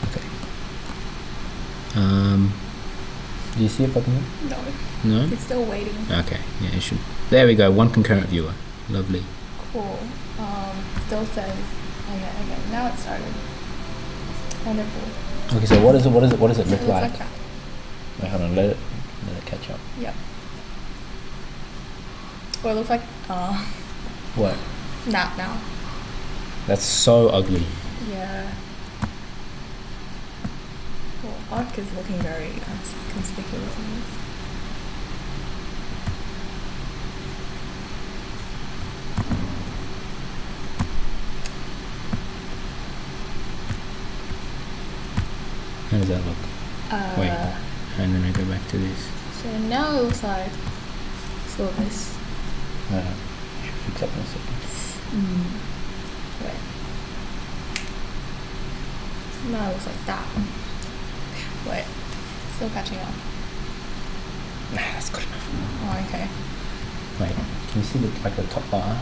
Okay. Do you see it popping up? No. No? It's still waiting. Okay, yeah, it should. There we go, one concurrent viewer. Lovely. Cool. Still says, okay, now it started. Wonderful. Okay, so what does it look like? Like that. Wait, hold on, let it catch up. Yep. Or it looks like, What? now. That's so ugly. Yeah. Well, arc is looking very conspicuous in this. How does that look? Wait, and then I go back to this. So now it looks like still this. I should fix up in a second. Wait. So now it looks like that. Wait. Still catching up. Nah, that's good enough. Oh, okay. Wait, can you see the top bar?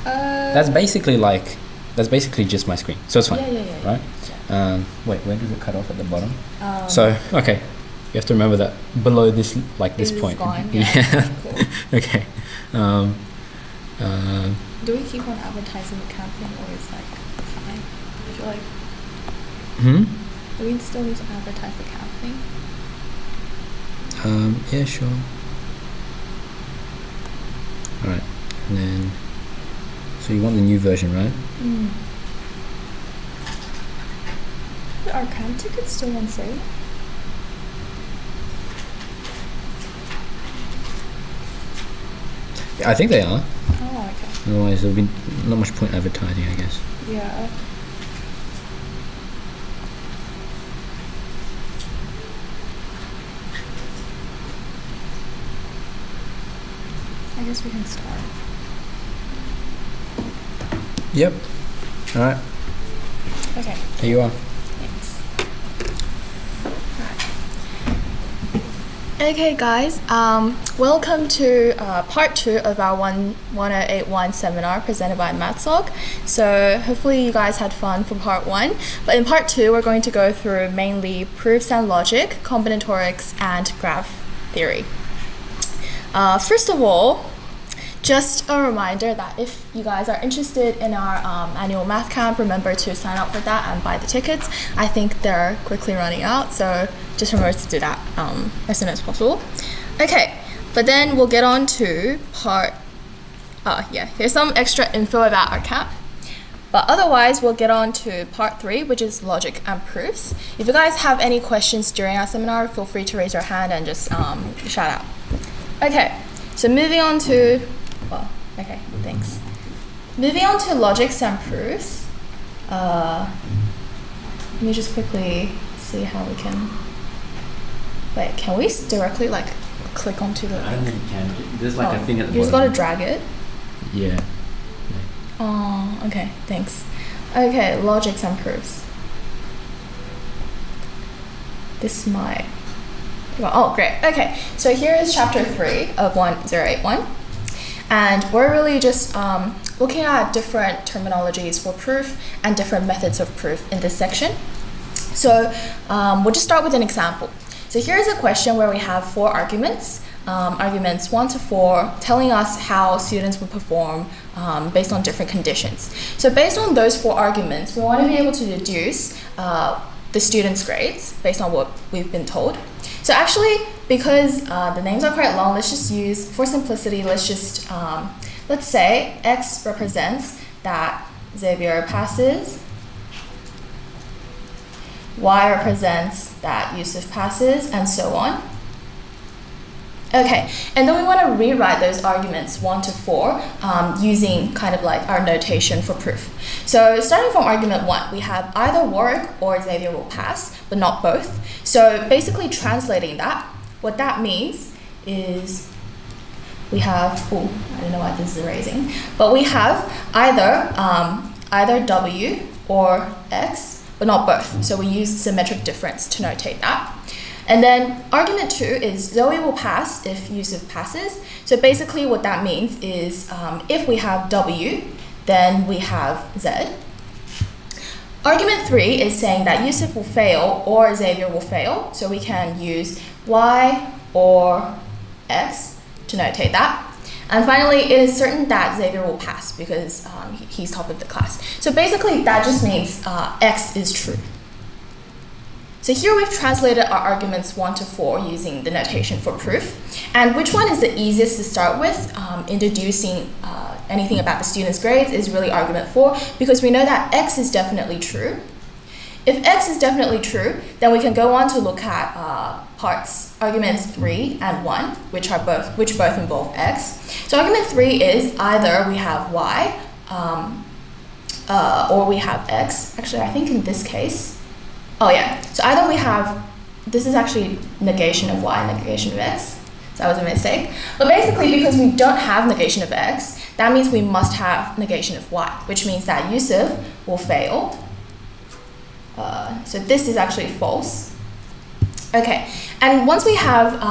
That's basically just my screen, so it's fine. Yeah. Right? Wait, where does it cut off at the bottom? So, okay, you have to remember that below this, this point. Gone, yeah. Cool. Okay. Do we keep on advertising the campaign, or is fine? I feel like. Do we still need to advertise the campaign? Yeah, sure. All right, and then. So you want the new version, right? Are camp tickets still on sale? Yeah, I think they are. Oh, okay. Otherwise, there'll be not much point advertising, I guess. Yeah. I guess we can start. Yep. All right. Okay. Here you are. Thanks. Okay, guys. Welcome to part 2 of our 1081 seminar presented by MathSoc. So hopefully you guys had fun for part 1. But in part 2, we're going to go through mainly proofs and logic, combinatorics, and graph theory. First of all, just a reminder that if you guys are interested in our annual math camp, remember to sign up for that and buy the tickets. I think they're quickly running out, so just remember to do that as soon as possible. Okay, but then we'll get on to here's some extra info about our camp. But otherwise, we'll get on to part 3, which is logic and proofs. If you guys have any questions during our seminar, feel free to raise your hand and just shout out. Okay, so moving on to thanks. Moving on to logics and proofs. Let me just quickly see how we can. Wait, can we directly click onto the link? I don't think you can. There's a thing at the bottom. You just gotta drag it? Yeah. Oh, okay, thanks. Okay, logics and proofs. This might. Oh, great. Okay, so here is chapter 3 of 1081. And we're really just looking at different terminologies for proof and different methods of proof in this section. So we'll just start with an example. So here's a question where we have 4 arguments, arguments 1 to 4, telling us how students will perform based on different conditions. So based on those 4 arguments, we want to be able to deduce the students' grades based on what we've been told. So actually, because the names are quite long, let's just use, for simplicity, let's just, let's say X represents that Xavier passes, Y represents that Yusuf passes, and so on. Okay, and then we want to rewrite those arguments 1 to 4 using kind of like our notation for proof. So starting from argument 1, we have either Warwick or Xavier will pass, but not both. So basically translating that, what that means is we have, I don't know why this is erasing, but we have either W or X, but not both. So we use symmetric difference to notate that. And then argument 2 is Zoe will pass if Yusuf passes. So basically what that means is if we have W then we have Z. Argument 3 is saying that Yusuf will fail or Xavier will fail, so we can use Y or X to notate that. And finally, it is certain that Xavier will pass because he's top of the class. So basically, that just means X is true. So here we've translated our arguments 1 to 4 using the notation for proof. And which one is the easiest to start with? Introducing anything about the student's grades is really argument 4, because we know that X is definitely true. If X is definitely true, then we can go on to look at parts, arguments 3 and 1, which both involve X. So argument 3 is either we have Y or we have X. Actually, I think in this case, oh yeah, so either we have, this is actually negation of Y and negation of X. So that was a mistake. But basically, because we don't have negation of X, that means we must have negation of Y, which means that Yusuf will fail. So this is actually false. Okay, and once we have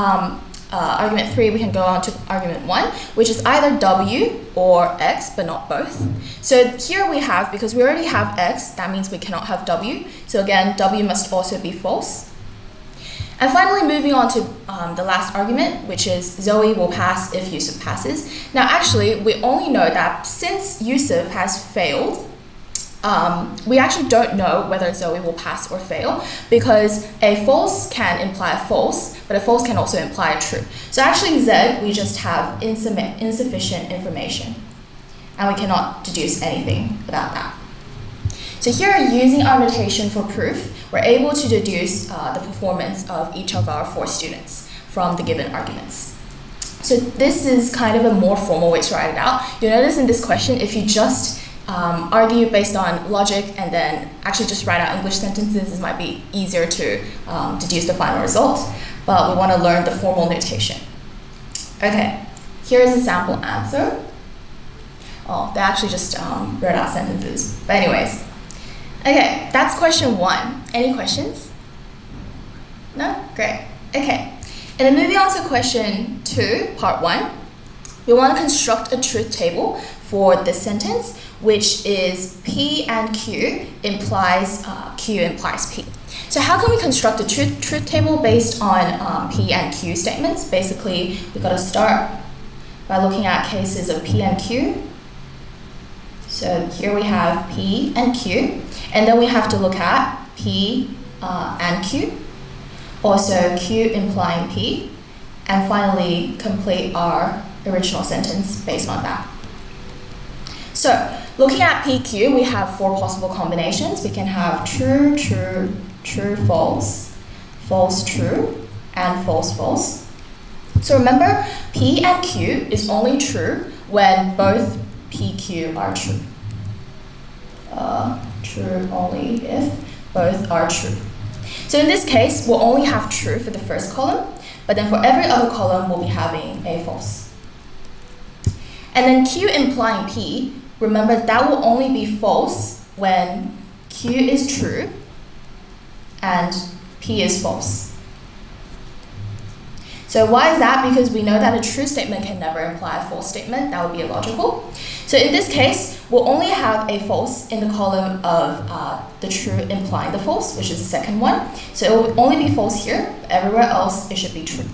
argument 3, we can go on to argument 1, which is either W or X, but not both. So here we have, because we already have X, that means we cannot have W. So again, W must also be false. And finally, moving on to the last argument, which is Zoe will pass if Yusuf passes. Now actually, we only know that since Yusuf has failed, we actually don't know whether Zoe will pass or fail, because a false can imply a false, but a false can also imply a true. So actually Z, we just have insufficient information, and we cannot deduce anything about that. So here, using our notation for proof, we're able to deduce the performance of each of our 4 students from the given arguments. So this is kind of a more formal way to write it out. You'll notice in this question, if you just argue based on logic and then actually just write out English sentences, it might be easier to deduce the final result, but we want to learn the formal notation. Okay, here is a sample answer. Oh, they actually just wrote out sentences. But anyways, okay, that's question 1. Any questions? No? Great. Okay, and then moving on to question 2, part 1. We want to construct a truth table for this sentence, which is P and Q implies Q implies P. So how can we construct a truth table based on P and Q statements? Basically, we've got to start by looking at cases of P and Q. So here we have P and Q, and then we have to look at P and Q, also Q implying P, and finally complete our original sentence based on that. So looking at PQ, we have 4 possible combinations. We can have true, true, true, false, false, true, and false, false. So remember, P and Q is only true when both PQ are true. True only if both are true. So in this case, we'll only have true for the first column, but then for every other column, we'll be having a false. And then Q implying P, remember that will only be false when Q is true and P is false. So why is that? Because we know that a true statement can never imply a false statement. That would be illogical. So in this case, we'll only have a false in the column of the true implying the false, which is the second one. So it will only be false here, but everywhere else it should be true.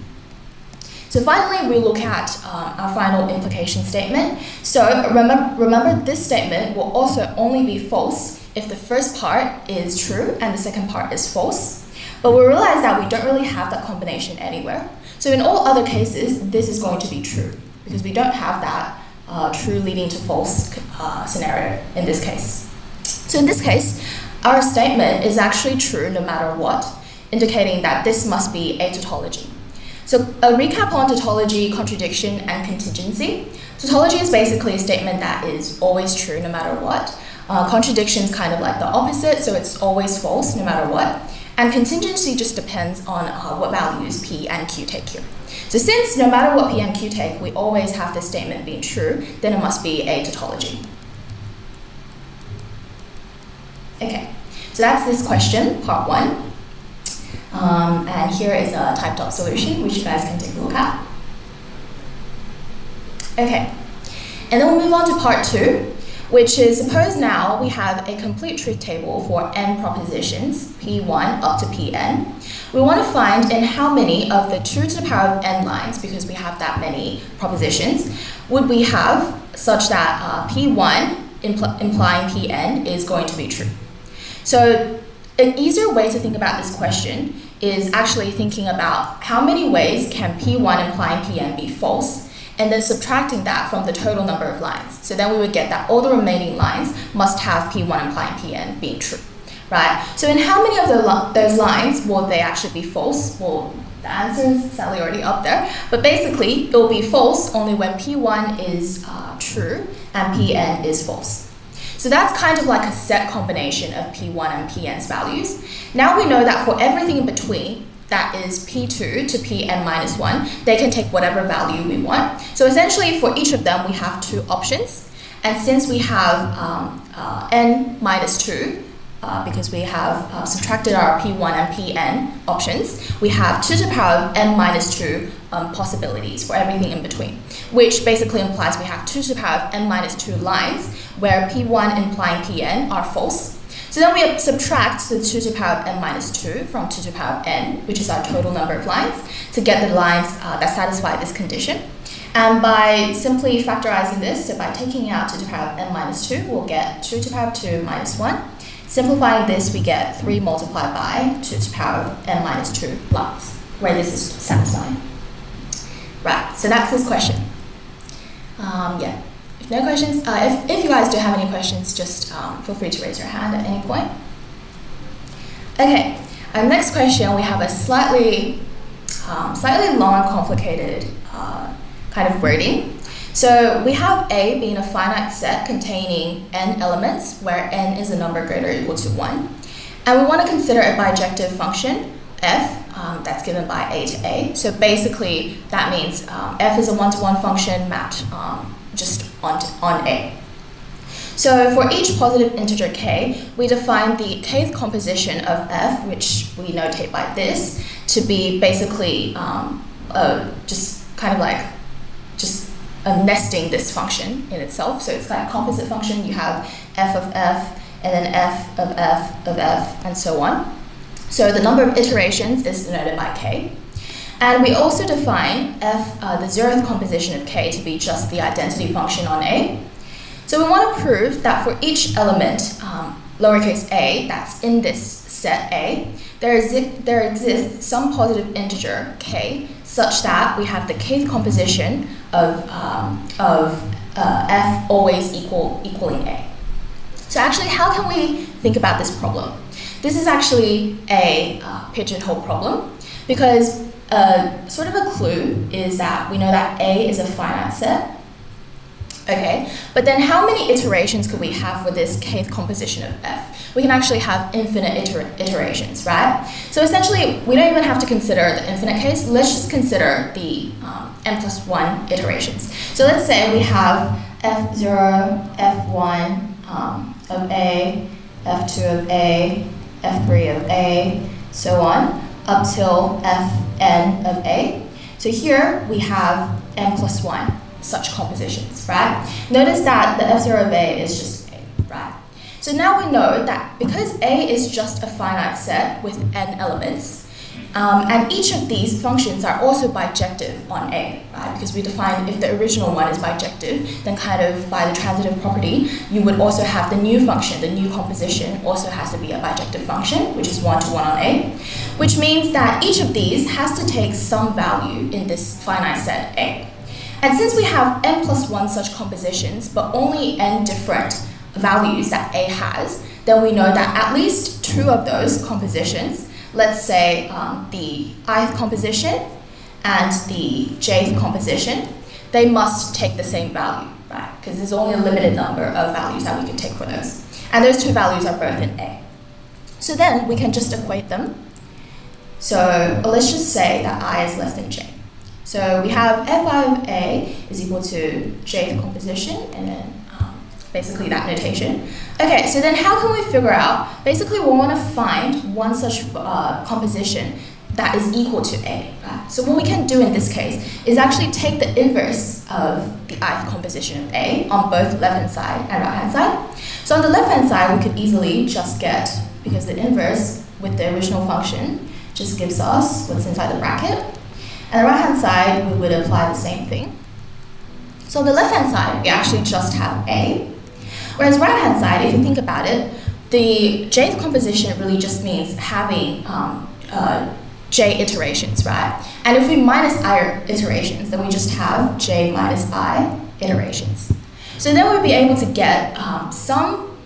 So finally, we look at our final implication statement. So remember this statement will also only be false if the first part is true and the second part is false. But we realize that we don't really have that combination anywhere. So in all other cases, this is going to be true because we don't have that true leading to false scenario in this case. So in this case, our statement is actually true no matter what, indicating that this must be a tautology. So a recap on tautology, contradiction, and contingency. Tautology is basically a statement that is always true no matter what. Contradiction is kind of like the opposite, so it's always false no matter what. And contingency just depends on what values P and Q take here. So since no matter what P and Q take, we always have this statement being true, then it must be a tautology. Okay, so that's this question, part 1. And here is a typed up solution, which you guys can take a look at. Okay, and then we'll move on to part 2, which is, suppose now we have a complete truth table for n propositions, P1 up to Pn. We want to find in how many of the 2 to the power of n lines, because we have that many propositions, would we have such that P1 implying Pn is going to be true. So an easier way to think about this question is actually thinking about how many ways can P1 implying Pn be false, and then subtracting that from the total number of lines. So then we would get that all the remaining lines must have P1 implying Pn being true, right? So in how many of those lines will they actually be false? Well, the answer is sadly already up there, but basically it will be false only when P1 is true and Pn is false. So that's kind of like a set combination of P1 and Pn's values. Now we know that for everything in between, that is P2 to Pn minus 1, they can take whatever value we want. So essentially for each of them, we have 2 options. And since we have n minus 2, because we have subtracted our P1 and Pn options, we have 2 to the power of n minus 2 possibilities for everything in between, which basically implies we have 2 to the power of n minus 2 lines where P1 implying Pn are false. So then we subtract the 2 to the power of n minus 2 from 2 to the power of n, which is our total number of lines, to get the lines that satisfy this condition. And by simply factorizing this, so by taking out 2 to the power of n minus 2, we'll get 2 to the power of 2 minus 1. Simplifying this, we get 3 multiplied by 2 to the power of n minus 2 lines, where this is satisfying. Right, so that's this question. Yeah, if no questions, if you guys do have any questions, just feel free to raise your hand at any point. Okay, our next question, we have a slightly long and complicated kind of wording. So we have A being a finite set containing n elements, where n is a number greater or equal to 1. And we want to consider a bijective function, f, that's given by a to a. So basically, that means f is a one-to-one function mapped just on a. So for each positive integer k, we define the kth composition of f, which we notate by this, to be basically just kind of like nesting this function in itself. So it's like a composite function. You have f of f, and then f of f of f, and so on. So the number of iterations is denoted by k. And we also define f, the zeroth composition of k, to be just the identity function on a. So we want to prove that for each element, lowercase a, that's in this set a, there exists some positive integer k, such that we have the kth composition of f always equaling a. So actually, how can we think about this problem? This is actually a pigeonhole problem, because sort of a clue is that we know that a is a finite set. Okay, but then how many iterations could we have for this kth composition of f? We can actually have infinite iterations, right? So essentially, we don't even have to consider the infinite case. Let's just consider the n plus 1 iterations. So let's say we have f0, f1 of a, f2 of a, f3 of a, so on, up till fn of a. So here we have n plus 1 such compositions, right? Notice that the f0 of a is just a, right? So now we know that because a is just a finite set with n elements, and each of these functions are also bijective on a, right? Because we define if the original one is bijective, then kind of by the transitive property, you would also have the new function, the new composition also has to be a bijective function, which is one-to-one on a, which means that each of these has to take some value in this finite set a. And since we have n plus 1 such compositions, but only n different values that a has, then we know that at least 2 of those compositions, let's say the ith composition and the jth composition, they must take the same value, right? Because there's only a limited number of values that we can take for those. And those 2 values are both in a. So then we can just equate them. So let's just say that I is less than j. So we have fi of a is equal to jth composition, and then basically that notation. Okay, so then how can we figure out, basically we want to find one such composition that is equal to A, right? So what we can do in this case is actually take the inverse of the ith composition of A on both left-hand side and right-hand side. So on the left-hand side, we could easily just get, because the inverse with the original function just gives us what's inside the bracket. And the right-hand side, we would apply the same thing. So on the left-hand side, we actually just have A. Whereas right-hand side, if you think about it, the jth composition really just means having j iterations, right? And if we minus I iterations, then we just have j minus I iterations. So then we'll be able to get some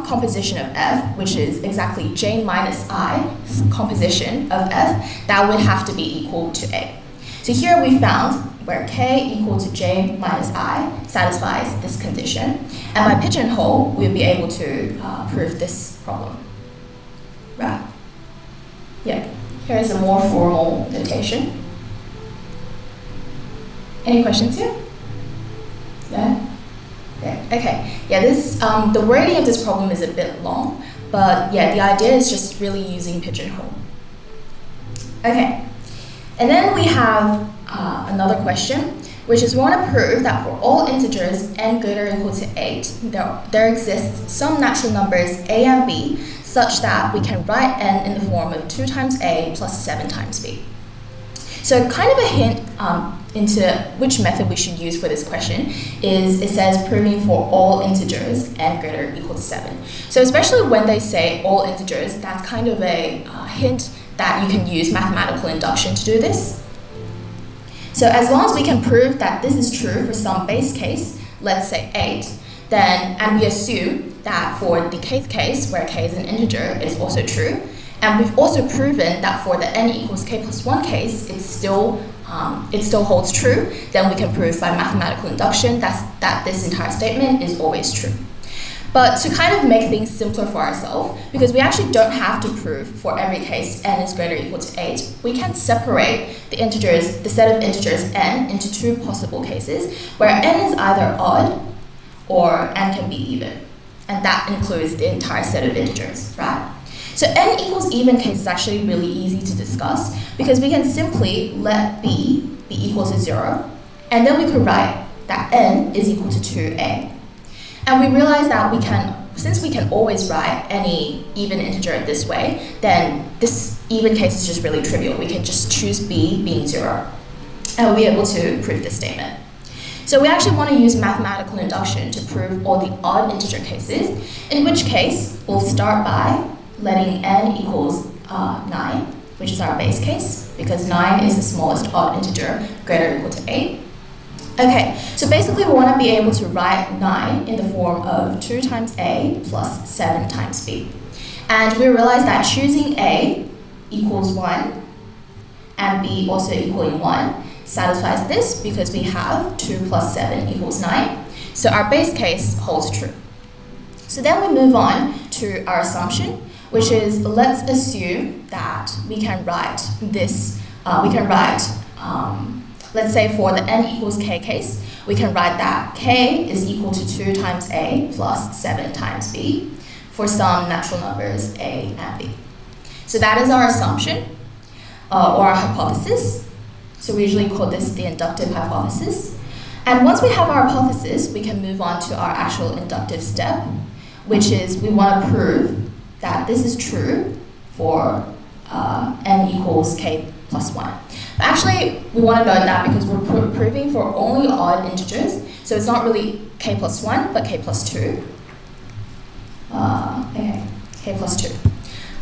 composition of f, which is exactly j minus I composition of f, that would have to be equal to A. So here we found where k equal to j minus I satisfies this condition. And by pigeonhole, we'll be able to prove this problem. Right. Yeah. Here is a more formal notation. Any questions here? Yeah? Yeah. Okay. Yeah, this the wording of this problem is a bit long, but yeah, the idea is just really using pigeonhole. Okay. And then we have another question, which is we want to prove that for all integers n greater or equal to 8, there exists some natural numbers a and b such that we can write n in the form of 2 times a plus 7 times b. So kind of a hint into which method we should use for this question is it says proving for all integers n greater or equal to 7. So especially when they say all integers, that's kind of a hint that you can use mathematical induction to do this. So as long as we can prove that this is true for some base case, let's say 8, then, and we assume that for the kth case, where k is an integer, it's also true, and we've also proven that for the n equals k plus 1 case, it still holds true, then we can prove by mathematical induction that this entire statement is always true. But to kind of make things simpler for ourselves, because we actually don't have to prove for every case n is greater or equal to 8, we can separate the set of integers n into 2 possible cases, where n is either odd or n can be even. And that includes the entire set of integers, right? So n equals even case is actually really easy to discuss, because we can simply let b be equal to 0, and then we could write that n is equal to 2a. And we realize that since we can always write any even integer this way, then this even case is just really trivial. We can just choose b being 0, and we'll be able to prove this statement. So we actually want to use mathematical induction to prove all the odd integer cases, in which case we'll start by letting n equals 9, which is our base case, because 9 is the smallest odd integer greater or equal to 8. Okay, so basically we want to be able to write 9 in the form of 2 times a plus 7 times b. And we realize that choosing a equals 1 and b also equaling 1 satisfies this, because we have 2 plus 7 equals 9. So our base case holds true. So then we move on to our assumption, which is let's assume that we can write this, let's say for the n equals k case, we can write that k is equal to 2 times a plus 7 times b for some natural numbers a and b. So that is our assumption, or our hypothesis. So we usually call this the inductive hypothesis. And once we have our hypothesis, we can move on to our actual inductive step, which is we want to prove that this is true for n equals k plus 1. But actually, we want to note that because we're proving for only odd integers, so it's not really k plus 1, but k plus 2. Okay, k plus 2.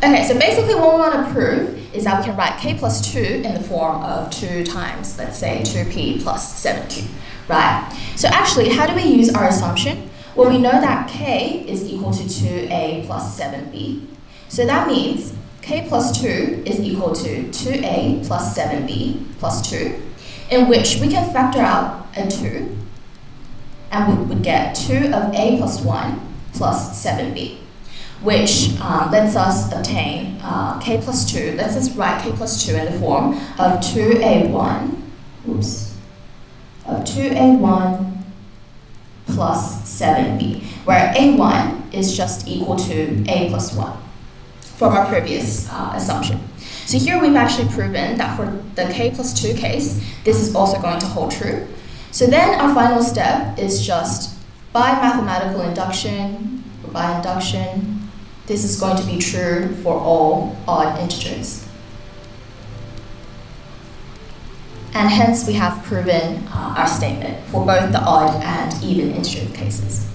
Okay, so basically what we want to prove is that we can write k plus 2 in the form of 2 times, let's say, 2p plus 7q, right? So actually, how do we use our assumption? Well, we know that k is equal to 2a plus 7b. So that means k plus 2 is equal to 2a plus 7b plus 2, in which we can factor out a 2, and we would get 2 of a plus 1 plus 7b, which lets us obtain k plus 2, lets us write k plus 2 in the form of 2a1, of 2a1 plus 7b, where a1 is just equal to a plus 1 from our previous assumption. So here we've actually proven that for the k plus 2 case, this is also going to hold true. So then our final step is just by mathematical induction, or by induction, this is going to be true for all odd integers. And hence we have proven our statement for both the odd and even integer cases.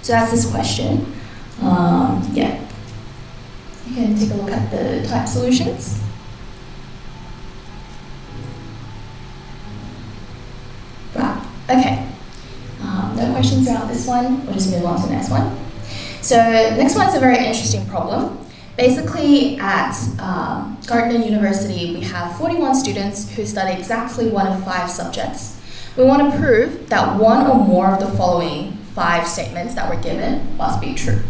So that's this question. Yeah. You can take a look at the type solutions. Right, okay. No questions around this one. We'll just move on to the next one. So next one's a very interesting problem. Basically, at Gardner University, we have 41 students who study exactly one of 5 subjects. We want to prove that one or more of the following 5 statements that were given must be true.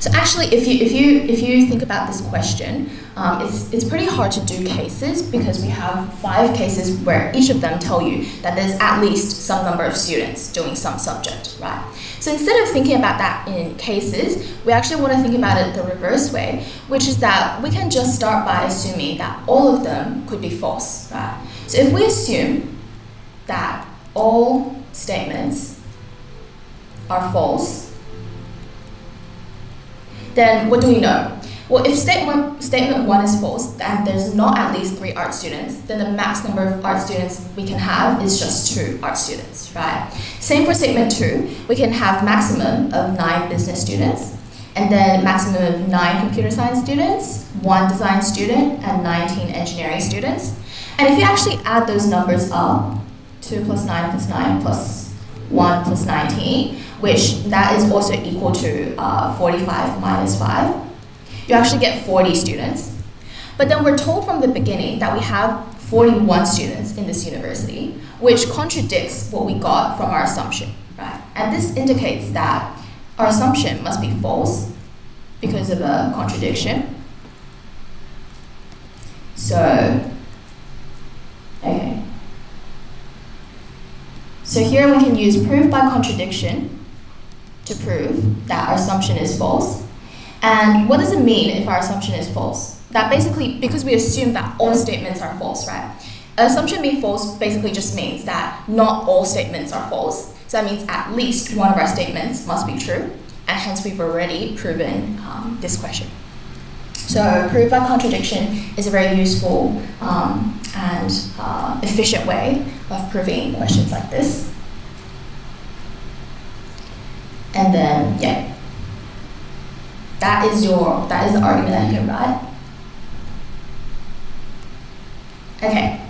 So actually, if you think about this question, it's pretty hard to do cases because we have 5 cases where each of them tell you that there's at least some number of students doing some subject, right? So instead of thinking about that in cases, we actually want to think about it the reverse way, which is that we can just start by assuming that all of them could be false, right? So if we assume that all statements are false, then what do we know? Well, if statement 1 is false, and there's not at least 3 art students, then the max number of art students we can have is just 2 art students, right? Same for statement 2, we can have maximum of 9 business students, and then maximum of 9 computer science students, 1 design student, and 19 engineering students. And if you actually add those numbers up, 2 plus 9 plus 9 plus 1 plus 19, which that is also equal to 45 minus 5, you actually get 40 students. But then we're told from the beginning that we have 41 students in this university, which contradicts what we got from our assumption, right? And this indicates that our assumption must be false because of a contradiction. So, okay. So here we can use proof by contradiction to prove that our assumption is false. And what does it mean if our assumption is false? That basically, because we assume that all statements are false, right? Assumption being false basically just means that not all statements are false. So that means at least one of our statements must be true, and hence we've already proven this question. So proof by contradiction is a very useful and efficient way of proving questions like this. And then, yeah. That is the argument that you can write. Okay,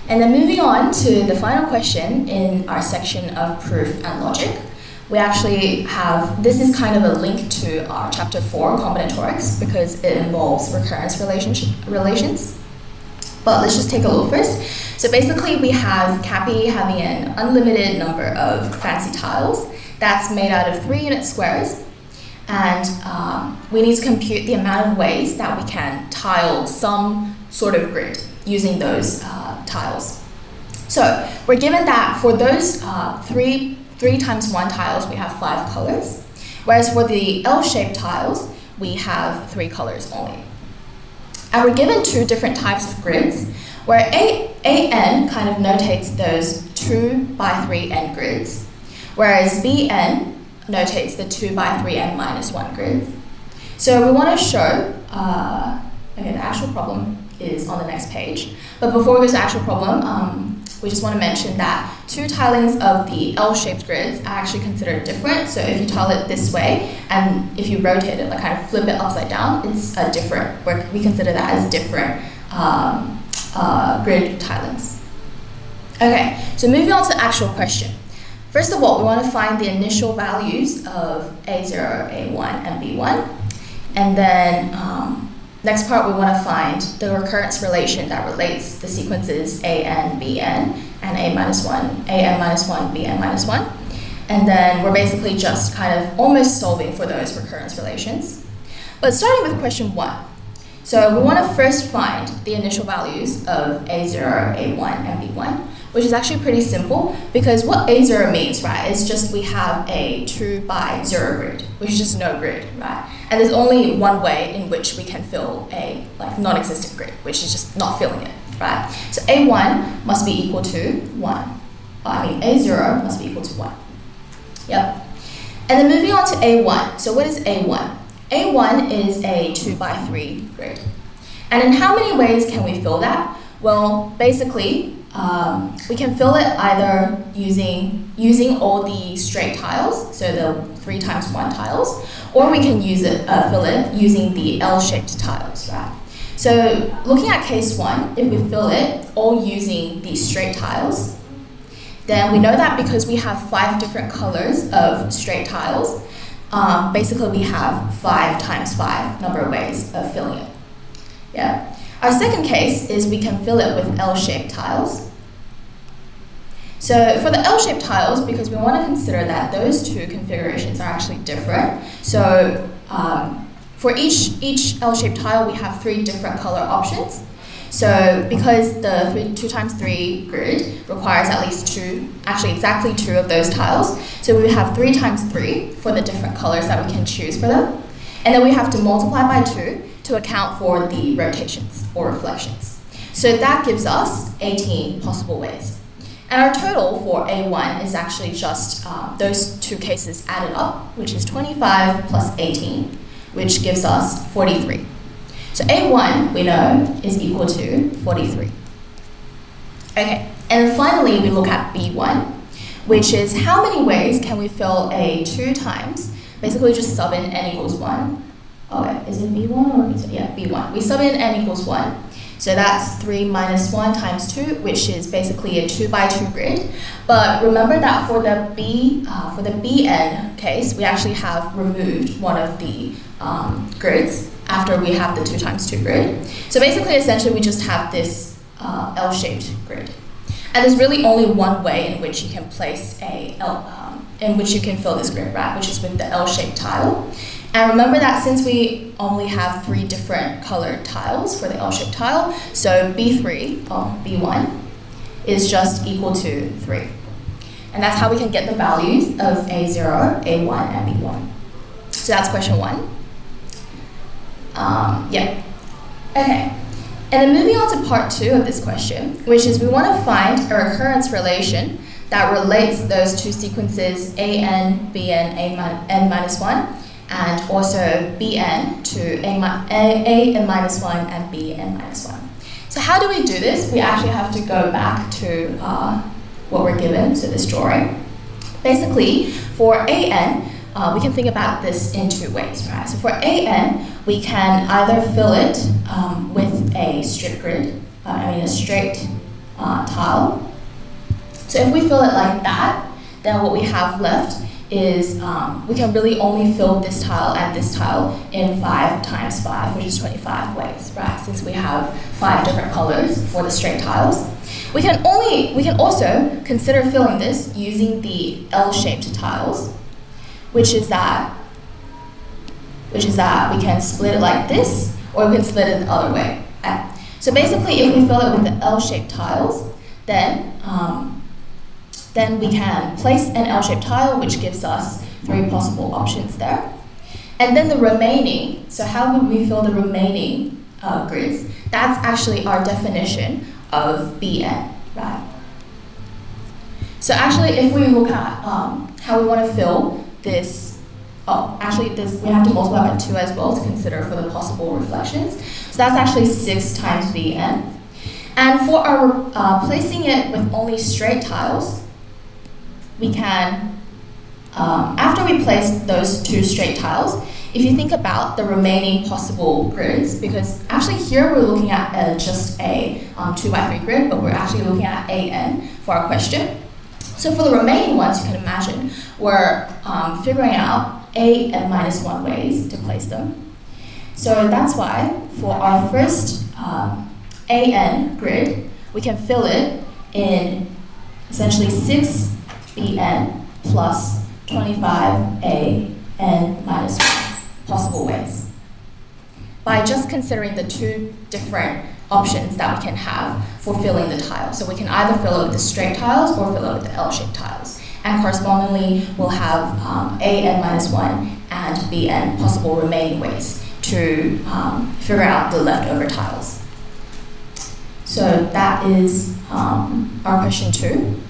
and then moving on to the final question in our section of proof and logic, we actually have, this is kind of a link to our chapter 4, Combinatorics, because it involves recurrence relations. But let's just take a look first. So basically we have Cappy having an unlimited number of fancy tiles that's made out of 3 unit squares. And we need to compute the amount of ways that we can tile some sort of grid using those tiles. So we're given that for those 3 times 1 tiles, we have 5 colors, whereas for the L-shaped tiles, we have 3 colors only. And we're given 2 different types of grids, where AN kind of notates those 2 by 3 n grids, whereas BN notates the 2 by 3n minus 1 grids. So we want to show, okay, the actual problem is on the next page. But before we go to the actual problem, we just want to mention that 2 tilings of the L-shaped grids are actually considered different. So if you tile it this way, and if you rotate it, like kind of flip it upside down, it's a different, we consider that as different grid tilings. Okay, so moving on to the actual question. First of all, we want to find the initial values of A0, A1, and B1. And then next part, we want to find the recurrence relation that relates the sequences AN, BN, and AN minus 1, BN minus 1. And then we're basically just kind of almost solving for those recurrence relations. But starting with question 1. So we want to first find the initial values of A0, A1, and B1, which is actually pretty simple because what A0 means, right, is just we have a 2 by 0 grid, which is just no grid, right? And there's only one way in which we can fill a non-existent grid, which is just not filling it, right? So A1 must be equal to 1. A0 must be equal to 1. Yep. And then moving on to A1. So what is A1? A1 is a 2x3 grid. And in how many ways can we fill that? Well, basically, we can fill it either using all the straight tiles, so the 3 times 1 tiles, or we can fill it using the L-shaped tiles, right? So looking at case 1, if we fill it all using the straight tiles, then we know that because we have 5 different colors of straight tiles, basically we have 5 times 5 number of ways of filling it. Yeah. Our second case is we can fill it with L-shaped tiles. So for the L-shaped tiles, because we want to consider that those two configurations are actually different, so for each L-shaped tile, we have 3 different color options. So because the 2 times 3 grid requires at least 2, actually exactly 2 of those tiles, so we have 3 times 3 for the different colors that we can choose for them. And then we have to multiply by 2 to account for the rotations or reflections. So that gives us 18 possible ways. And our total for A1 is actually just those 2 cases added up, which is 25 plus 18, which gives us 43. So A1, we know, is equal to 43. Okay, and finally we look at B1, which is how many ways can we fill a 2 times, basically just sub in n equals 1. Oh wait, is it B1 or B2? Yeah, B1. We sub in n equals 1. So that's 3 minus 1 times 2, which is basically a 2x2 grid. But remember that for the Bn case, we actually have removed one of the grids after we have the 2 times 2 grid. So basically, essentially, we just have this L-shaped grid. And there's really only one way in which you can place in which you can fill this grid, right? Which is with the L-shaped tile. And remember that since we only have 3 different colored tiles for the L-shaped tile, so B1 is just equal to 3. And that's how we can get the values of A0, A1, and B1. So that's question 1. Yeah. Okay. And then moving on to part 2 of this question, which is we want to find a recurrence relation that relates those 2 sequences AN, BN, N minus 1, and also Bn to A minus 1 and Bn minus 1. So how do we do this? We actually have to go back to what we're given, so this drawing. Basically, for An, we can think about this in 2 ways, right? So for An, we can either fill it with a strip grid, a straight tile. So if we fill it like that, then what we have left is we can really only fill this tile and this tile in 5 times 5, which is 25 ways, right? Since we have 5 different colors for the straight tiles. We can also consider filling this using the L-shaped tiles, which is that we can split it like this, or we can split it the other way. Okay. So basically, if we fill it with the L-shaped tiles, then we can place an L-shaped tile, which gives us 3 possible options there. And then the remaining, so how would we fill the remaining grids? That's actually our definition of Bn, right? So actually, if we look at how we want to fill this, we have to multiply by 2 as well to consider for the possible reflections. So that's actually 6 times Bn. And for our placing it with only straight tiles, we can, after we place those 2 straight tiles, if you think about the remaining possible grids, because actually here we're looking at just a 2x3 grid, but we're actually looking at An for our question. So for the remaining ones, you can imagine we're figuring out N minus 1 ways to place them. So that's why for our first An grid, we can fill it in essentially 6 Bn plus 25 An minus 1 possible ways by just considering the 2 different options that we can have for filling the tile. So we can either fill it with the straight tiles or fill it with the L-shaped tiles. and correspondingly we'll have an minus 1 and bn possible remaining ways to figure out the leftover tiles. So that is our question 2.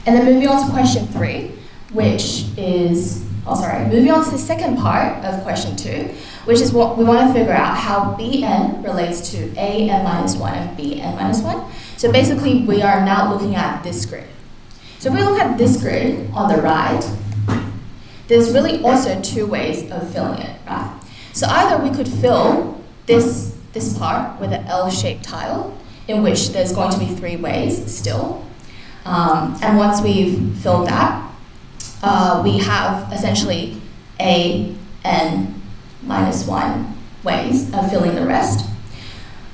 And then moving on to question 3, which is, moving on to the second part of question 2, which is what we want to figure out how bn relates to an minus 1 and bn minus 1. So basically we are now looking at this grid. So if we look at this grid on the right, there's really also 2 ways of filling it, right? So either we could fill this part with an L-shaped tile, in which there's going to be 3 ways still. And once we've filled that, we have essentially an minus 1 ways of filling the rest.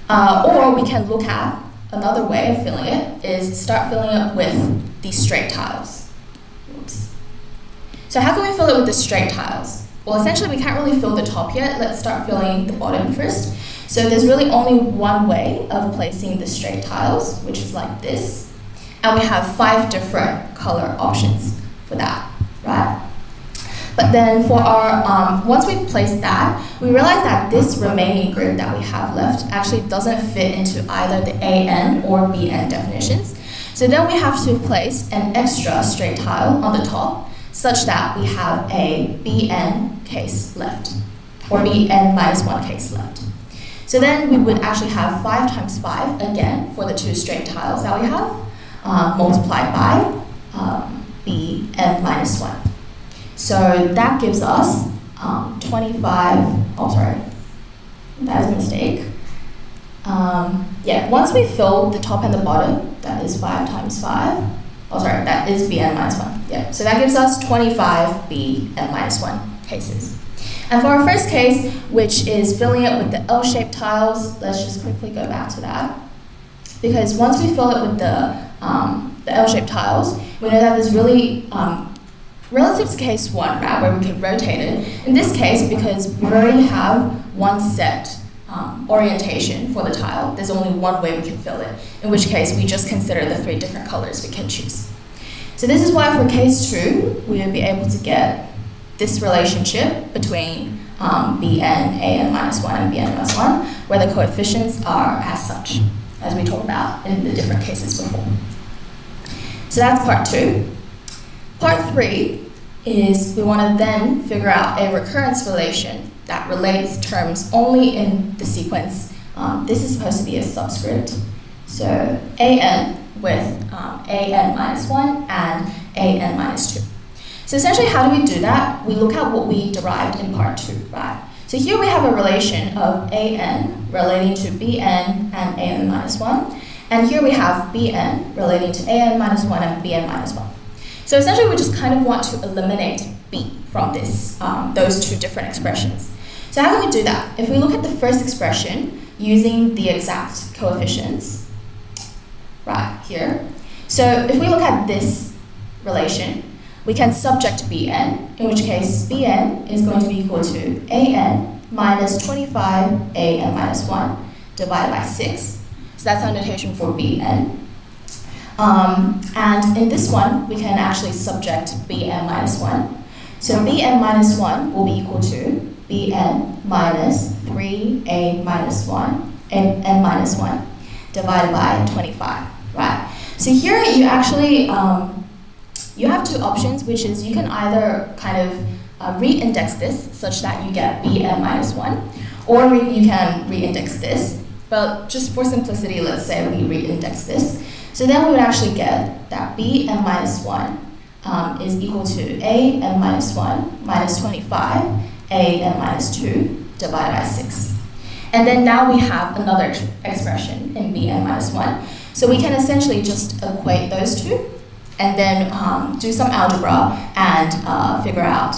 Or we can look at another way of filling it, is start filling it with these straight tiles. Oops. So how can we fill it with the straight tiles? Well, essentially we can't really fill the top yet. Let's start filling the bottom first. So there's really only one way of placing the straight tiles, which is like this. And we have 5 different color options for that, right? But then for our, once we've placed that, we realize that this remaining grid that we have left actually doesn't fit into either the AN or BN definitions. So then we have to place an extra straight tile on the top, such that we have a BN case left, or BN minus 1 case left. So then we would actually have 5 times 5, again, for the 2 straight tiles that we have, multiplied by BN minus 1. So that gives us 25, that is a mistake. Once we fill the top and the bottom, that is 5 times 5. That is Bn minus 1. Yeah, so that gives us 25 Bn minus 1 cases. And for our first case, which is filling it with the L-shaped tiles, let's just quickly go back to that. Because once we fill it with the L-shaped tiles, we know that there's really, relative to case 1, right, where we could rotate it, in this case, because we already have one set orientation for the tile, there's only one way we can fill it, in which case we just consider the 3 different colors we can choose. So this is why for case 2, we would be able to get this relationship between Bn, An minus 1 and Bn minus 1, where the coefficients are as such, as we talked about in the different cases before. So that's part 2. Part 3 is we want to then figure out a recurrence relation that relates terms only in the sequence. This is supposed to be a subscript. So An with An minus 1 and An minus 2. So essentially, how do we do that? We look at what we derived in part 2, right? So here we have a relation of An relating to Bn and An minus 1. And here we have Bn relating to An minus 1 and Bn minus 1. So essentially, we just kind of want to eliminate B from this, those 2 different expressions. So how can we do that? If we look at the first expression using the exact coefficients, right here. So if we look at this relation, we can subject Bn, in which case Bn is going to be equal to An minus 25 An minus 1 divided by 6. So that's our notation for Bn. And in this one, we can actually subject Bn minus 1. So Bn minus 1 will be equal to Bn minus 3a minus 1, n minus 1, divided by 25, right? So here you actually, you have 2 options, which is you can either kind of re-index this such that you get Bn minus 1, or you can re-index this. But just for simplicity, let's say we re-index this. So then we would actually get that Bn minus 1 is equal to An minus 1 minus 25 An minus 2 divided by 6. And then now we have another expression in Bn minus 1. So we can essentially just equate those 2 and then do some algebra and figure out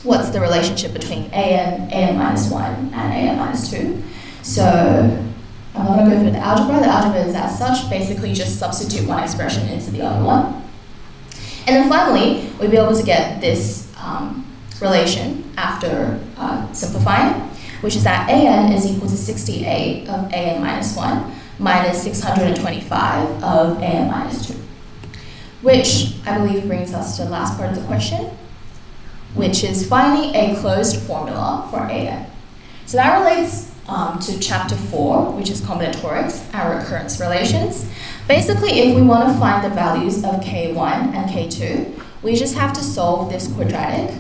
what's the relationship between An minus 1 and An minus 2. So I'm not going to go through the algebra. The algebra is as such, basically just substitute one expression into the other one. And then finally, we'll be able to get this relation after simplifying, which is that An is equal to 68 of An minus 1 minus 625 of an minus 2. Which I believe brings us to the last part of the question, which is finding a closed formula for an. So that relates to chapter 4, which is combinatorics and recurrence relations. Basically, if we want to find the values of k1 and k2, we just have to solve this quadratic.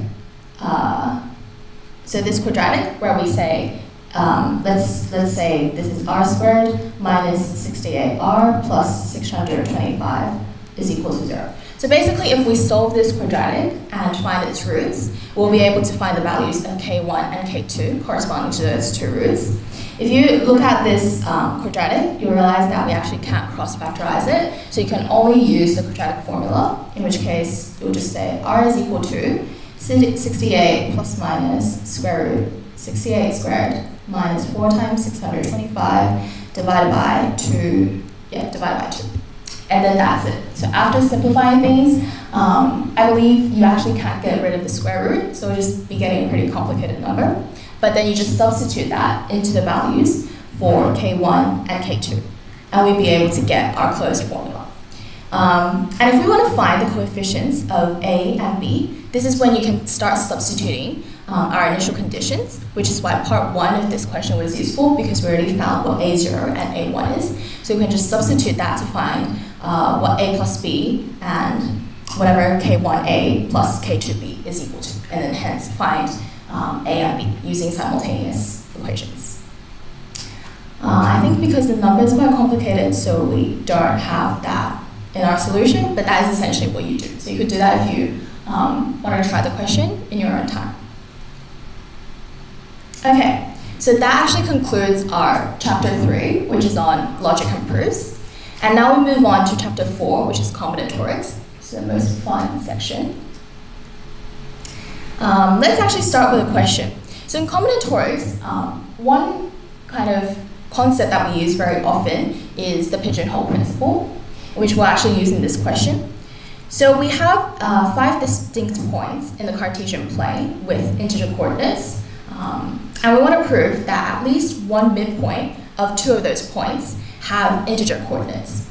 So this quadratic where we say, let's say this is r squared minus 68r plus 625 is equal to 0. So basically, if we solve this quadratic and find its roots, we'll be able to find the values of k1 and k2 corresponding to those two roots. If you look at this quadratic, you'll realize that we actually can't cross-factorize it, so you can only use the quadratic formula, in which case you'll just say r is equal to 68 plus minus square root 68 squared minus 4 times 625 divided by 2, divided by 2. And then that's it. So after simplifying things, I believe you actually can't get rid of the square root, so we'll just be getting a pretty complicated number. But then you just substitute that into the values for k1 and k2, and we'd be able to get our closed formula. And if we want to find the coefficients of a and b, this is when you can start substituting our initial conditions, which is why part 1 of this question was useful, because we already found what a0 and a1 is. So we can just substitute that to find what a plus b and whatever k1a plus k2b is equal to, and then hence find a and b using simultaneous equations. I think because the numbers are quite complicated, so we don't have that in our solution, but that is essentially what you do. So you could do that if you want to try the question in your own time. Okay, so that actually concludes our chapter 3, which is on logic and proofs. And now we move on to chapter 4, which is combinatorics. So the most fun section. Let's actually start with a question. So in combinatorics, one kind of concept that we use very often is the pigeonhole principle, which we'll actually use in this question. So we have 5 distinct points in the Cartesian plane with integer coordinates. And we want to prove that at least one midpoint of 2 of those points have integer coordinates.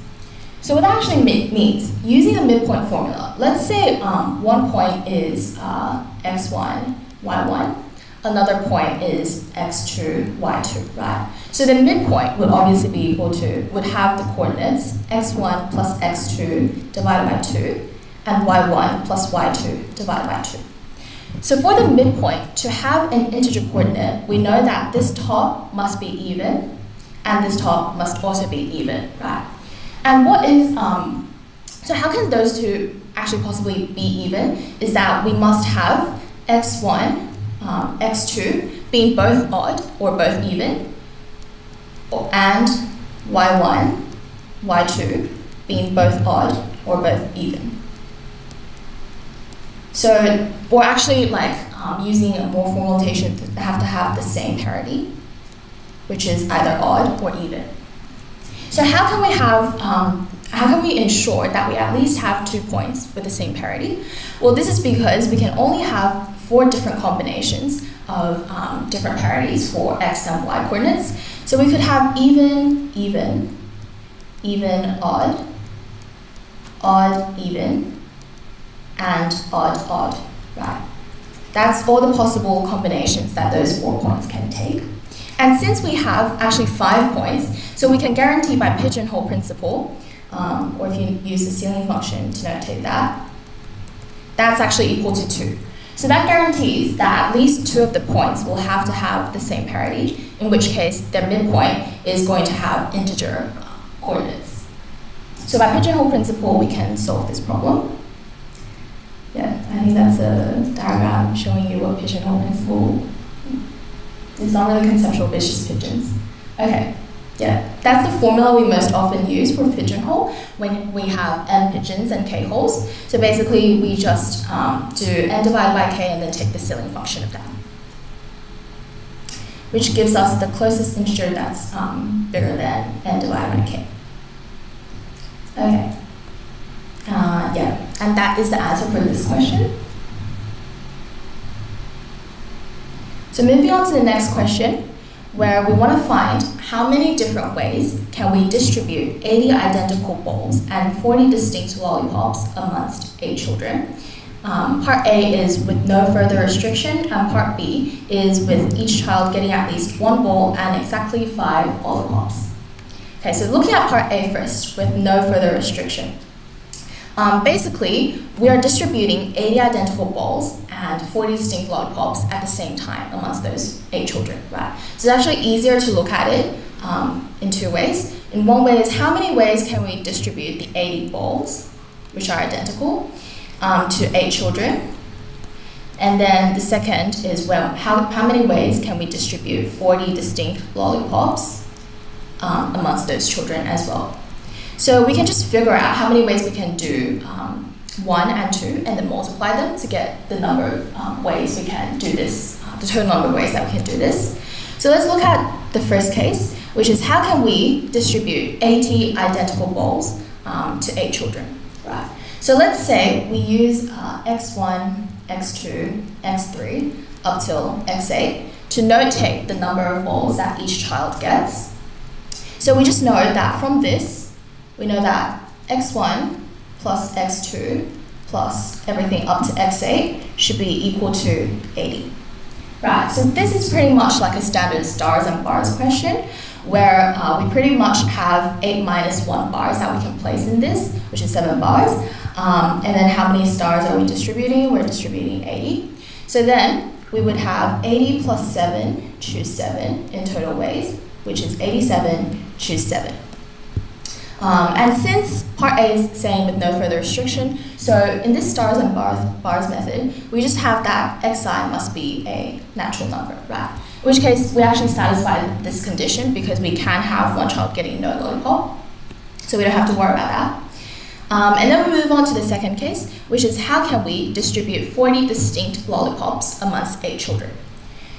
So what that actually means, using a midpoint formula, let's say one point is x1, y1, another point is x2, y2, right? So the midpoint would obviously be equal to, would have the coordinates x1 plus x2 divided by 2, and y1 plus y2 divided by 2. So for the midpoint, to have an integer coordinate, we know that this top must be even, and this top must also be even, right? And what is, so how can those two actually possibly be even, is that we must have x1, x2 being both odd or both even, and y1, y2 being both odd or both even. So we're actually using a more formal notation to have the same parity, which is either odd or even. So how can we ensure that we at least have 2 points with the same parity? Well, this is because we can only have 4 different combinations of different parities for x and y coordinates. So we could have even, odd, odd, even, and odd, odd, right? That's all the possible combinations that those 4 points can take. And since we have actually 5 points, so we can guarantee by pigeonhole principle, or if you use the ceiling function to notate that, that's actually equal to 2. So that guarantees that at least 2 of the points will have to have the same parity, in which case their midpoint is going to have integer coordinates. So by pigeonhole principle, we can solve this problem. Yeah, I think that's a diagram showing you what pigeonhole principle. It's not really conceptual, but it's just pigeons. Okay, yeah, that's the formula we most often use for pigeonhole when we have n pigeons and k holes. So basically, we just do n divided by k and then take the ceiling function of that, which gives us the closest integer that's bigger than n divided by k. Okay. Yeah, and that is the answer for this question. So moving on to the next question, where we want to find how many different ways can we distribute 80 identical balls and 40 distinct lollipops amongst 8 children. Part A is with no further restriction, and part B is with each child getting at least 1 ball and exactly 5 lollipops. Okay, so looking at part A first, with no further restriction. Basically, we are distributing 80 identical balls and 40 distinct lollipops at the same time amongst those 8 children, right? So it's actually easier to look at it in 2 ways. In one way is how many ways can we distribute the 80 balls, which are identical, to 8 children. And then the second is, well, how many ways can we distribute 40 distinct lollipops amongst those children as well. So we can just figure out how many ways we can do 1 and 2 and then multiply them to get the number of ways we can do this, the total number of ways that we can do this. So let's look at the first case, which is how can we distribute 80 identical balls to 8 children, right? So let's say we use x1, x2, x3 up till x8 to notate the number of balls that each child gets. So we just know that from this, we know that x1 plus x2 plus everything up to x8 should be equal to 80. Right, so this is pretty much like a standard stars and bars question where we pretty much have 8 minus 1 bars that we can place in this, which is 7 bars. And then how many stars are we distributing? We're distributing 80. So then we would have 80 plus 7, choose 7 in total ways, which is 87, choose 7. And since part A is saying with no further restriction, so in this stars and bars method, we just have that xi must be a natural number, right? In which case, we actually satisfy this condition because we can have one child getting no lollipop, so we don't have to worry about that. And then we move on to the second case, which is how can we distribute 40 distinct lollipops amongst 8 children.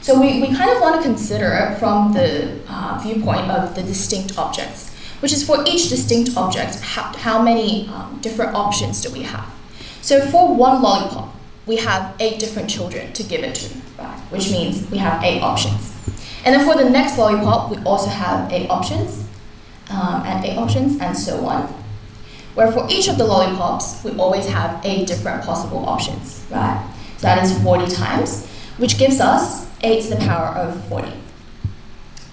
So we kind of want to consider it from the viewpoint of the distinct objects, which is for each distinct object, how many different options do we have? So for one lollipop, we have 8 different children to give it to, right? Which means we have 8 options. And then for the next lollipop, we also have 8 options, and 8 options, and so on. Where for each of the lollipops, we always have 8 different possible options, right? So that is 40 times, which gives us 8 to the power of 40.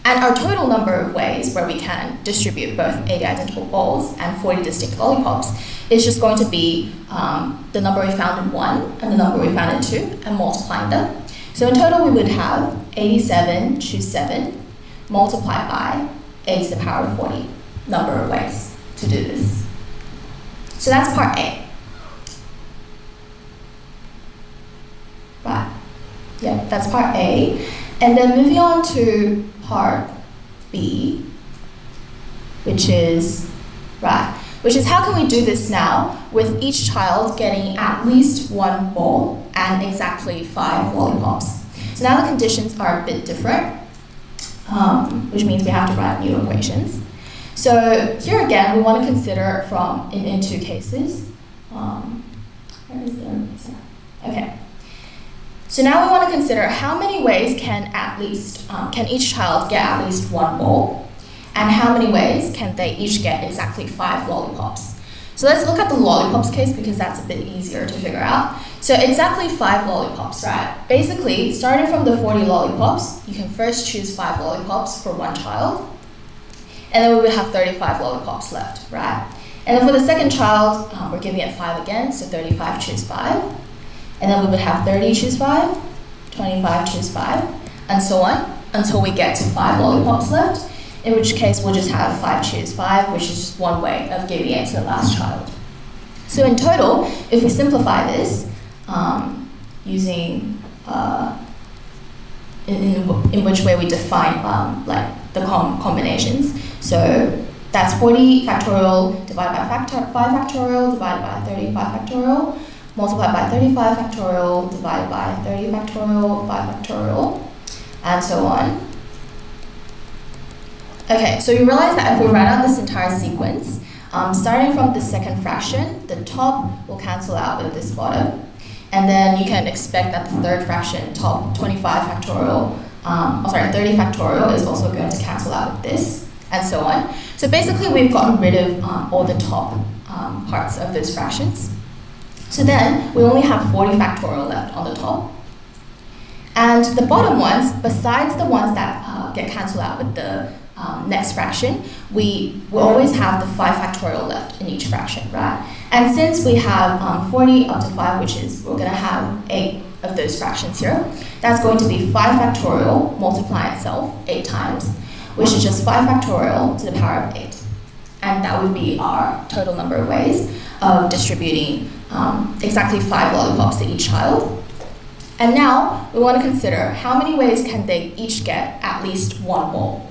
And our total number of ways where we can distribute both 80 identical balls and 40 distinct lollipops is just going to be the number we found in 1 and the number we found in 2 and multiplying them. So in total, we would have 87, choose 7, multiplied by 8 to the power of 40 number of ways to do this. So that's part A. Right. Yeah, that's part A. And then moving on to part B, which is how can we do this now with each child getting at least 1 ball and exactly 5 lollipops. So now the conditions are a bit different, which means we have to write new equations. So here again, we want to consider from in 2 cases. Where is the okay. So now we want to consider how many ways can each child get at least 1 ball, and how many ways can they each get exactly 5 lollipops. So let's look at the lollipops case because that's a bit easier to figure out. So exactly 5 lollipops, right? Basically, starting from the 40 lollipops, you can first choose 5 lollipops for 1 child, and then we will have 35 lollipops left, right? And then for the second child, we're giving it 5 again, so 35 choose 5. And then we would have 30 choose 5, 25 choose 5, and so on, until we get to 5 lollipops left, in which case we'll just have 5 choose 5, which is just one way of giving it to the last child. So in total, if we simplify this, using, in which way we define like the combinations, so that's 40 factorial divided by 5 factorial divided by 35 factorial, multiplied by 35 factorial, divided by 30 factorial, 5 factorial, and so on. Okay, so you realize that if we write out this entire sequence, starting from the second fraction, the top will cancel out with this bottom, and then you can expect that the third fraction, top 25 factorial, 30 factorial is also going to cancel out with this, and so on. So basically, we've gotten rid of all the top parts of those fractions. So then, we only have 40 factorial left on the top. And the bottom ones, besides the ones that get cancelled out with the next fraction, we will always have the 5 factorial left in each fraction, right? And since we have 40 up to 5, which is, we're going to have 8 of those fractions here, that's going to be 5 factorial multiplying itself 8 times, which is just 5 factorial to the power of 8. And that would be our total number of ways of distributing exactly 5 lollipops to each child. And now, we want to consider how many ways can they each get at least one bowl.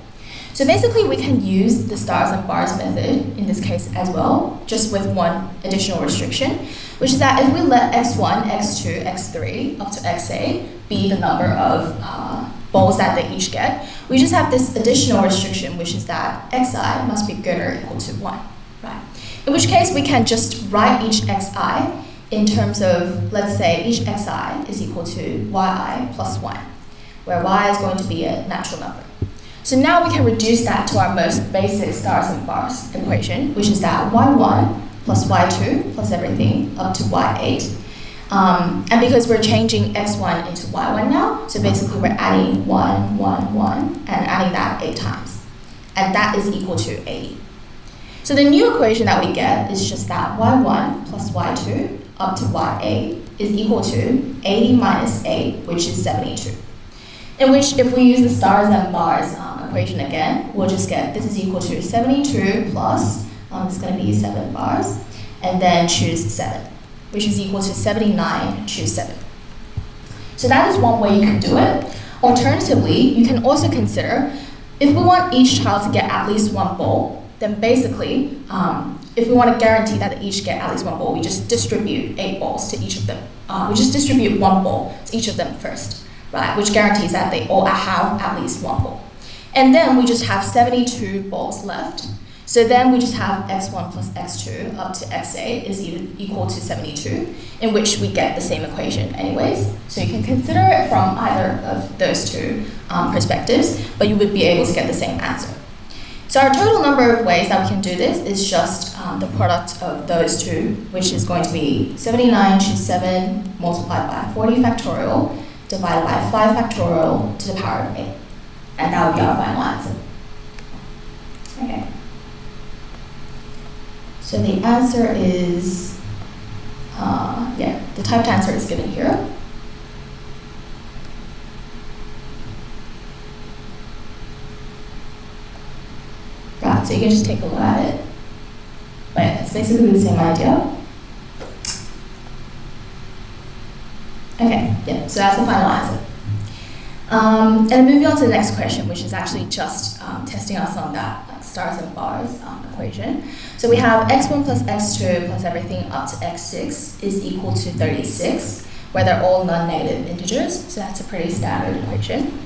So basically, we can use the stars and bars method in this case as well, just with one additional restriction, which is that if we let x1, x2, x3, up to xa be the number of bowls that they each get, we just have this additional restriction, which is that xi must be greater or equal to 1, right? In which case, we can just write each xi in terms of, let's say, each xi is equal to yi plus 1, where y is going to be a natural number. So now we can reduce that to our most basic stars and bars equation, which is that y1 plus y2 plus everything up to y8. And because we're changing x1 into y1 now, so basically we're adding 1, 1, 1, and adding that 8 times. And that is equal to 80. So the new equation that we get is just that y1 plus y2 up to y8 is equal to 80 minus 8, which is 72. In which, if we use the stars and bars equation again, we'll just get this is equal to 72 plus, it's going to be 7 bars, and then choose 7, which is equal to 79, choose 7. So that is one way you can do it. Alternatively, you can also consider, if we want each child to get at least one bowl, then basically, if we want to guarantee that they each get at least one bowl, we just distribute 8 bowls to each of them. We just distribute 1 bowl to each of them first, right? Which guarantees that they all have at least 1 bowl. And then we just have 72 bowls left. So then we just have x1 plus x2 up to x8 is equal to 72, in which we get the same equation anyways. So you can consider it from either of those two perspectives, but you would be able to get the same answer. So our total number of ways that we can do this is just the product of those two, which is going to be 79 choose 7 multiplied by 40 factorial divided by 5 factorial to the power of 8. And that would be our final answer. Okay. So the answer is, the typed answer is given here. Right, so you can just take a look at it. But yeah, it's basically the same idea. Okay, yeah, so that's the final answer. And then moving on to the next question, which is actually just testing us on that stars and bars equation. So we have x1 plus x2 plus everything up to x6 is equal to 36, where they're all non-negative integers, so that's a pretty standard equation.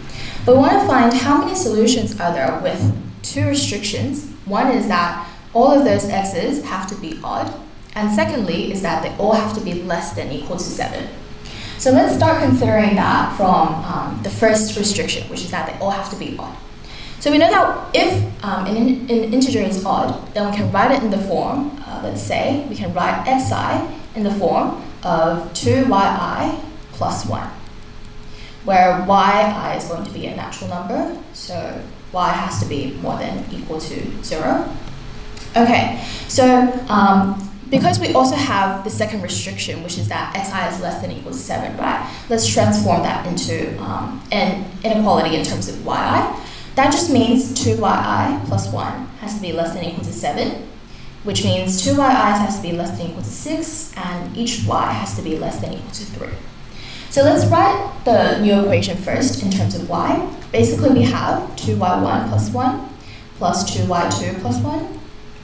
But we want to find how many solutions are there with 2 restrictions. One is that all of those x's have to be odd, and secondly is that they all have to be less than or equal to 7. So let's start considering that from the first restriction, which is that they all have to be odd. So we know that if an integer is odd, then we can write it in the form, let's say, we can write xi in the form of 2yi plus 1, where yi is going to be a natural number, so y has to be more than or equal to 0. Okay, so because we also have the second restriction, which is that xi is less than or equal to 7, right? Let's transform that into an inequality in terms of yi. That just means 2yi plus 1 has to be less than or equal to 7, which means 2 yi's has to be less than or equal to 6, and each y has to be less than or equal to 3. So let's write the new equation first in terms of y. Basically, we have 2y1 plus 1 plus 2y2 plus 1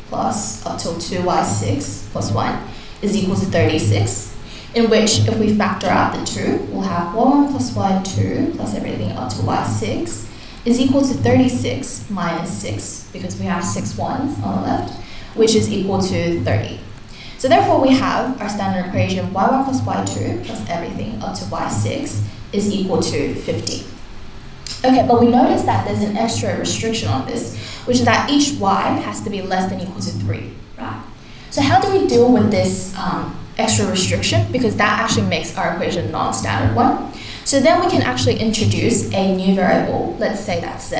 plus up till 2y6 plus 1 is equal to 36, in which if we factor out the 2, we'll have y1 plus y2 plus everything up to y6 is equal to 36 minus 6, because we have 6 ones on the left, which is equal to 30. So therefore, we have our standard equation y1 plus y2 plus everything up to y6 is equal to 50. Okay, but we notice that there's an extra restriction on this, which is that each y has to be less than or equal to 3, right? So how do we deal with this extra restriction? Because that actually makes our equation a non-standard one. So then we can actually introduce a new variable, let's say that's z,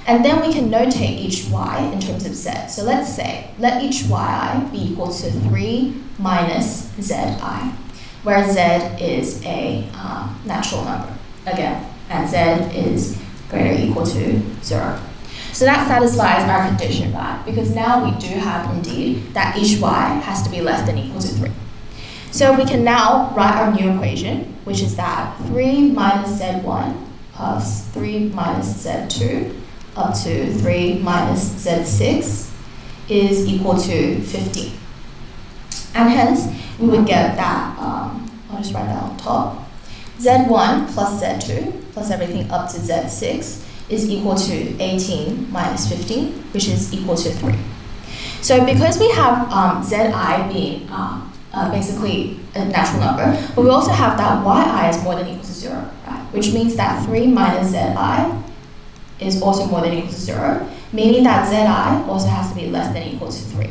and then we can notate each y in terms of z. So let's say, let each yi be equal to 3 minus zi, where z is a natural number, again, and z is greater or equal to 0. So that satisfies our condition, right? Because now we do have, indeed, that each y has to be less than or equal to 3. So we can now write our new equation, which is that 3 minus z1 plus 3 minus z2 up to 3 minus z6 is equal to 15. And hence, we would get that, I'll just write that on top, z1 plus z2 plus everything up to z6 is equal to 18 minus 15, which is equal to 3. So because we have zi being basically a natural number, but we also have that yi is more than or equal to 0, right? Which means that 3 minus zi is also more than or equal to 0, meaning that zi also has to be less than or equal to 3.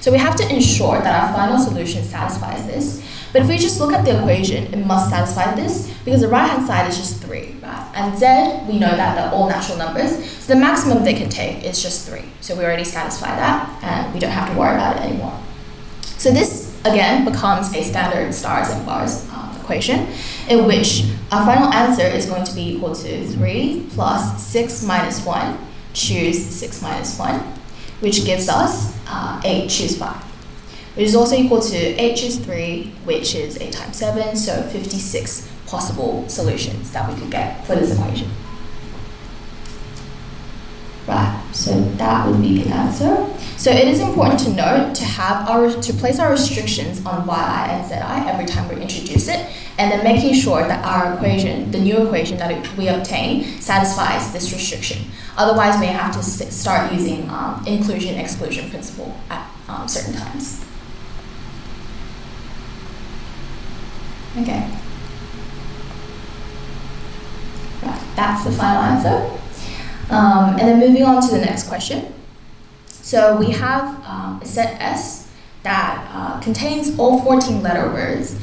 So we have to ensure that our final solution satisfies this. But if we just look at the equation, it must satisfy this because the right-hand side is just 3, right? And z, we know that they're all natural numbers, so the maximum they can take is just 3. So we already satisfy that, and we don't have to worry about it anymore. So this, again, becomes a standard stars and bars equation, in which our final answer is going to be equal to 3 plus 6 minus 1, choose 6 minus 1, which gives us 8, choose 5. Which is also equal to 8 choose 3, which is 8 times 7, so 56 possible solutions that we could get for this equation. Right, so that would be the answer. So it is important to note to place our restrictions on yi and zi every time we introduce it, and then making sure that our equation, the new equation that we obtain, satisfies this restriction. Otherwise, we may have to start using inclusion-exclusion principle at certain times. Okay. Right, that's the final answer. And then moving on to the next question. So we have a set S that contains all 14 letter words,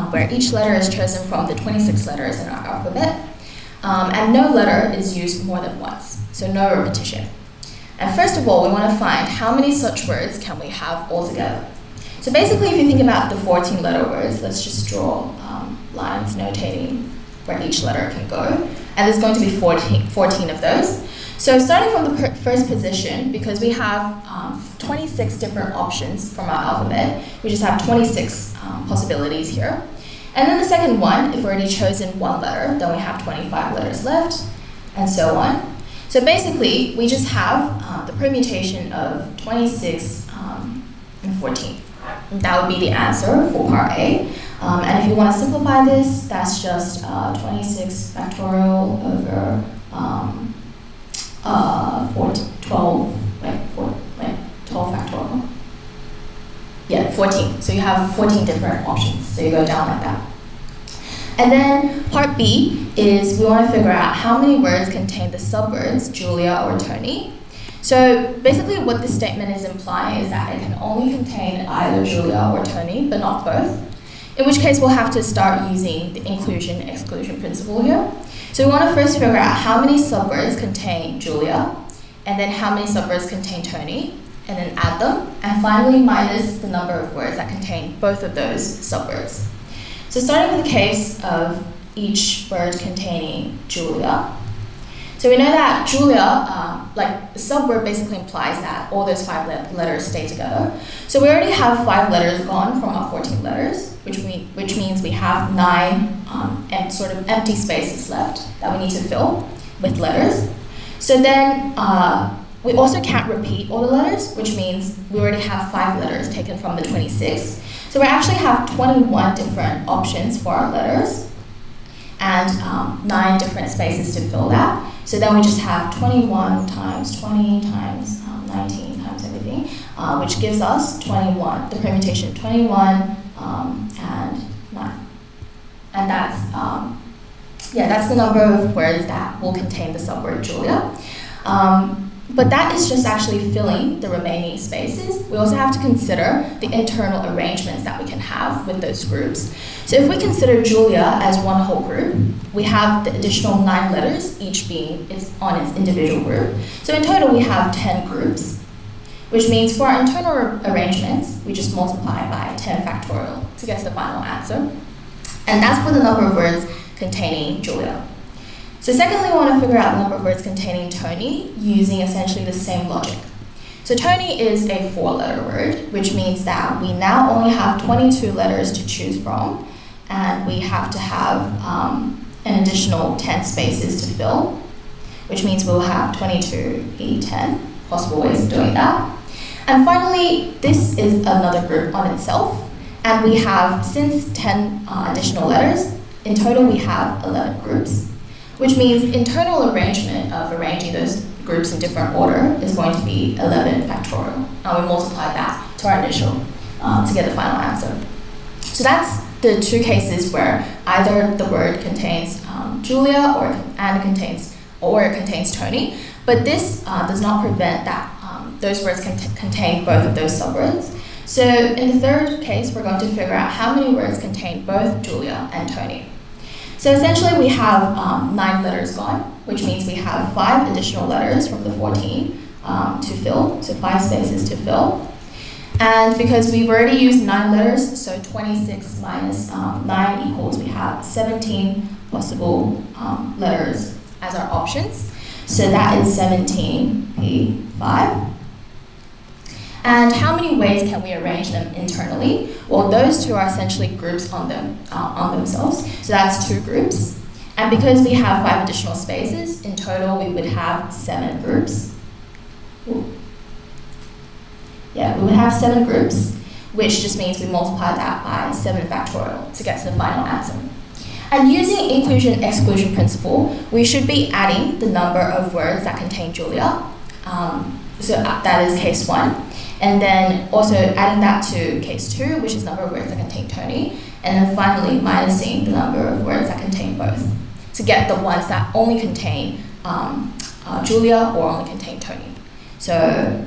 where each letter is chosen from the 26 letters in our alphabet, and no letter is used more than once, so no repetition. And first of all, we want to find how many such words can we have altogether. So basically, if you think about the 14 letter words, let's just draw lines notating where each letter can go. And there's going to be 14 of those. So starting from the first position, because we have 26 different options from our alphabet, we just have 26 possibilities here. And then the second one, if we've already chosen one letter, then we have 25 letters left, and so on. So basically, we just have the permutation of 26 and 14. That would be the answer for part A. And if you want to simplify this, that's just 26 factorial over 12 factorial. Yeah, 14. So you have 14 different options. So you go down like that. And then part B is we want to figure out how many words contain the subwords Julia or Tony. So basically what this statement is implying is that it can only contain either Julia or Tony, but not both. In which case we'll have to start using the inclusion-exclusion principle here. So we want to first figure out how many subwords contain Julia, and then how many subwords contain Tony, and then add them, and finally minus the number of words that contain both of those subwords. So starting with the case of each word containing Julia. So we know that Julia, like the subword basically implies that all those 5 letters stay together. So we already have 5 letters gone from our 14 letters, which means we have 9 sort of empty spaces left that we need to fill with letters. So then we also can't repeat all the letters, which means we already have 5 letters taken from the 26. So we actually have 21 different options for our letters and 9 different spaces to fill that. So then we just have 21 times 20 times 19 times everything, which gives us 21, the permutation 21 and 9. And that's Yeah, that's the number of words that will contain the subword Julia. But that is just actually filling the remaining spaces. We also have to consider the internal arrangements that we can have with those groups. So if we consider Julia as one whole group, we have the additional 9 letters, each being on its individual group. So in total, we have 10 groups, which means for our internal arrangements, we just multiply by 10 factorial to get to the final answer. And that's for the number of words containing Julia. So secondly, we want to figure out the number of words containing Tony using essentially the same logic. So Tony is a 4-letter word, which means that we now only have 22 letters to choose from, and we have to have an additional 10 spaces to fill, which means we'll have 22 E10 possible ways of doing that. And finally, this is another group on itself, and we have, since 10 additional letters, in total we have 11 groups, which means internal arrangement of arranging those groups in different order is going to be 11 factorial. And we multiply that to our initial to get the final answer. So that's the 2 cases where either the word contains Julia or it contains Tony, but this does not prevent that those words can contain both of those subwords. So in the third case, we're going to figure out how many words contain both Julia and Tony. So essentially we have 9 letters gone, which means we have 5 additional letters from the 14 to fill, so 5 spaces to fill. And because we've already used 9 letters, so 26 minus 9 equals, we have 17 possible letters as our options. So that is 17P5. And how many ways can we arrange them internally? Well, those 2 are essentially groups on themselves. So that's 2 groups. And because we have 5 additional spaces, in total we would have 7 groups. Yeah, we would have 7 groups, which just means we multiply that by 7 factorial to get to the final answer. And using inclusion-exclusion principle, we should be adding the number of words that contain Julia. So that is case 1. And then also adding that to case 2, which is number of words that contain Tony. And then finally minusing the number of words that contain both to get the ones that only contain Julia or only contain Tony. So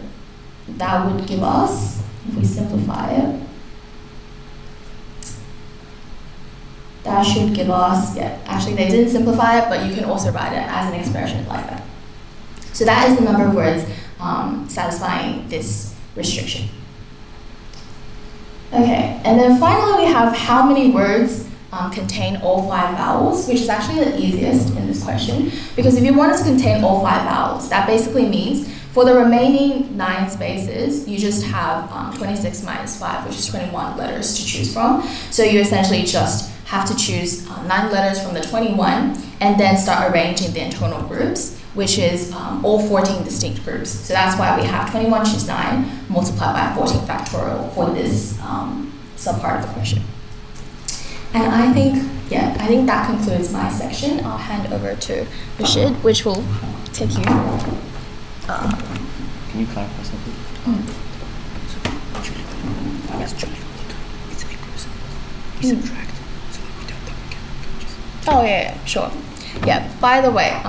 that would give us, if we simplify it, that should give us, yeah, actually they didn't simplify it, but you can also write it as an expression like that. So that is the number of words satisfying this restriction. Okay, and then finally we have how many words contain all 5 vowels, which is actually the easiest in this question, because if you want it to contain all 5 vowels, that basically means for the remaining 9 spaces, you just have 26 minus 5, which is 21 letters to choose from. So you essentially just have to choose 9 letters from the 21 and then start arranging the internal groups, which is all 14 distinct groups. So that's why we have 21 choose 9 multiplied by 14 factorial for this subpart of the question. And I think that concludes my section. I'll hand over to Rashid, which will take you. Can you clarify something? Yes, Julie. It's inclusive. We subtract, so that we don't double count. Oh yeah, sure. Yeah. By the way,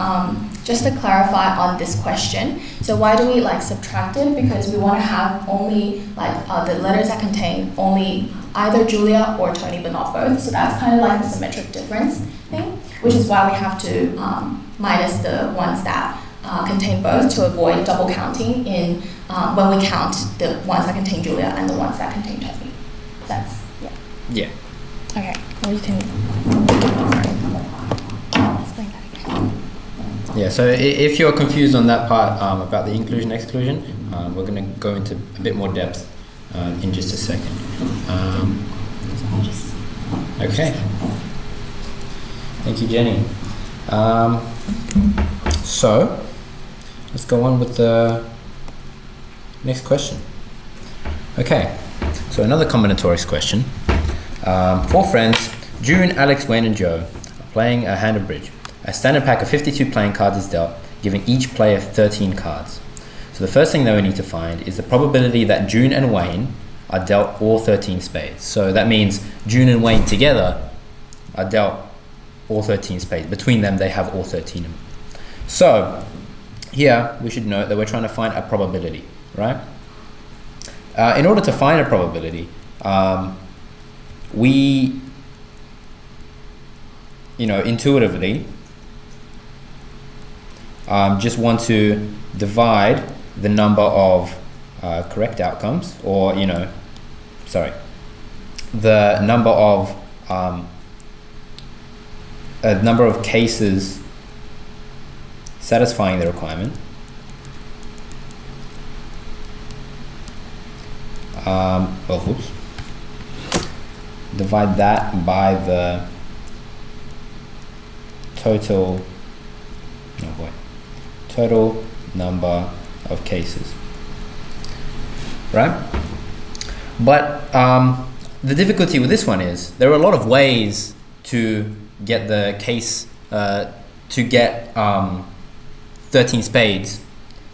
just to clarify on this question, so why do we subtract it? Because we want to have only the letters that contain only either Julia or Tony, but not both. So that's kind of like a symmetric difference thing, which is why we have to minus the ones that contain both to avoid double counting in when we count the ones that contain Julia and the ones that contain Tony. That's yeah. Okay. Well, you can explain that again. Yeah. So if you're confused on that part about the inclusion exclusion, we're going to go into a bit more depth in just a second. Okay. Thank you, Jenny. So let's go on with the next question. Okay, so another combinatorics question. 4 friends, June, Alex, Wayne and Joe, are playing a hand of bridge. A standard pack of 52 playing cards is dealt, giving each player 13 cards. So the first thing that we need to find is the probability that June and Wayne are dealt all 13 spades. So that means June and Wayne together are dealt all 13 spades. Between them, they have all 13 of them. So here we should note that we're trying to find a probability, right? In order to find a probability, we, intuitively just want to divide the number of correct outcomes, or the number of cases satisfying the requirement divide that by the total number of cases, right? But the difficulty with this one is there are a lot of ways to get the case to get 13 spades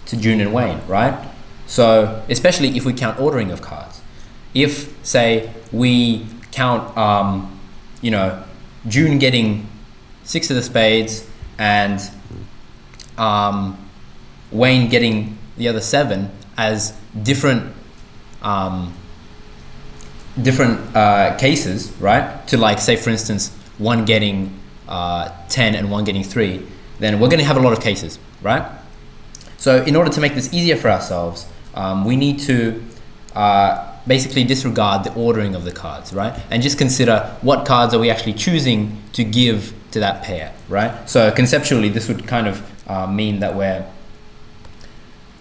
to June and Wayne, right? So especially if we count ordering of cards. If, say, we count June getting 6 of the spades and Wayne getting the other 7 as different cases, right? To, like, say for instance, one getting 10 and one getting 3, then we're going to have a lot of cases, right? So in order to make this easier for ourselves, we need to basically disregard the ordering of the cards, right? And just consider what cards are we actually choosing to give to that pair, right? So conceptually, this would kind of mean that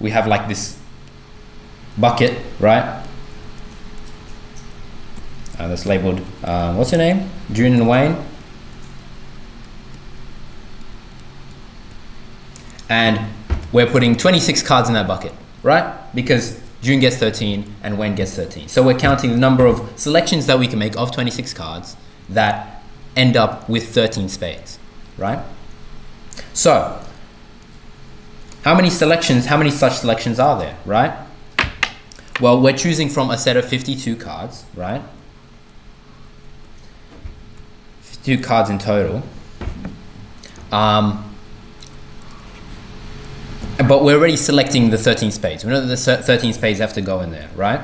we have like this bucket, right? That's labeled, what's your name? June and Wayne. And we're putting 26 cards in that bucket, right? Because June gets 13 and Wayne gets 13. So we're counting the number of selections that we can make of 26 cards that end up with 13 spades, right? So how many such selections are there, right? Well, we're choosing from a set of 52 cards, right? 52 cards in total. But we're already selecting the 13 spades. We know that the 13 spades have to go in there, right?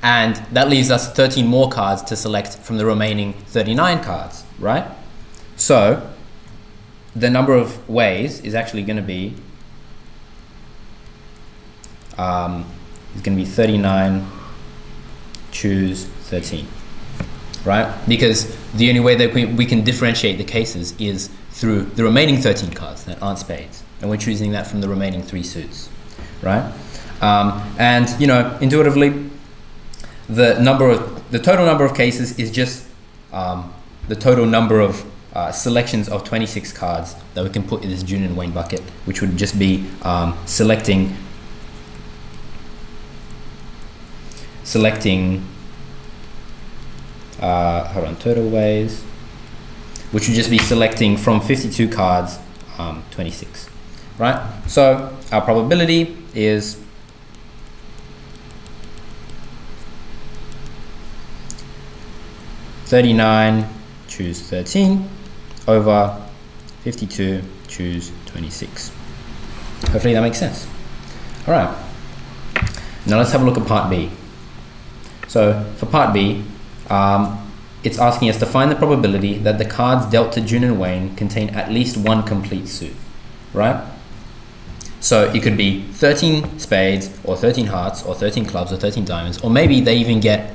And that leaves us 13 more cards to select from the remaining 39 cards, right? So the number of ways is actually going to be 39, choose 13, right? Because the only way that we can differentiate the cases is through the remaining 13 cards that aren't spades. And we're choosing that from the remaining 3 suits, right? And intuitively, the total number of cases is just the total number of selections of 26 cards that we can put in this June and Wayne bucket, which would just be selecting total ways, which would just be selecting from 52 cards 26. Right? So our probability is (39) choose 13 over 52 choose 26. Hopefully that makes sense. All right. Now let's have a look at part B. So for part B, it's asking us to find the probability that the cards dealt to June and Wayne contain at least one complete suit, right? So it could be 13 spades, or 13 hearts, or 13 clubs, or 13 diamonds, or maybe they even get,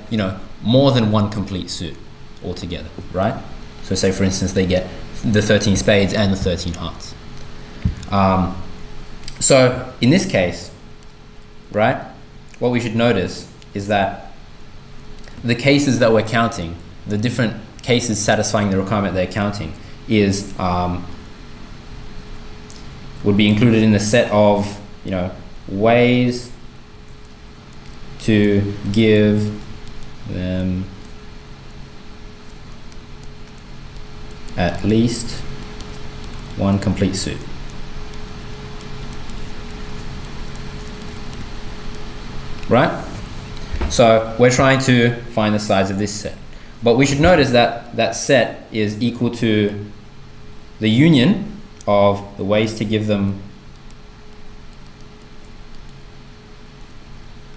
more than one complete suit altogether, right? So say for instance they get the 13 spades and the 13 hearts. So in this case, right, what we should notice is that the cases that we're counting, the different cases satisfying the requirement they're counting, is would be included in the set of ways to give them at least one complete suit. Right? So we're trying to find the size of this set. But we should notice that that set is equal to the union of the ways to give them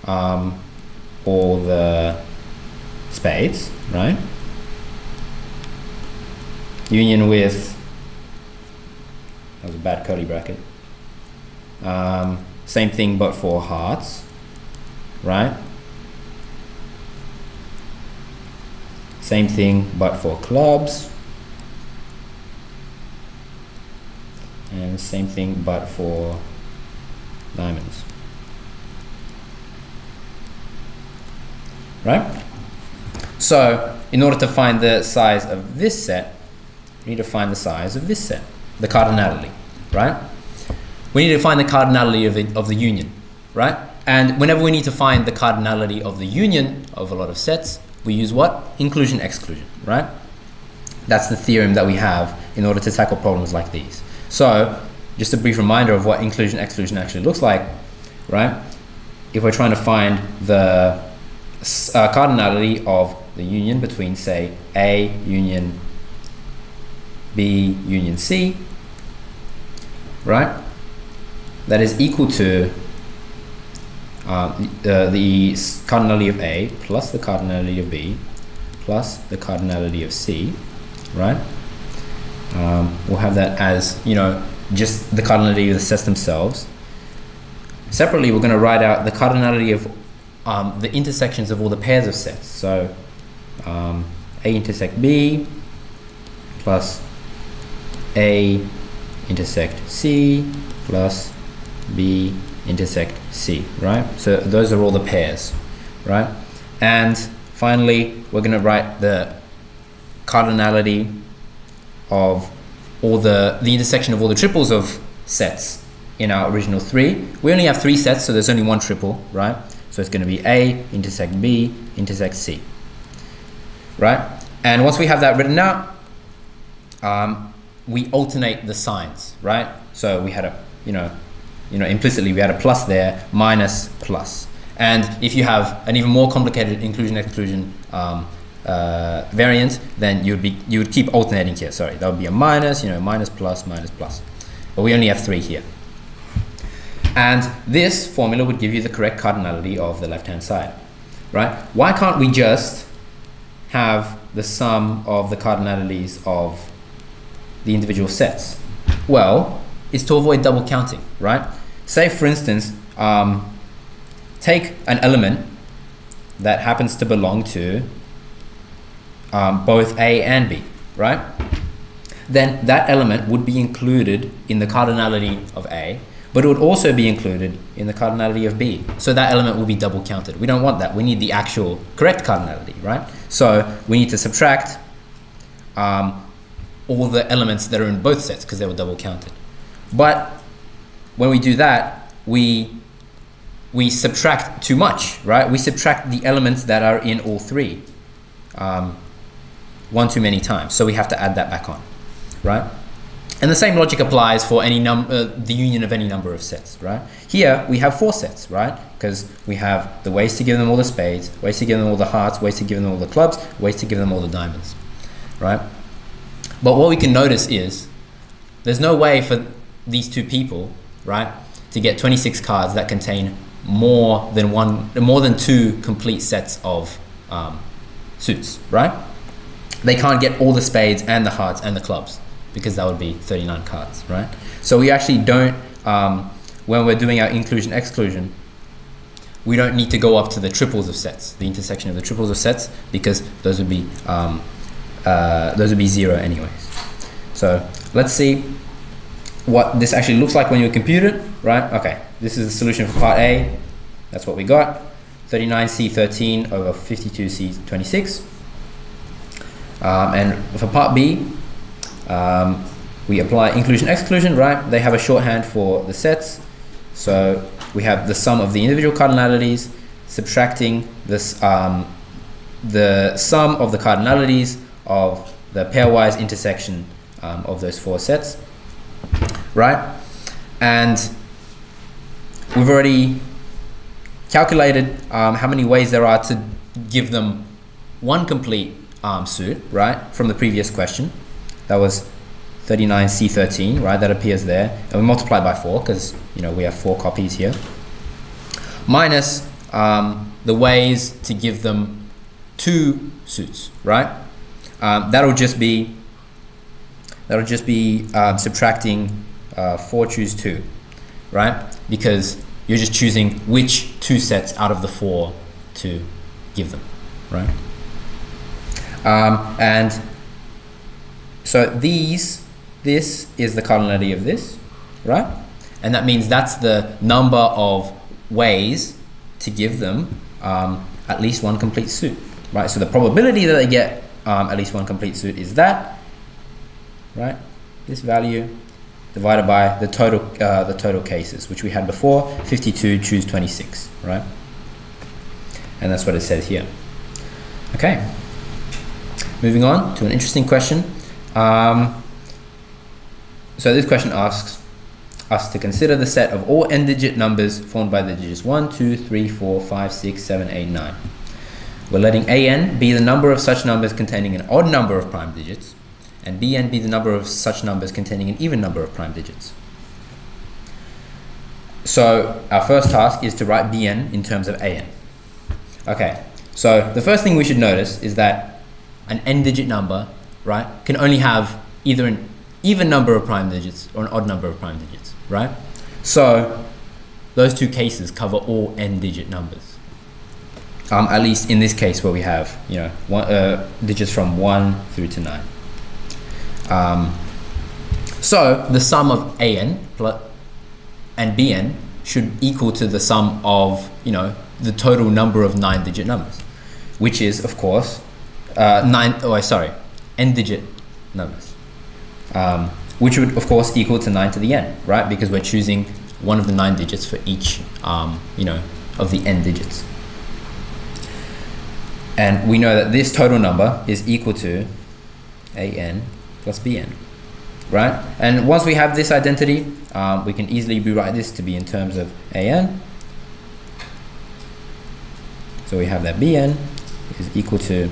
all the spades, right? Union with, that was a bad curly bracket. Same thing but for hearts, right? Same thing but for clubs. And same thing but for diamonds. Right? So, in order to find the size of this set, we need to find the size of this set, the cardinality, right? We need to find the cardinality of the union, right? And whenever we need to find the cardinality of the union of a lot of sets, we use what? Inclusion, exclusion, right? That's the theorem that we have in order to tackle problems like these. So, just a brief reminder of what inclusion, exclusion actually looks like, right? If we're trying to find the cardinality of the union between, say, A union B union C, right? That is equal to the cardinality of A plus the cardinality of B plus the cardinality of C, right? We'll have that as, you know, just the cardinality of the sets themselves. Separately, we're going to write out the cardinality of the intersections of all the pairs of sets. So A intersect B plus A intersect C plus B intersect C, right? So those are all the pairs, right? And finally, we're going to write the cardinality of all the intersection of all the triples of sets in our original three. We only have 3 sets, so there's only one triple, right? So it's going to be A intersect B intersect C, right? And once we have that written out, we alternate the signs, right? So we had a, implicitly we had a plus there, minus, plus. And if you have an even more complicated inclusion-exclusion variant, then you would keep alternating here. Sorry, that would be a minus, minus, plus, minus, plus. But we only have 3 here. And this formula would give you the correct cardinality of the left-hand side, right? Why can't we just have the sum of the cardinalities of the individual sets? Well, it's to avoid double counting, right? Say, for instance, take an element that happens to belong to both A and B, right? Then that element would be included in the cardinality of A, but it would also be included in the cardinality of B. So that element will be double counted. We don't want that. We need the actual correct cardinality, right? So we need to subtract all the elements that are in both sets because they were double counted. But when we do that, we subtract too much, right? We subtract the elements that are in all 3 one too many times. So we have to add that back on, right? And the same logic applies for any the union of any number of sets, right? Here we have 4 sets, right? Because we have the ways to give them all the spades, ways to give them all the hearts, ways to give them all the clubs, ways to give them all the diamonds, right? But what we can notice is there's no way for these 2 people, right, to get 26 cards that contain more than 2 complete sets of suits, right? They can't get all the spades and the hearts and the clubs, because that would be 39 cards, right? So we actually don't, when we're doing our inclusion exclusion, we don't need to go up to the triples of sets, the intersection of the triples of sets, because those would be 0 anyways. So let's see what this actually looks like when you compute it, right? Okay, this is the solution for part A. That's what we got. 39C13 over 52C26. And for part B, we apply inclusion exclusion, right? They have a shorthand for the sets. So we have the sum of the individual cardinalities, subtracting this, the sum of the cardinalities of the pairwise intersection of those 4 sets, right? And we've already calculated how many ways there are to give them one complete suit, right, from the previous question. That was 39C13, right, that appears there. And we multiply by 4 because, you know, we have 4 copies here. Minus the ways to give them 2 suits, right? That'll just be subtracting 4 choose 2, right? Because you're just choosing which 2 sets out of the 4 to give them, right? And so this is the cardinality of this, right? And that means that's the number of ways to give them at least one complete suit, right? So the probability that they get at least one complete suit is that, right? This value divided by the total cases, which we had before, 52 choose 26, right? And that's what it says here. Okay. Moving on to an interesting question. So this question asks us to consider the set of all n-digit numbers formed by the digits 1, 2, 3, 4, 5, 6, 7, 8, 9. We're letting an be the number of such numbers containing an odd number of prime digits, and bn be the number of such numbers containing an even number of prime digits. So our first task is to write bn in terms of an. Okay, so the first thing we should notice is that an n-digit number, right, can only have either an even number of prime digits or an odd number of prime digits, right? So those two cases cover all n-digit numbers. At least in this case where we have, you know, digits from 1 through to 9. So the sum of an and bn should equal to the sum of, you know, the total number of 9-digit numbers, which is, of course, n-digit numbers, which would, of course, equal to 9 to the n, right? Because we're choosing one of the 9 digits for each, you know, of the n digits. And we know that this total number is equal to an plus bn, right? And once we have this identity, we can easily rewrite this to be in terms of an. So we have that bn is equal to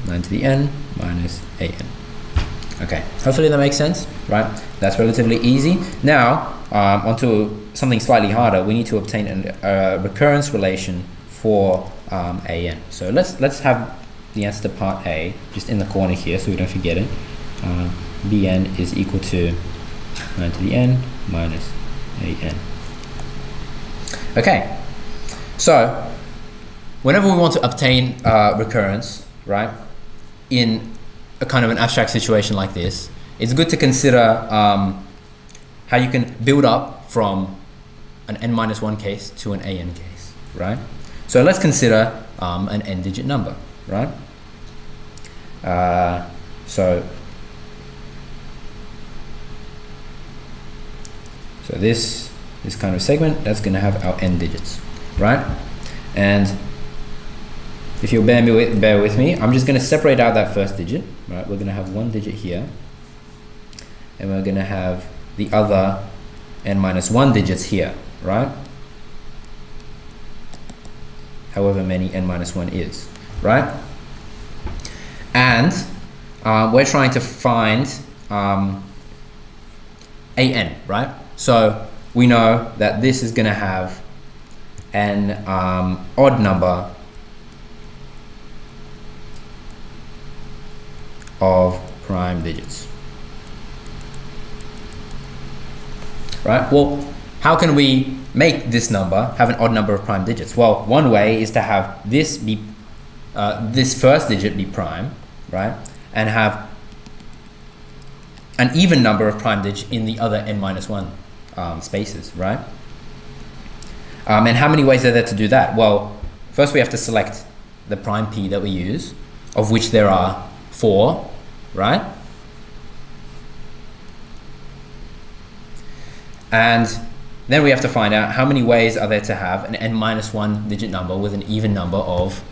9 to the n minus an. Okay, hopefully that makes sense, right? That's relatively easy. Now, onto something slightly harder. We need to obtain a recurrence relation for an. So let's have the answer to part A just in the corner here so we don't forget it. Bn is equal to 9 to the n minus an. Okay, so whenever we want to obtain recurrence, right, in a kind of an abstract situation like this, it's good to consider how you can build up from an n-1 case to an an case, right? So let's consider an n-digit number, right? So this kind of segment, that's going to have our n digits, right? And if you'll bear with me, I'm just going to separate out that first digit, right? We're going to have one digit here, and we're going to have the other n-1 digits here, right? However many n-1 is, right? And we're trying to find an, right? So we know that this is going to have an odd number of prime digits, right? Well, how can we make this number have an odd number of prime digits? Well, one way is to have this be this first digit be prime, right, and have an even number of prime digits in the other n-1 spaces, right? And how many ways are there to do that? Well, first we have to select the prime p that we use, of which there are 4, right? And then we have to find out how many ways are there to have an n-1 digit number with an even number of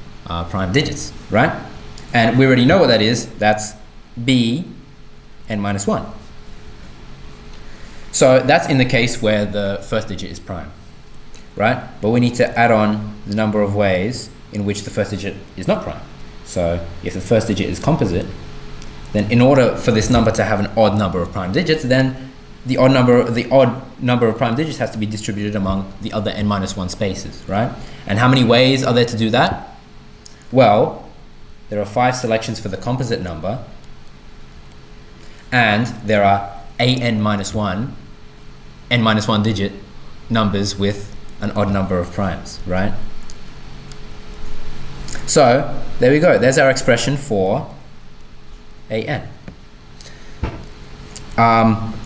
prime digits, right? And we already know what that is. That's b n-1. So that's in the case where the first digit is prime, right? But we need to add on the number of ways in which the first digit is not prime. So if the first digit is composite, then in order for this number to have an odd number of prime digits, then the odd number of prime digits has to be distributed among the other n-1 spaces, right? And how many ways are there to do that? Well, there are 5 selections for the composite number, and there are an-1, n-1 digit numbers with an odd number of primes, right? So there we go. There's our expression for an.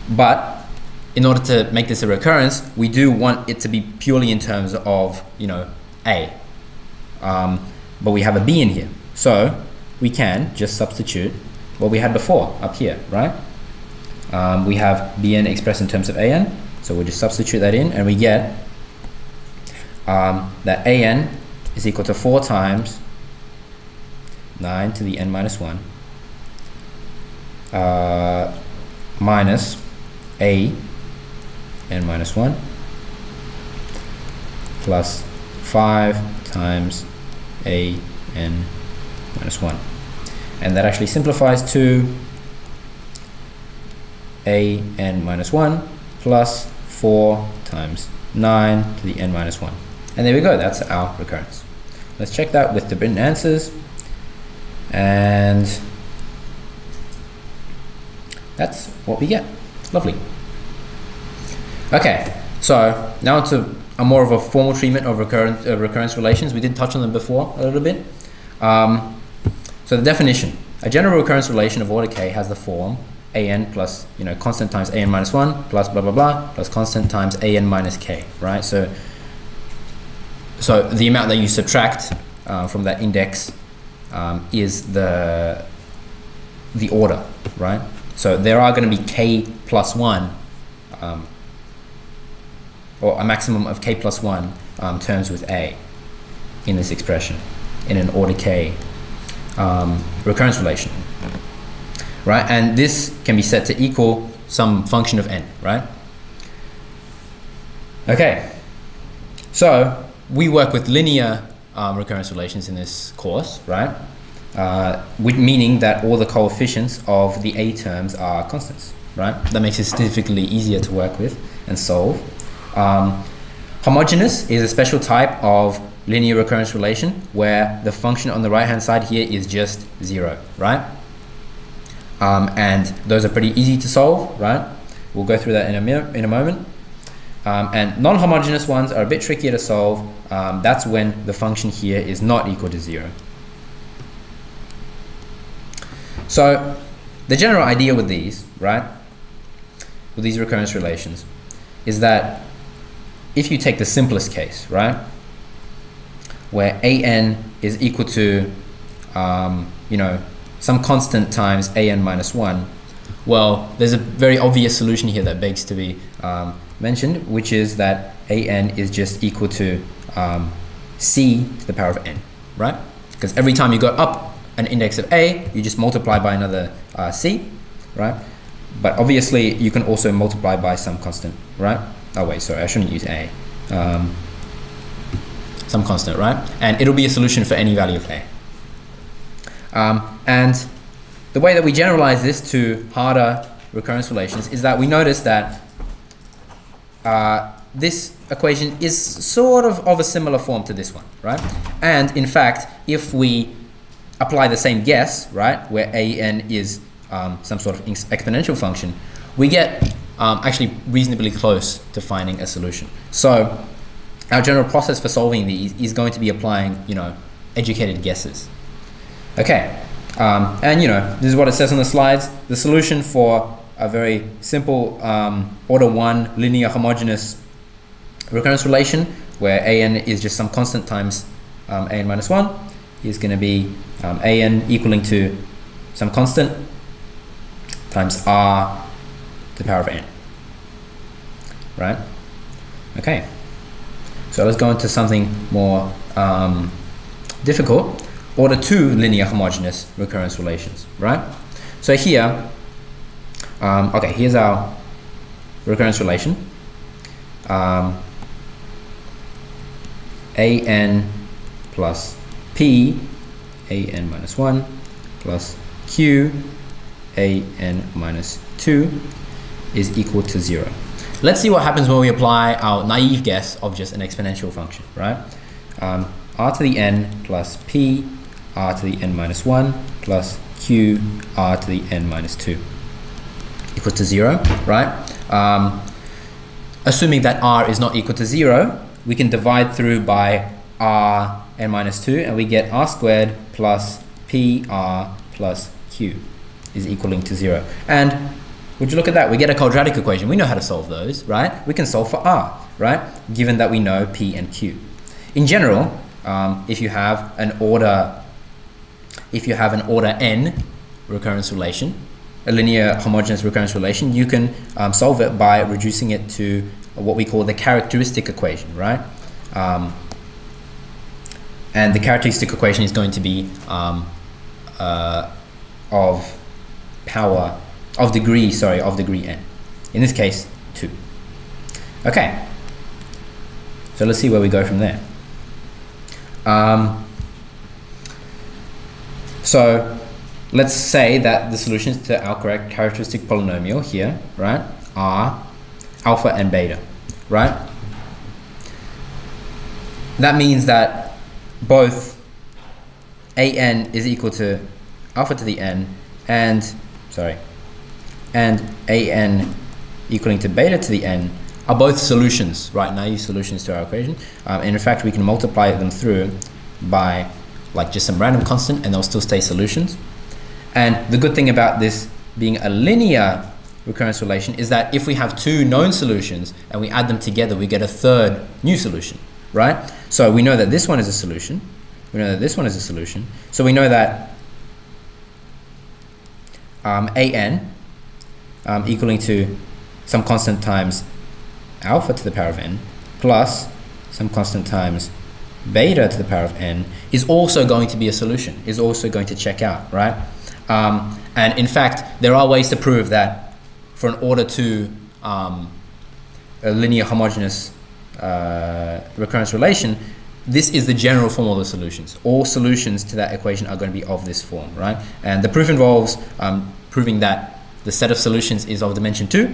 But in order to make this a recurrence, we do want it to be purely in terms of, you know, a. But we have a b in here, so we can just substitute what we had before up here, right? We have bn expressed in terms of an, so we'll just substitute that in, and we get that an is equal to 4 times 9 to the n-1 minus a n-1 plus 5 times a n-1. And that actually simplifies to a n-1 plus 4 times 9 to the n-1. And there we go, that's our recurrence. Let's check that with the written answers. And that's what we get. Lovely. Okay, so now to a more of a formal treatment of recurrence relations. We did touch on them before a little bit. So the definition: a general recurrence relation of order k has the form an plus, you know, constant times an-1 plus blah blah blah plus constant times an minus k, right? So the amount that you subtract from that index is the order, right? So there are going to be k plus 1, or a maximum of k plus 1 terms with a in this expression, in an order k recurrence relation, right? And this can be set to equal some function of n, right? Okay, so we work with linear recurrence relations in this course, right? Meaning that all the coefficients of the a terms are constants, right? That makes it statistically easier to work with and solve. Homogeneous is a special type of linear recurrence relation where the function on the right hand side here is just 0, right? And those are pretty easy to solve, right? We'll go through that in a moment. And non-homogeneous ones are a bit trickier to solve. That's when the function here is not equal to 0. So the general idea with these, right, with these recurrence relations, is that if you take the simplest case, right, where an is equal to, you know, some constant times an minus 1, well, there's a very obvious solution here that begs to be mentioned, which is that an is just equal to c to the power of n, right? Because every time you go up an index of a, you just multiply by another c, right? But obviously you can also multiply by some constant, right? Oh wait, sorry, I shouldn't use a. Some constant, right? And it'll be a solution for any value of a. And the way that we generalize this to harder recurrence relations is that we notice that this equation is sort of a similar form to this one, right? And in fact, if we apply the same guess, right, where an is some sort of exponential function, we get actually reasonably close to finding a solution. So our general process for solving these is going to be applying, you know, educated guesses. Okay, and you know, this is what it says on the slides. The solution for a very simple order 1 linear homogeneous recurrence relation where an is just some constant times an minus 1 is going to be an equaling to some constant times r to the power of n, right? Okay, so let's go into something more difficult. Order 2 linear homogeneous recurrence relations, right? So here, okay, here's our recurrence relation. An plus p an minus 1 plus q an minus 2 is equal to 0. Let's see what happens when we apply our naive guess of just an exponential function, right? R to the n plus p r to the n minus 1 plus q r to the n minus 2 equals to 0, right? Assuming that r is not equal to 0, we can divide through by r n minus 2 and we get r squared plus pr plus q is equaling to 0. And would you look at that? We get a quadratic equation. We know how to solve those, right? We can solve for r, right? Given that we know p and q. In general, if you have an order n recurrence relation, a linear homogeneous recurrence relation, you can solve it by reducing it to what we call the characteristic equation, right? And the characteristic equation is going to be of degree n. In this case, 2. Okay. So let's see where we go from there. So let's say that the solutions to our correct characteristic polynomial here, right, are alpha and beta, right? That means that both an is equal to alpha to the n and an equaling to beta to the n are both solutions, right, naive solutions to our equation. And in fact, we can multiply them through by like just some random constant and they'll still stay solutions. And the good thing about this being a linear recurrence relation is that if we have two known solutions and we add them together, we get a third new solution, right? So we know that this one is a solution. We know that this one is a solution. So we know that an equaling to some constant times alpha to the power of n plus some constant times beta to the power of n is also going to be a solution, is also going to check out, right? And in fact, there are ways to prove that for an order 2 a linear homogeneous recurrence relation, this is the general form of the solutions. All solutions to that equation are going to be of this form, right? And the proof involves proving that the set of solutions is of dimension 2,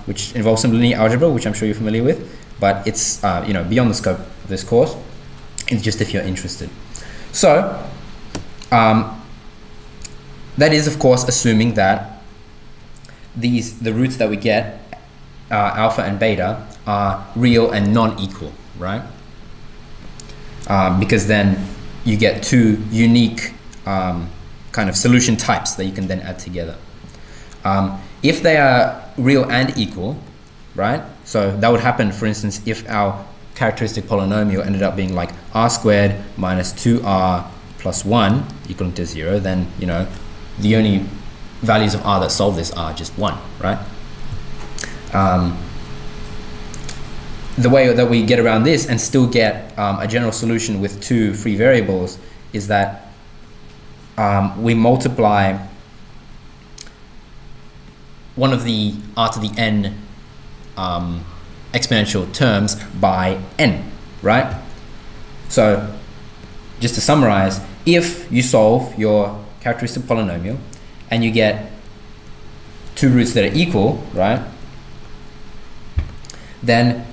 which involves some linear algebra, which I'm sure you're familiar with, but it's beyond the scope of this course. It's just if you're interested. So that is, of course, assuming that the roots that we get, alpha and beta, are real and non-equal, right? Because then you get two unique kind of solution types that you can then add together. If they are real and equal, right? So that would happen, for instance, if our characteristic polynomial ended up being like r squared minus 2r plus 1 equal to 0, then, the only values of r that solve this are just 1, right? The way that we get around this and still get a general solution with two free variables is that we multiply one of the r to the n exponential terms by n, right? So just to summarize, if you solve your characteristic polynomial and you get two roots that are equal, right, then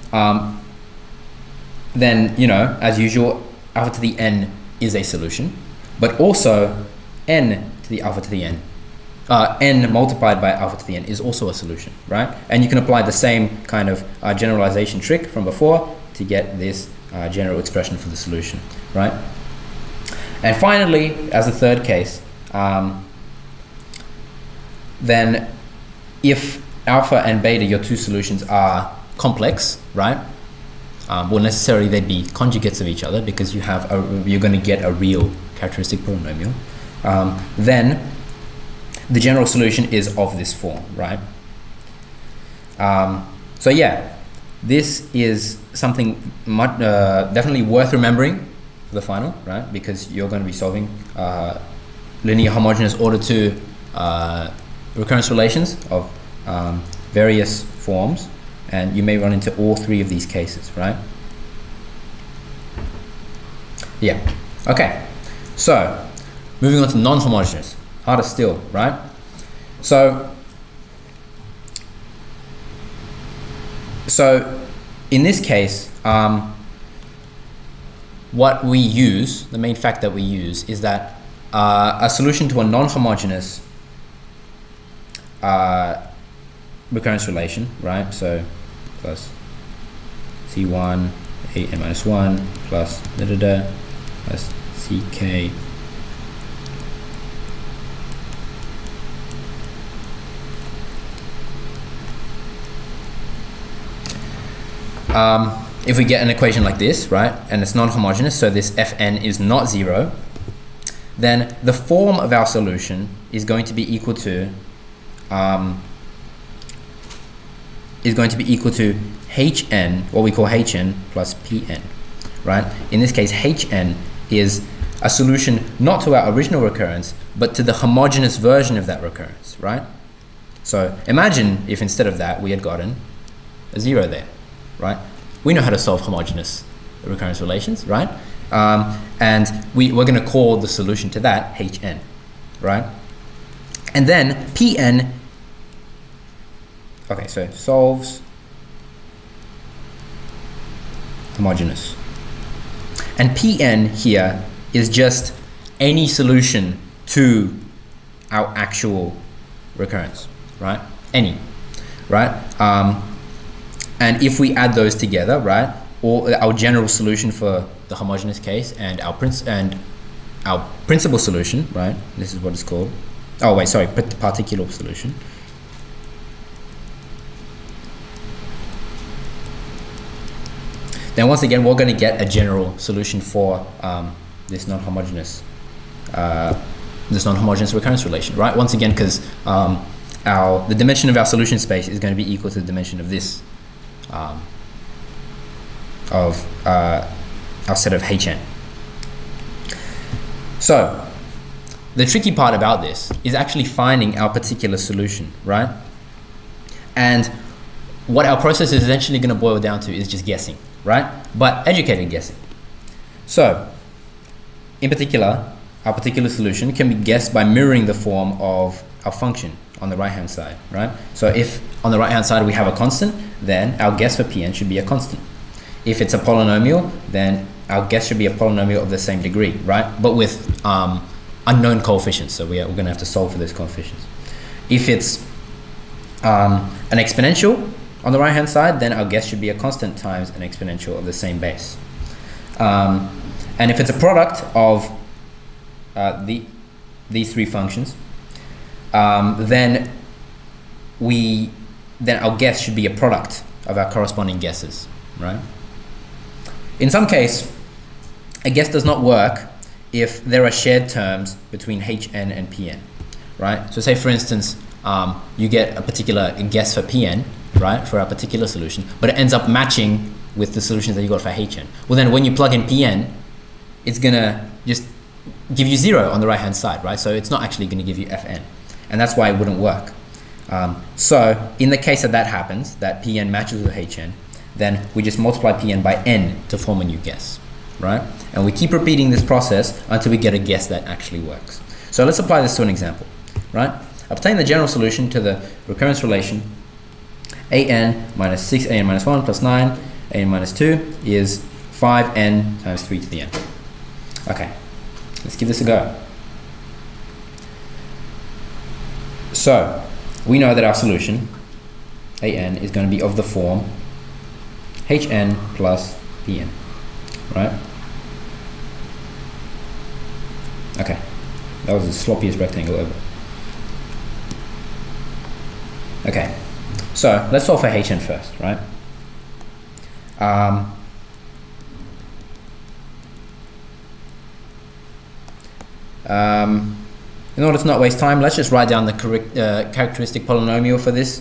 as usual, alpha to the n is a solution, but also n to the alpha to the n, n multiplied by alpha to the n is also a solution, right? And you can apply the same kind of generalization trick from before to get this general expression for the solution, right? And finally, as a third case, then if alpha and beta, your two solutions, are complex, right? Well, necessarily they'd be conjugates of each other because you're going to get a real characteristic polynomial. Then the general solution is of this form, right? So yeah, this is something definitely worth remembering for the final, right? Because you're going to be solving linear homogeneous order 2 recurrence relations of various forms, and you may run into all three of these cases, right? Yeah. Okay. So Moving on to non-homogeneous, harder still, right? So in this case, what we use, the main fact that we use, is that a solution to a non-homogeneous recurrence relation, right? So plus C1 an minus 1 plus da da da plus CK if we get an equation like this, right, and it's non-homogeneous, so this Fn is not 0, then the form of our solution is going to be equal to Hn, what we call Hn plus Pn, right? In this case, Hn is a solution not to our original recurrence, but to the homogeneous version of that recurrence, right? So imagine if instead of that we had gotten a 0 there, right? We know how to solve homogeneous recurrence relations, right? And we're going to call the solution to that Hn, right? And then Pn, okay, so solves homogeneous. And Pn here is just any solution to our actual recurrence, right? Any, right? And if we add those together, right, or our general solution for the homogeneous case and our principal solution, right? This is what it's called. Oh wait, sorry, particular solution. Then once again, we're going to get a general solution for this non-homogeneous recurrence relation, right? Once again, because the dimension of our solution space is going to be equal to the dimension of this our set of Hn. So the tricky part about this is actually finding our particular solution, right? And what our process is eventually going to boil down to is just guessing, right? But educated guessing. So in particular, our particular solution can be guessed by mirroring the form of our function on the right hand side, right? So if on the right hand side we have a constant, then our guess for Pn should be a constant. If it's a polynomial, then our guess should be a polynomial of the same degree, right? But with unknown coefficients, so we're going to have to solve for those coefficients. If it's an exponential on the right hand side, then our guess should be a constant times an exponential of the same base. And if it's a product of these three functions, then our guess should be a product of our corresponding guesses, right? In some case, a guess does not work if there are shared terms between Hn and Pn, right? So say for instance, you get a particular guess for Pn, right, for a particular solution, but it ends up matching with the solutions that you got for Hn. Well then when you plug in Pn, it's gonna just give you 0 on the right hand side, right? So it's not actually gonna give you Fn, and that's why it wouldn't work. So in the case that happens, that Pn matches with Hn, then we just multiply Pn by n to form a new guess, right? And we keep repeating this process until we get a guess that actually works. So let's apply this to an example, right? Obtain the general solution to the recurrence relation an minus 6an minus 1 plus 9 an minus 2 is 5n times 3 to the n. Okay, let's give this a go. So we know that our solution an is going to be of the form Hn plus Pn, right? Okay, that was the sloppiest rectangle ever. Okay, so let's solve for Hn first, right? In order to not waste time, let's just write down the correct characteristic polynomial for this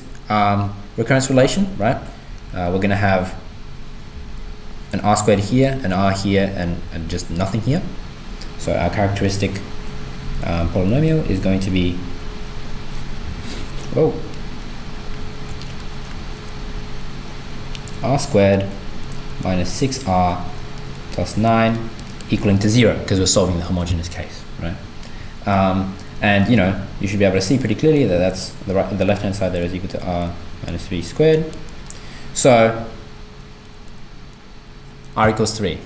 recurrence relation, right? We're going to have an r squared here, an r here, and just nothing here. So our characteristic polynomial is going to be r squared minus 6r plus 9 equaling to 0, because we're solving the homogeneous case, right? And you should be able to see pretty clearly that that's the left hand side there is equal to r minus 3 squared. So r equals 3.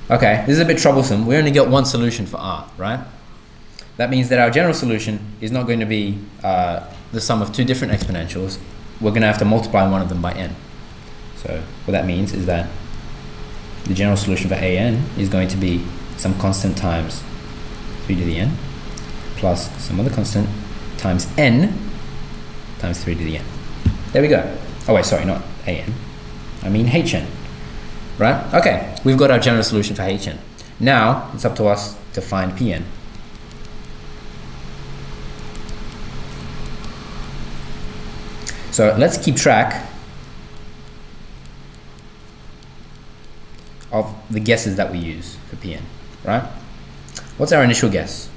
Okay, this is a bit troublesome. We only get one solution for r, right? That means that our general solution is not going to be the sum of two different exponentials. We're going to have to multiply one of them by n. So what that means is that the general solution for an is going to be some constant times 3 to the n plus some other constant times n times 3 to the n. There we go. Oh wait, sorry, not an. I mean hn. Right? Okay, we've got our general solution for hn. Now it's up to us to find pn. So let's keep track of the guesses that we use for pn, right? What's our initial guess?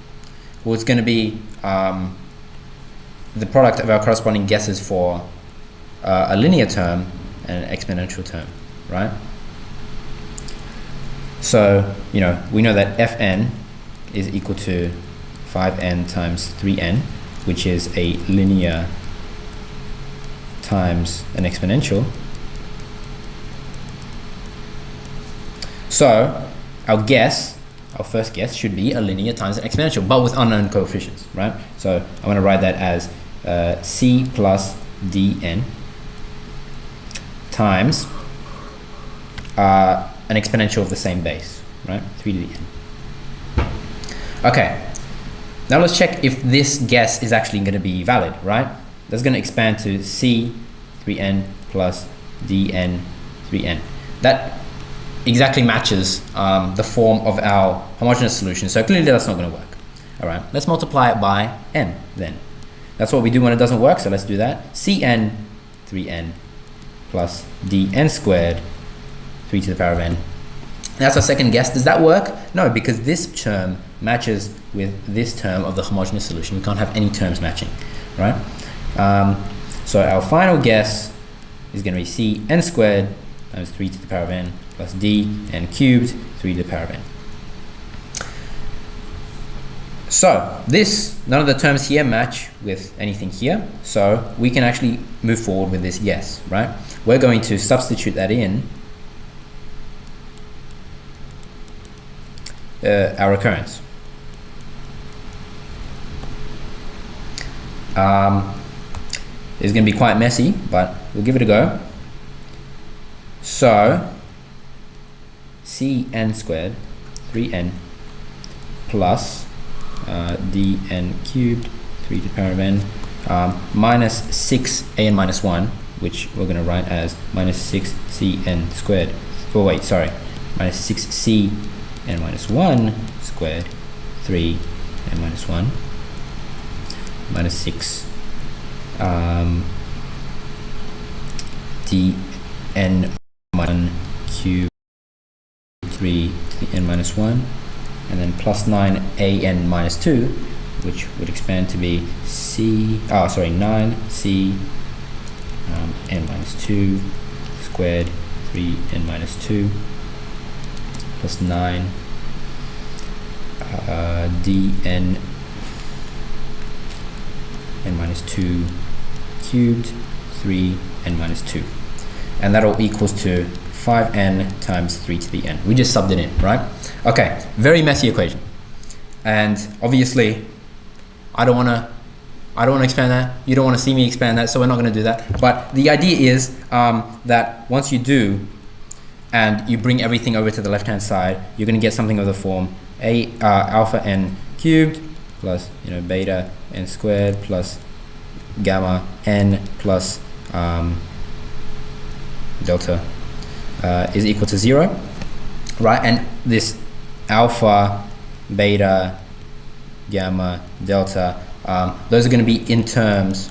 Well, it's going to be the product of our corresponding guesses for a linear term and an exponential term, right? So, we know that fn is equal to 5n times 3n, which is a linear times an exponential. So our first guess should be a linear times an exponential, but with unknown coefficients, right? So I'm going to write that as c plus dn times an exponential of the same base, right? 3 to the n. Okay, now let's check if this guess is actually going to be valid, right? That's going to expand to c 3n plus dn 3n. That exactly matches the form of our homogeneous solution, so clearly that's not going to work. All right, let's multiply it by n then. That's what we do when it doesn't work, so let's do that. Cn 3n plus dn squared 3 to the power of n. That's our second guess. Does that work? No, because this term matches with this term of the homogeneous solution. We can't have any terms matching, right? So our final guess is going to be cn squared times 3 to the power of n plus dn cubed 3 to the power of n. So none of the terms here match with anything here, so we can actually move forward with this guess, right? We're going to substitute that in our recurrence. It's going to be quite messy, but we'll give it a go. So cn squared 3n plus dn cubed 3 to the power of n minus 6an minus 1, which we're going to write as minus 6cn squared. Oh wait, sorry, minus 6cn minus 1 squared 3n minus 1 minus 6 dn 1 cubed 3 to the n minus 1, and then plus 9an minus 2, which would expand to be 9c n minus 2 squared 3n minus 2 plus 9 dn n minus 2 cubed 3n minus 2, and that all equals to 5n times 3 to the n. We just subbed it in, right? Okay, very messy equation, and obviously I don't want to expand that. You don't want to see me expand that, so we're not going to do that. But the idea is that once you do and you bring everything over to the left hand side, you're going to get something of the form alpha n cubed plus beta n squared plus gamma n plus delta is equal to 0, right? And this alpha, beta, gamma, delta, those are going to be in terms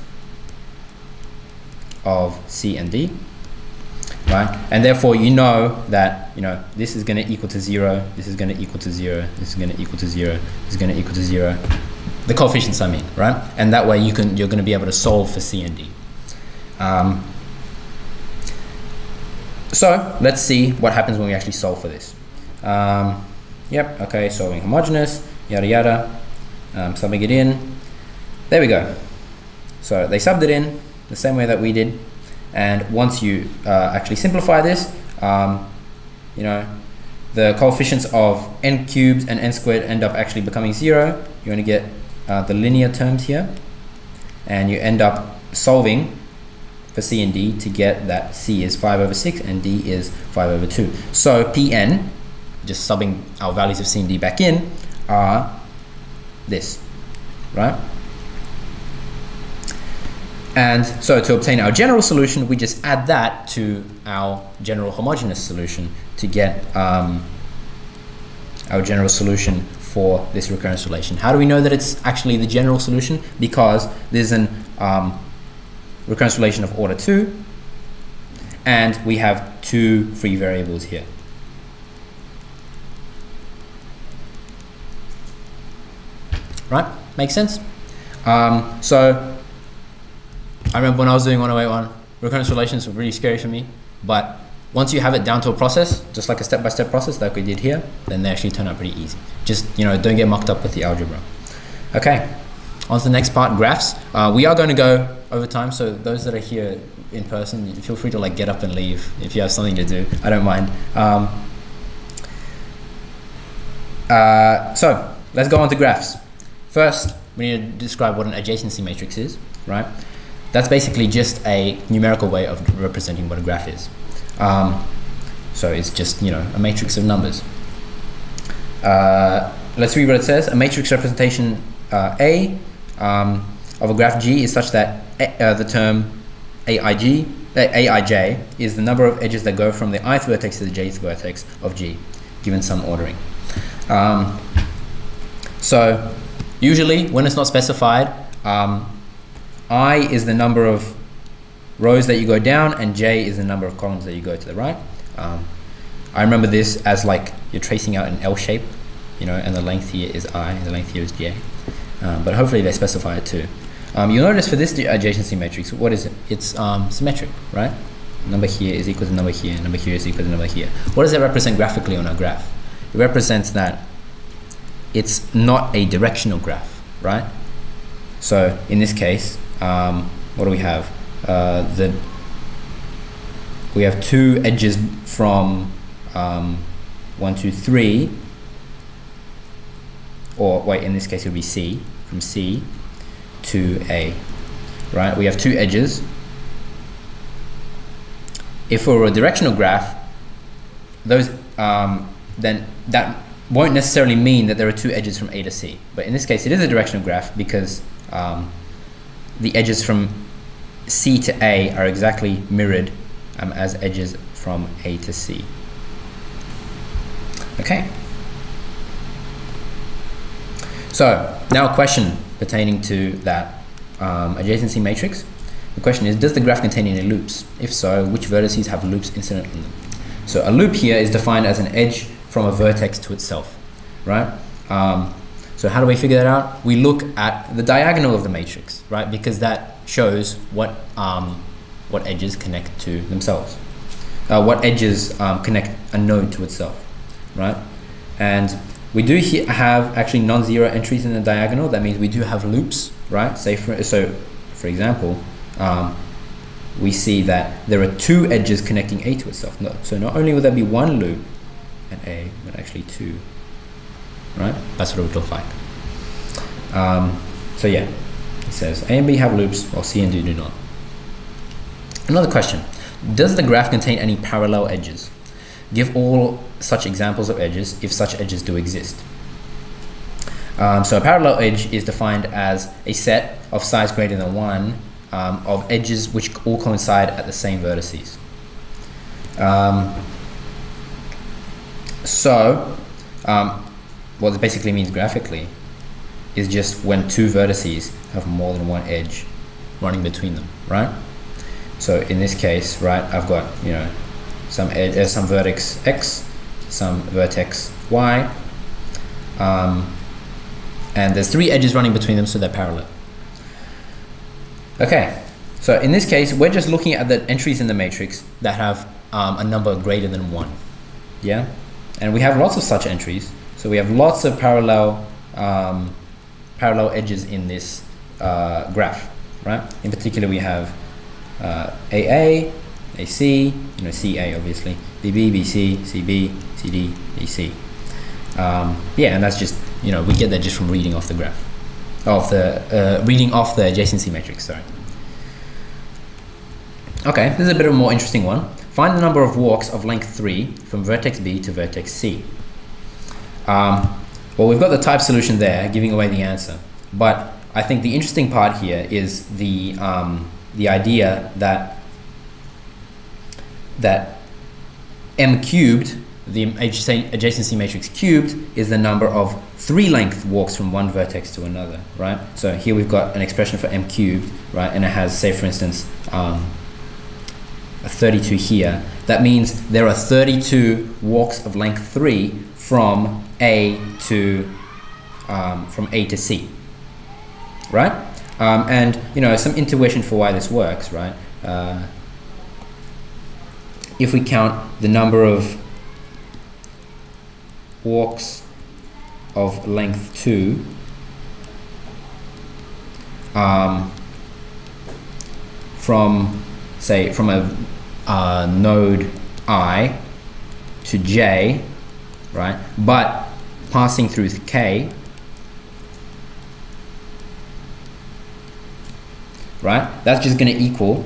of c and d, right? And therefore you know that this is going to equal to 0, this is going to equal to 0, this is going to equal to 0, this is going to equal to 0, the coefficients I mean, right? And that way you're going to be able to solve for c and d. So let's see what happens when we actually solve for this. Yep, okay, solving homogeneous, yada yada. subbing it in. There we go. So they subbed it in the same way that we did. And once you actually simplify this, you know, the coefficients of n cubed and n squared end up actually becoming 0. You only get the linear terms here, and you end up solving for C and D to get that C is 5/6 and D is 5/2. So Pn, just subbing our values of C and D back in, are this, right? And so to obtain our general solution, we just add that to our general homogeneous solution to get our general solution for this recurrence relation. How do we know that it's actually the general solution? Because there's an recurrence relation of order 2, and we have 2 free variables here. Right? Makes sense? So I remember when I was doing 1081, recurrence relations were really scary for me, but once you have it down to a process, just like a step-by-step process like we did here, then they actually turn out pretty easy. Just, you know, don't get mucked up with the algebra. Okay, on to the next part, graphs. We are going to go over time, so those that are here in person, feel free to like get up and leave if you have something to do. I don't mind. So let's go on to graphs. First, we need to describe what an adjacency matrix is, right? That's basically just a numerical way of representing what a graph is. So it's just, you know, a matrix of numbers. Let's read what it says. A matrix representation A of a graph G is such that the term Aij is the number of edges that go from the ith vertex to the jth vertex of G, given some ordering. So usually when it's not specified, I is the number of rows that you go down, and J is the number of columns that you go to the right. I remember this as like you're tracing out an L shape, you know, and the length here is I, and the length here is J. But hopefully they specify it too. You'll notice for this adjacency matrix, what is it? It's symmetric, right? Number here is equal to number here, number here is equal to number here. What does it represent graphically on our graph? It represents that it's not a directional graph, right? So in this case, what do we have? We have 2 edges from 1, 2, 3, or wait, in this case it would be C, from C to A, right? We have 2 edges. If we were a directional graph, those then that won't necessarily mean that there are 2 edges from A to C. But in this case, it is a directional graph because the edges from C to A are exactly mirrored as edges from A to C. Okay. So now a question pertaining to that adjacency matrix. The question is, does the graph contain any loops? If so, which vertices have loops incident on them? So a loop here is defined as an edge from a vertex to itself, right? So how do we figure that out? We look at the diagonal of the matrix, right? Because that shows what edges connect to themselves. What edges connect a node to itself, right? And we do have actually non-zero entries in the diagonal. That means we do have loops, right? For example, we see that there are 2 edges connecting A to itself. No, so not only will there be 1 loop at A, but actually 2, right? That's what it would look like. So yeah, it says A and B have loops while C and D do not. Another question, does the graph contain any parallel edges? Give all such examples of edges if such edges do exist. So a parallel edge is defined as a set of size greater than 1 of edges which all coincide at the same vertices. What it basically means graphically is just when 2 vertices have more than 1 edge running between them, right? So in this case, right, I've got, you know, some vertex X, some vertex Y, and there's 3 edges running between them, so they're parallel. Okay, so in this case, we're just looking at the entries in the matrix that have a number greater than 1, yeah? And we have lots of such entries, so we have lots of parallel parallel edges in this graph, right? In particular, we have AA, AC, CA obviously, BB, BC, CB, CD, DC. Yeah, and that's just, we get that just from reading off the graph, reading off the adjacency matrix, sorry. Okay, this is a bit of a more interesting one. Find the number of walks of length 3 from vertex B to vertex C. Well, we've got the type solution there, giving away the answer. But I think the interesting part here is the idea that M cubed, the adjacency matrix cubed, is the number of 3 length walks from one vertex to another, right? So here we've got an expression for M cubed, right? And it has, say for instance, a 32 here. That means there are 32 walks of length 3 from A to C, right? And some intuition for why this works, right? If we count the number of walks of length 2 from a node I to J, right, but passing through K, right, that's just going to equal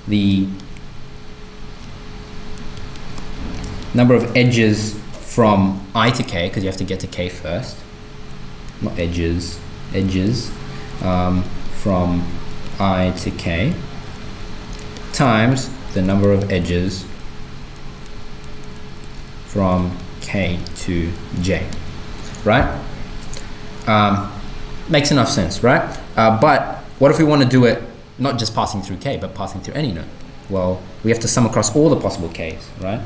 the number of edges from I to K, because you have to get to K first, not edges, from I to K, times the number of edges from K to J, right? Makes enough sense, right? But what if we want to do it not just passing through K, but passing through any node? Well, we have to sum across all the possible Ks, right?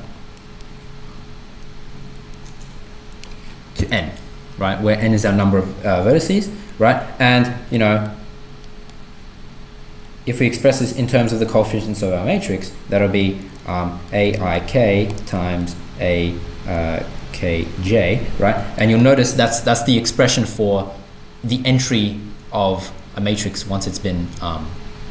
To N, right? Where N is our number of vertices, right? And, if we express this in terms of the coefficients of our matrix, that'll be AIK times AKJ, right? And you'll notice that's the expression for the entry of a matrix once it's been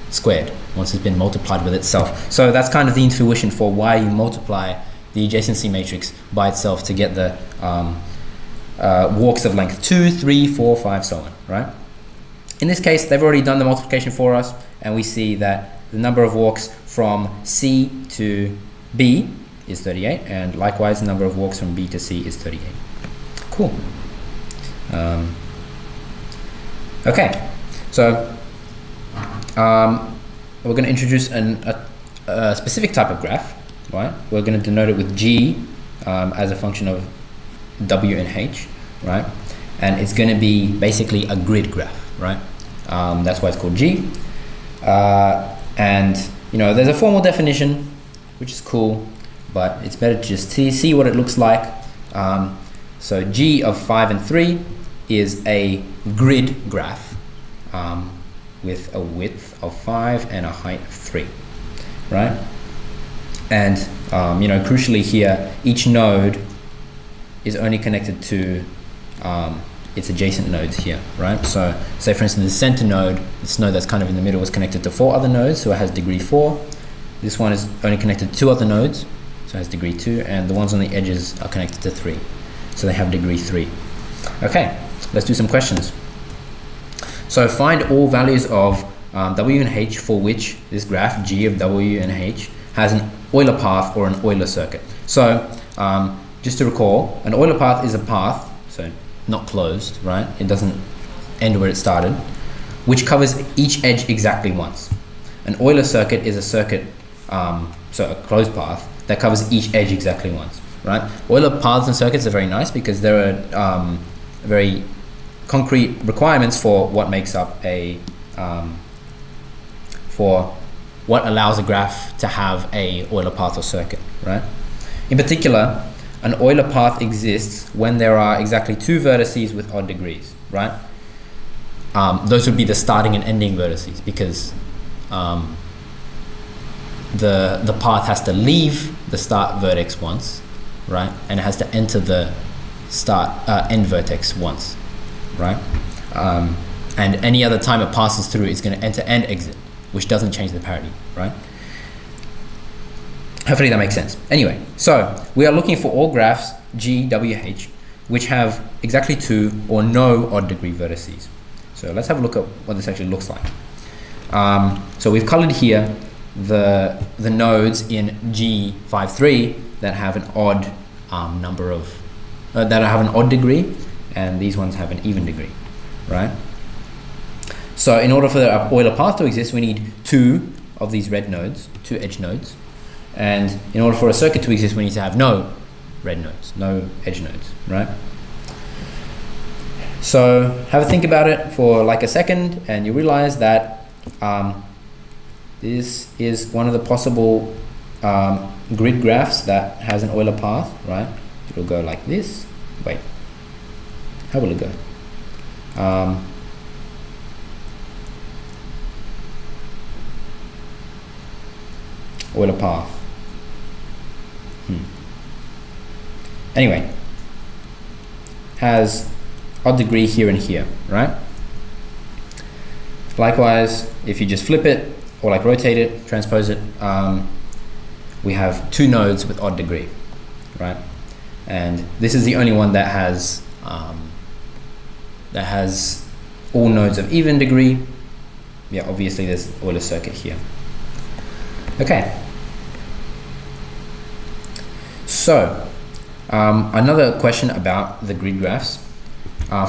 squared, once it's been multiplied with itself. So that's kind of the intuition for why you multiply the adjacency matrix by itself to get the walks of length 2, 3, 4, 5, so on, right? In this case, they've already done the multiplication for us, and we see that the number of walks from C to B is 38, and likewise the number of walks from B to C is 38. Cool. Okay, so we're going to introduce a specific type of graph, right? We're going to denote it with G as a function of W and H, right? And it's going to be basically a grid graph, right? That's why it's called G. And there's a formal definition, which is cool, but it's better to just see what it looks like. So G of 5 and 3 is a grid graph with a width of 5 and a height of 3, right? And crucially here, each node is only connected to its adjacent nodes here, right? So say for instance the center node, this node that's kind of in the middle, is connected to 4 other nodes, so it has degree 4. This one is only connected to 2 other nodes, so it has degree 2, and the ones on the edges are connected to 3, so they have degree 3. Okay, let's do some questions. So find all values of W and H for which this graph G of W and H has an Euler path or an Euler circuit. So just to recall, an Euler path is a path, so not closed, right? It doesn't end where it started, which covers each edge exactly once. An Euler circuit is a circuit, so a closed path, that covers each edge exactly once, right? Euler paths and circuits are very nice because there are very concrete requirements for what makes up a, for what allows a graph to have a Euler path or circuit, right? In particular, an Euler path exists when there are exactly 2 vertices with odd degrees, right? Those would be the starting and ending vertices, because the path has to leave the start vertex once, right? And it has to enter the end vertex once, right? And any other time it passes through, it's going to enter and exit, which doesn't change the parity, right? Hopefully that makes sense. Anyway, so we are looking for all graphs G, W, H, which have exactly 2 or no odd degree vertices. So let's have a look at what this actually looks like. So we've colored here the nodes in G53 that have an odd number of, that have an odd degree, and these ones have an even degree, right? So in order for the Euler path to exist, we need 2 of these red nodes, 2 edge nodes. And in order for a circuit to exist, we need to have no red nodes, no edge nodes, right? So have a think about it for like a second, and you realize that this is one of the possible grid graphs that has an Euler path, right? It'll go like this. Wait, how will it go? Euler path. Anyway, has odd degree here and here, right? Likewise, if you just flip it or like rotate it, transpose it, we have 2 nodes with odd degree, right? And this is the only one that has all nodes of even degree. Yeah, obviously there's Euler circuit here. Okay. So, another question about the grid graphs.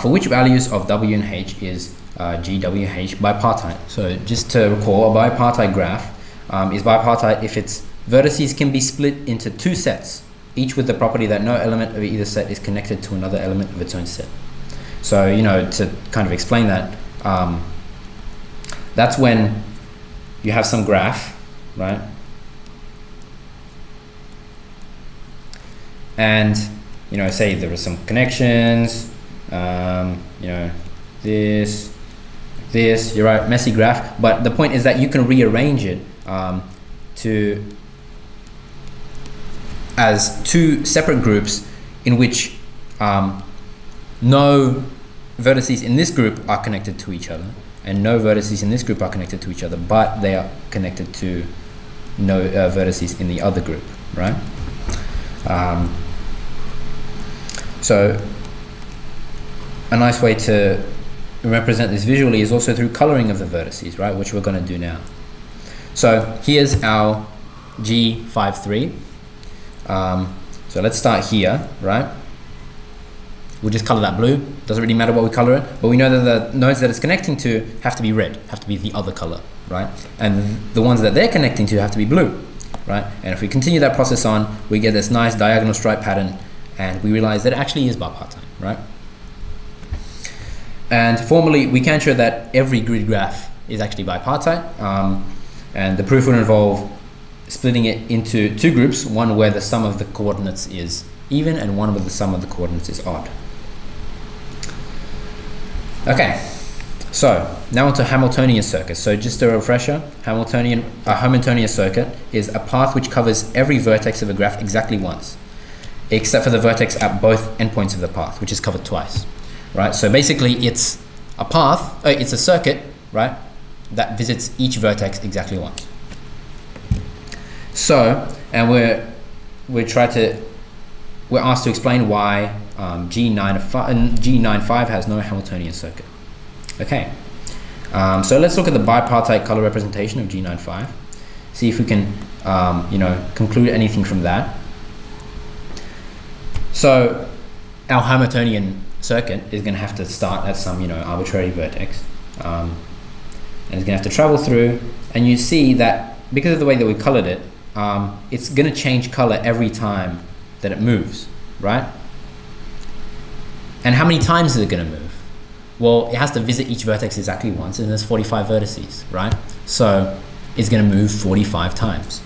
For which values of W and H is GWH bipartite? So just to recall, a bipartite graph is bipartite if its vertices can be split into 2 sets, each with the property that no element of either set is connected to another element of its own set. So, you know, to kind of explain that, that's when you have some graph, right? And, you know, say there are some connections, you know, this, you're right, messy graph, but the point is that you can rearrange it as 2 separate groups in which no vertices in this group are connected to each other, and no vertices in this group are connected to each other, but they are connected to no vertices in the other group, right? So a nice way to represent this visually is also through coloring of the vertices, right, which we're going to do now. So here's our G53. So let's start here, right? We'll just color that blue. Doesn't really matter what we color it, but we know that the nodes that it's connecting to have to be red, have to be the other color, right? And the ones that they're connecting to have to be blue, right? And if we continue that process on, we get this nice diagonal stripe pattern, and we realize that it actually is bipartite, right? And formally, we can show that every grid graph is actually bipartite, and the proof would involve splitting it into 2 groups, one where the sum of the coordinates is even and one where the sum of the coordinates is odd. Okay, so now onto Hamiltonian circuits. So just a refresher, a Hamiltonian circuit is a path which covers every vertex of a graph exactly once, except for the vertex at both endpoints of the path, which is covered twice, right? So basically it's a path, it's a circuit, right, that visits each vertex exactly once. So, and we're asked to explain why G95 has no Hamiltonian circuit. Okay, so let's look at the bipartite color representation of G95. See if we can, you know, conclude anything from that. So, our Hamiltonian circuit is going to have to start at some, you know, arbitrary vertex, and it's going to have to travel through. And you see that because of the way that we colored it, it's going to change color every time that it moves, right? And how many times is it going to move? Well, it has to visit each vertex exactly once, and there's 45 vertices, right? So it's going to move 45 times.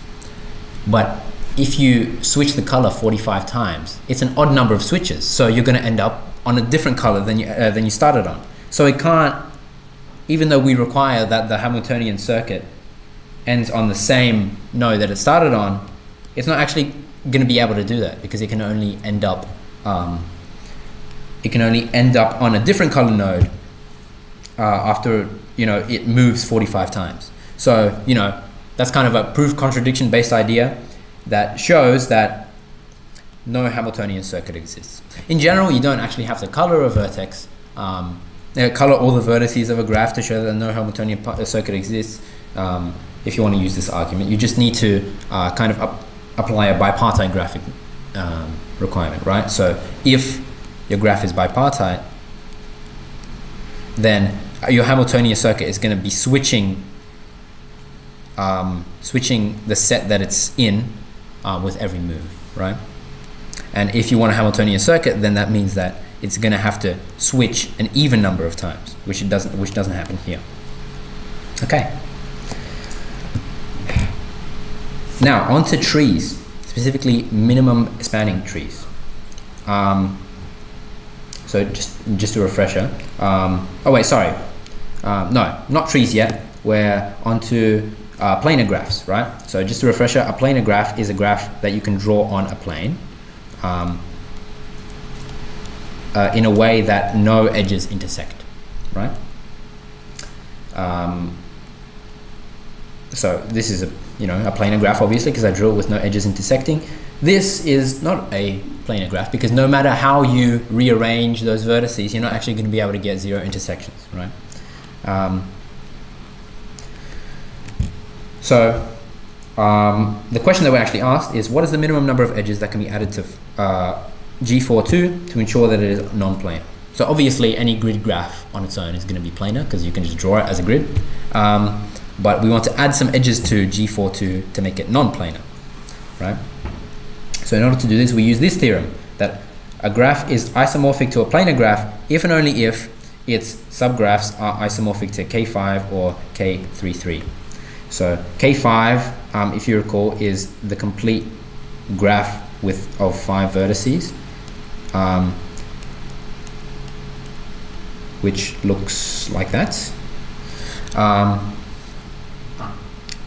But if you switch the color 45 times, it's an odd number of switches, so you're going to end up on a different color than you started on. So it can't, even though we require that the Hamiltonian circuit ends on the same node that it started on, it's not actually going to be able to do that because it can only end up it can only end up on a different color node after, you know, it moves 45 times. So, you know, that's kind of a proof contradiction based idea that shows that no Hamiltonian circuit exists. In general, you don't actually have to color a vertex, color all the vertices of a graph to show that no Hamiltonian circuit exists. If you want to use this argument, you just need to kind of apply a bipartite graphic requirement, right? So if your graph is bipartite, then your Hamiltonian circuit is going to be switching the set that it's in with every move, right? And if you want a Hamiltonian circuit, then that means that it's going to have to switch an even number of times, which doesn't happen here. Okay. Now on to trees, specifically minimum spanning trees. So just a refresher. Oh wait, sorry. No, not trees yet. We're onto planar graphs, right? So just a refresher, a planar graph is a graph that you can draw on a plane in a way that no edges intersect, right? So this is a planar graph, obviously, because I drew it with no edges intersecting. This is not a planar graph because no matter how you rearrange those vertices, you're not actually going to be able to get zero intersections, right? The question that we actually asked is, what is the minimum number of edges that can be added to G42 to ensure that it is non-planar? So obviously any grid graph on its own is going to be planar because you can just draw it as a grid. But we want to add some edges to G42 to make it non-planar, right? So in order to do this, we use this theorem that a graph is isomorphic to a planar graph if and only if its subgraphs are isomorphic to K5 or K33. So K5, if you recall, is the complete graph of 5 vertices, which looks like that.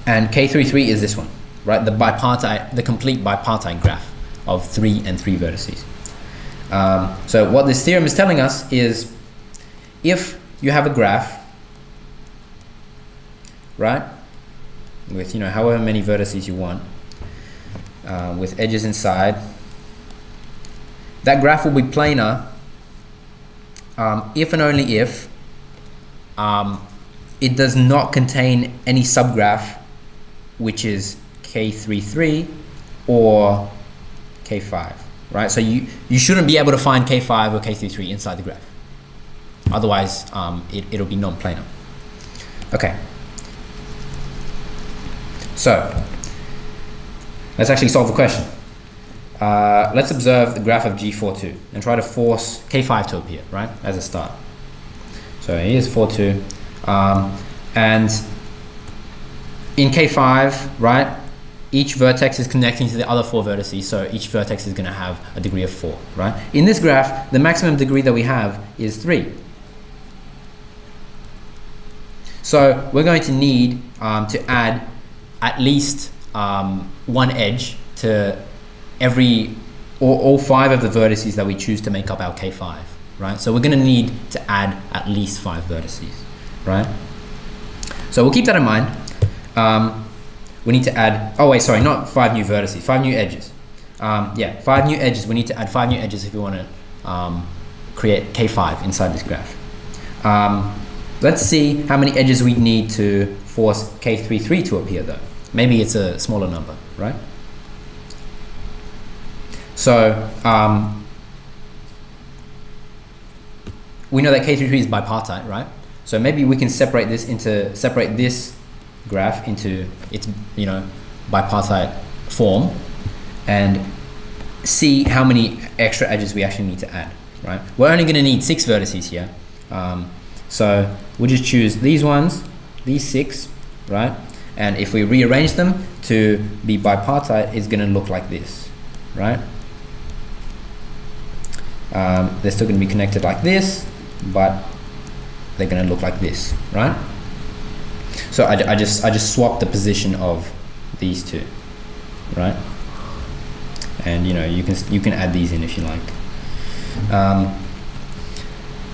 And K33 is this one, right? The complete bipartite graph of 3 and 3 vertices. So what this theorem is telling us is, if you have a graph, right, with however many vertices you want, with edges inside, that graph will be planar if and only if it does not contain any subgraph which is K33 or K5, right? So you shouldn't be able to find K5 or K33 inside the graph. Otherwise, it'll be non-planar. Okay. So let's actually solve the question. Let's observe the graph of G42 and try to force K5 to appear, right, as a start. So here's 42, and in K5, right, each vertex is connecting to the other 4 vertices, so each vertex is going to have a degree of 4, right? In this graph, the maximum degree that we have is 3. So we're going to need to add at least 1 edge to all 5 of the vertices that we choose to make up our K5, right? So we're going to need to add at least 5 vertices, right? So we'll keep that in mind. We need to add, oh wait, sorry, not 5 new vertices, 5 new edges. 5 new edges. We need to add 5 new edges if we want to create K5 inside this graph. Let's see how many edges we need to force K33 to appear though. Maybe it's a smaller number, right? So we know that K33 is bipartite, right? So maybe we can separate this graph into its bipartite form and see how many extra edges we actually need to add, right? We're only going to need 6 vertices here, so we'll just choose these ones, these 6, right? And if we rearrange them to be bipartite, it's going to look like this, right? They're still going to be connected like this, but they're going to look like this, right? So I just swapped the position of these 2, right? And you can add these in if you like.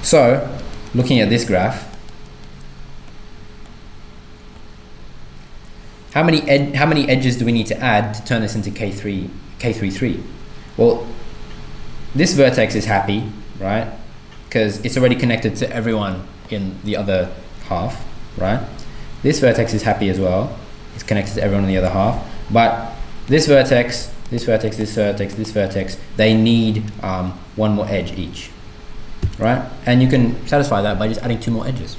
So, looking at this graph, how many edges do we need to add to turn this into K33? Well, this vertex is happy, right? Because it's already connected to everyone in the other half, right? This vertex is happy as well. It's connected to everyone in the other half. But this vertex, this vertex, this vertex, this vertex, they need one more edge each, right? And you can satisfy that by just adding 2 more edges.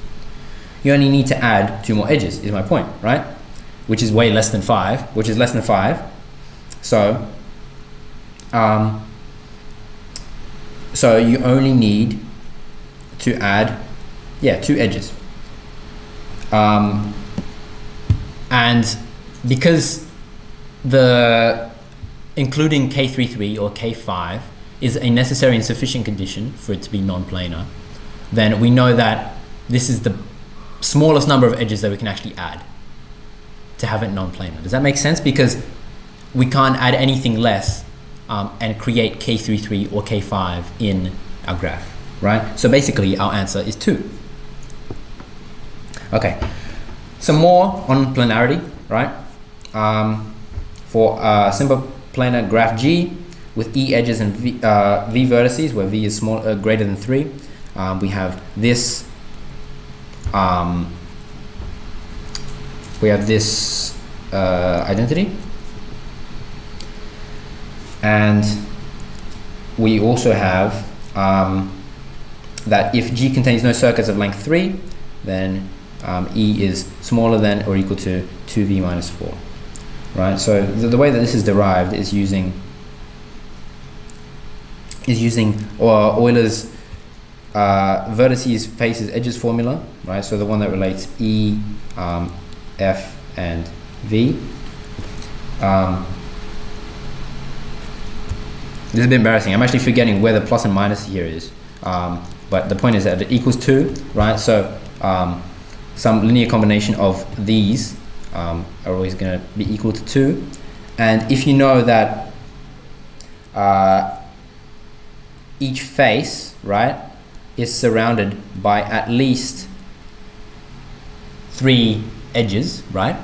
You only need to add 2 more edges, is my point, right? Which is way less than 5, which is less than 5. So, so you only need to add, 2 edges. And because the including K33 or K5 is a necessary and sufficient condition for it to be non-planar, then we know that this is the smallest number of edges that we can actually add to have it non-planar. Does that make sense? Because we can't add anything less and create K33 or K5 in our graph, right? So basically our answer is 2. Okay, some more on planarity, right? For a simple planar graph G with E edges and V vertices, where V is greater than 3, we have this identity, and we also have that if G contains no circuits of length 3, then E is smaller than or equal to 2V minus 4, right? So the way that this is derived is using Euler's vertices, faces, edges formula, right? So the one that relates E, F, and V. This is a bit embarrassing. I'm actually forgetting where the plus and minus here is, but the point is that it equals 2, right? So some linear combination of these are always going to be equal to 2, and if you know that each face, right, is surrounded by at least 3 edges, right,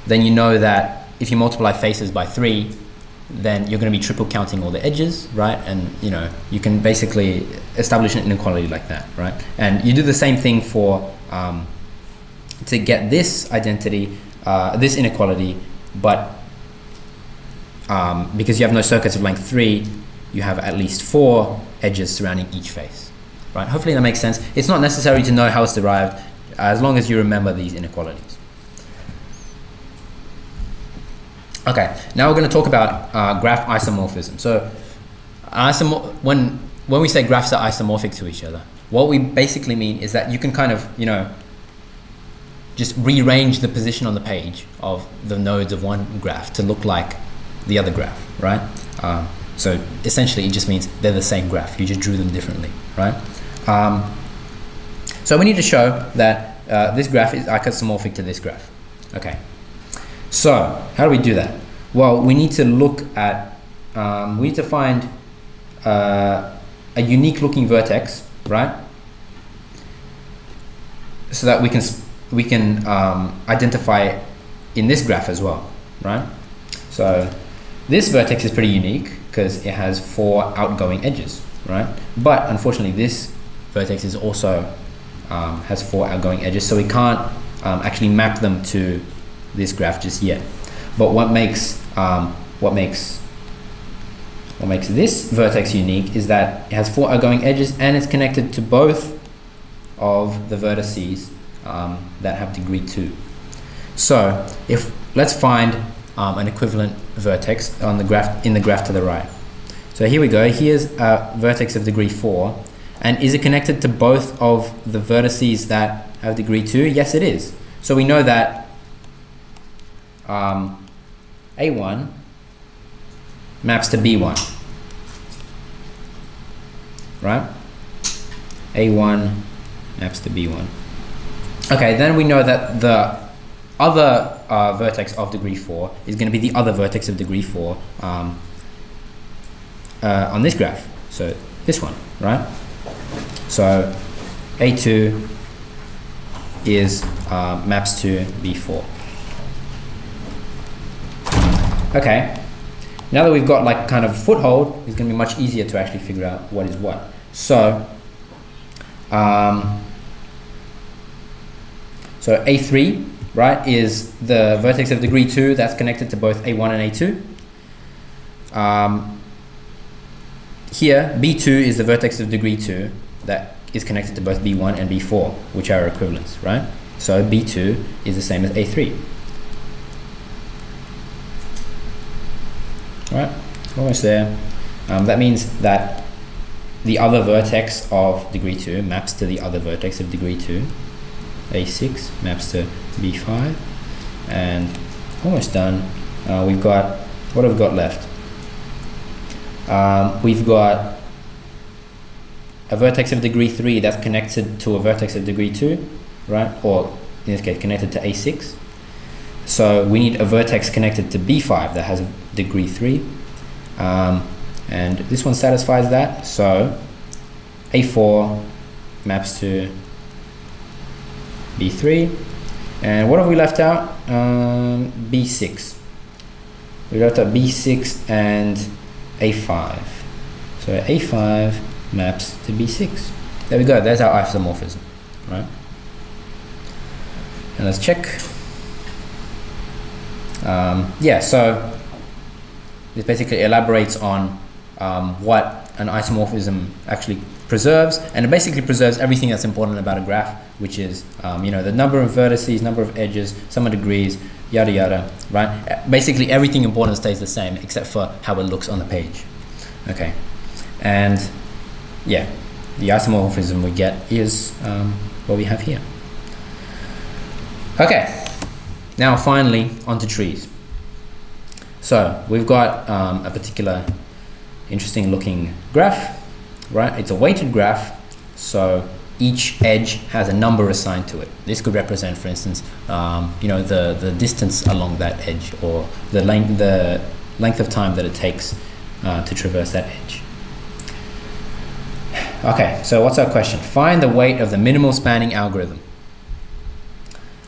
then you know that if you multiply faces by 3, then you're going to be triple counting all the edges, right? And you know, you can basically establish an inequality like that, right? And you do the same thing for to get this identity, this inequality, but because you have no circuits of length 3, you have at least 4 edges surrounding each face, right? Hopefully that makes sense. It's not necessary to know how it's derived, as long as you remember these inequalities. Okay, now we're going to talk about graph isomorphism. So, when we say graphs are isomorphic to each other, what we basically mean is that you can kind of, you know, just rearrange the position on the page of the nodes of one graph to look like the other graph, right? So essentially, it just means they're the same graph. You just drew them differently, right? So we need to show that this graph is isomorphic to this graph. Okay. So how do we do that? Well, we need to look at, we need to find a unique looking vertex, right? So that we can identify in this graph as well, right? So this vertex is pretty unique because it has 4 outgoing edges, right? But unfortunately, this vertex is also has 4 outgoing edges, so we can't actually map them to this graph just yet. But what makes this vertex unique is that it has 4 outgoing edges and it's connected to both of the vertices that have degree 2. So let's find an equivalent vertex on the graph, in the graph to the right. So here we go. Here's a vertex of degree 4, and is it connected to both of the vertices that have degree 2? Yes, it is. So we know that A1 maps to B1, right? A1 maps to B1. Okay, then we know that the other vertex of degree 4 is going to be the other vertex of degree 4 on this graph. So this one, right? So A2 is maps to B4. Okay, now that we've got like kind of foothold, it's going to be much easier to actually figure out what is what. So, so A3, right, is the vertex of degree 2 that's connected to both A1 and A2. Here, B2 is the vertex of degree 2 that is connected to both B1 and B4, which are equivalents, right? So B2 is the same as A3. Right, almost there. That means that the other vertex of degree 2 maps to the other vertex of degree 2. A6 maps to B5. And almost done. We've got, what have we got left? We've got a vertex of degree 3 that's connected to a vertex of degree 2, right? Or in this case, connected to A6. So we need a vertex connected to B5 that has a degree 3. And this one satisfies that. So A4 maps to B3. And what have we left out? B6. We left out B6 and A5. So A5 maps to B6. There we go, there's our isomorphism, right? And let's check. Yeah, so this basically elaborates on what an isomorphism actually preserves, and it basically preserves everything that's important about a graph, which is you know, the number of vertices, number of edges, sum of degrees, yada yada, right? Basically everything important stays the same except for how it looks on the page. Okay, and yeah, the isomorphism we get is what we have here. Okay, now finally onto trees. So we've got a particular interesting looking graph, right? It's a weighted graph, so each edge has a number assigned to it. This could represent, for instance, you know, the distance along that edge, or the length of time that it takes to traverse that edge. Okay, so what's our question? Find the weight of the minimal spanning algorithm,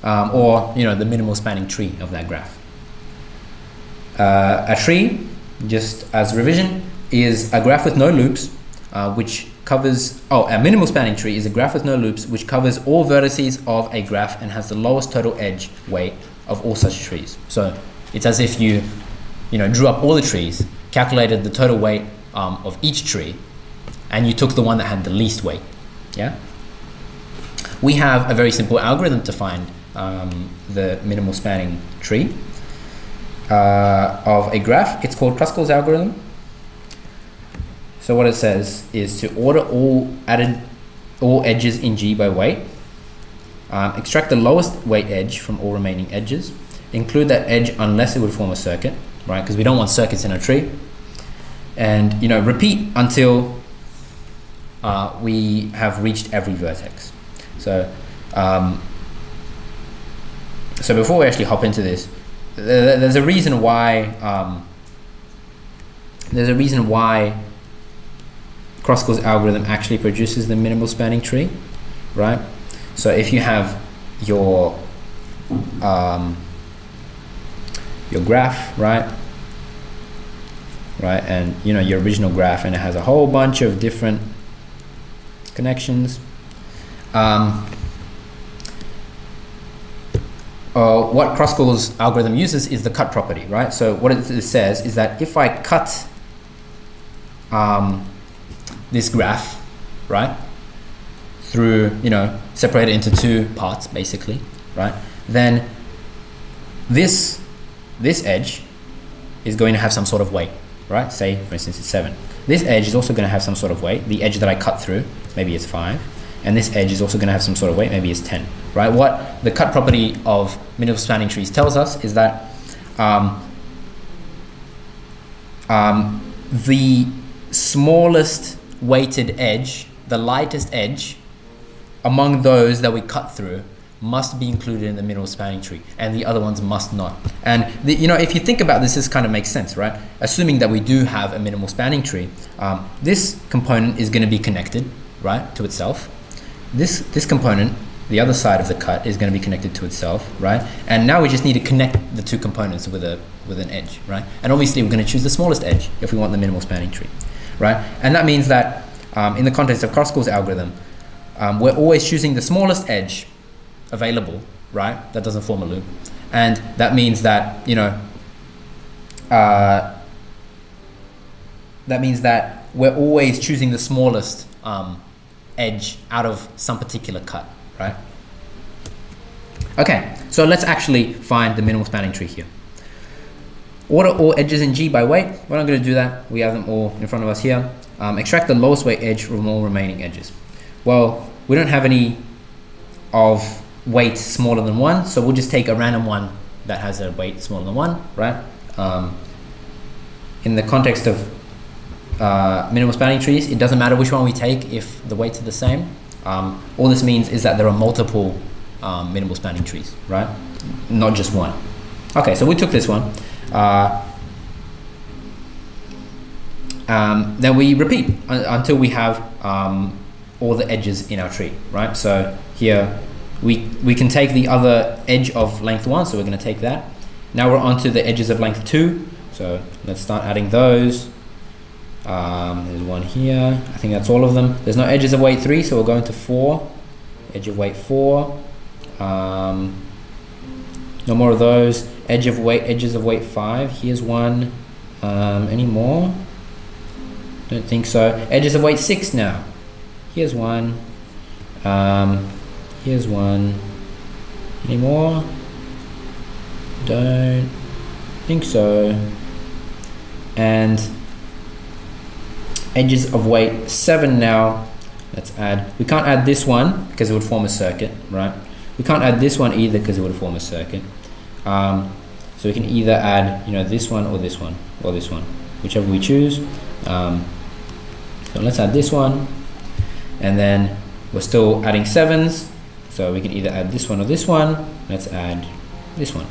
or you know, the minimal spanning tree of that graph. A tree, just as revision, is a graph with no loops, which covers, a minimal spanning tree is a graph with no loops which covers all vertices of a graph and has the lowest total edge weight of all such trees. So it's as if you know, drew up all the trees, calculated the total weight of each tree, and you took the one that had the least weight. Yeah. We have a very simple algorithm to find the minimal spanning tree of a graph. It's called Kruskal's algorithm. So what it says is to order all edges in G by weight, extract the lowest weight edge from all remaining edges, include that edge unless it would form a circuit, right? Because we don't want circuits in a tree, and you know, repeat until we have reached every vertex. So, so before we actually hop into this, there's a reason why Kruskal's algorithm actually produces the minimal spanning tree, right? So if you have your graph, right, and you know, your original graph, and it has a whole bunch of different connections. What Kruskal's algorithm uses is the cut property, right? So what it says is that if I cut this graph, right, through, you know, separate it into two parts basically, right, then this edge is going to have some sort of weight, right? Say for instance it's 7. This edge is also going to have some sort of weight. The edge that I cut through, maybe it's 5, and this edge is also going to have some sort of weight, maybe it's 10, right? What the cut property of minimal spanning trees tells us is that the smallest weighted edge, the lightest edge among those that we cut through, must be included in the minimal spanning tree, and the other ones must not. And you know, if you think about this, this kind of makes sense, right? Assuming that we do have a minimal spanning tree, this component is going to be connected right, to itself. This component, the other side of the cut, is going to be connected to itself, right? And now we just need to connect the two components with an edge, right? And obviously we're going to choose the smallest edge if we want the minimal spanning tree, right? And that means that in the context of Kruskal's algorithm, we're always choosing the smallest edge available, right? That doesn't form a loop. And that means that, you know, that means that we're always choosing the smallest edge out of some particular cut, right? Okay, so let's actually find the minimal spanning tree here. Order all edges in G by weight. We're not going to do that. We have them all in front of us here. Extract the lowest weight edge from all remaining edges. Well, we don't have any of weight smaller than 1, so we'll just take a random one that has a weight smaller than 1, right? In the context of minimal spanning trees, it doesn't matter which one we take if the weights are the same. All this means is that there are multiple minimal spanning trees, right? Not just one. Okay, so we took this one. Then we repeat until we have all the edges in our tree, right? So here we can take the other edge of length 1, so we're going to take that. Now we're on to the edges of length 2, so let's start adding those. There's one here. I think that's all of them. There's no edges of weight 3, so we'll go into 4. Edge of weight 4. No more of those. Edges of weight 5. Here's one. Any more? Don't think so. Edges of weight 6 now. Here's one. Here's one. Any more? Don't think so. And edges of weight 7 now. Let's add. We can't add this one because it would form a circuit, right? We can't add this one either because it would form a circuit. So we can either add, you know, this one or this one or this one, whichever we choose. So let's add this one, and then we're still adding 7s, so we can either add this one or this one. Let's add this one,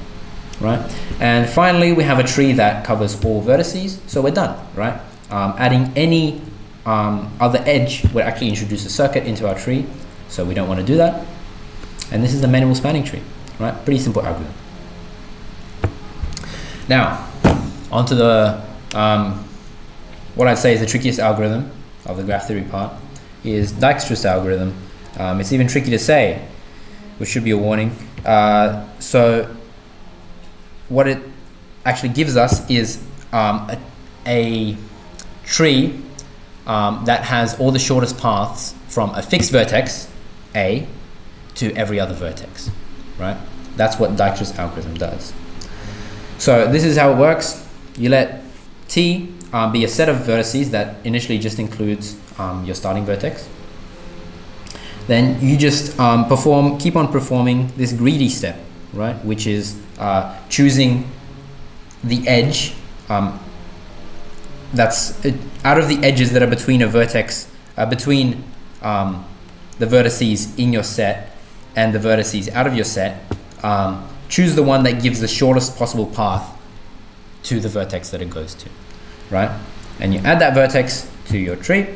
right? And finally, we have a tree that covers all vertices, so we're done, right? Adding any other edge would actually introduce a circuit into our tree, so we don't want to do that. And this is the minimal spanning tree, right? Pretty simple algorithm. Now, onto the what I'd say is the trickiest algorithm of the graph theory part is Dijkstra's algorithm. It's even tricky to say, which should be a warning. So what it actually gives us is a tree that has all the shortest paths from a fixed vertex, A, to every other vertex, right? That's what Dijkstra's algorithm does. So this is how it works. You let T be a set of vertices that initially just includes your starting vertex. Then you just keep on performing this greedy step, right? Which is choosing the edge that's out of the edges that are between a vertex, between the vertices in your set and the vertices out of your set. Choose the one that gives the shortest possible path to the vertex that it goes to, right? And you add that vertex to your tree,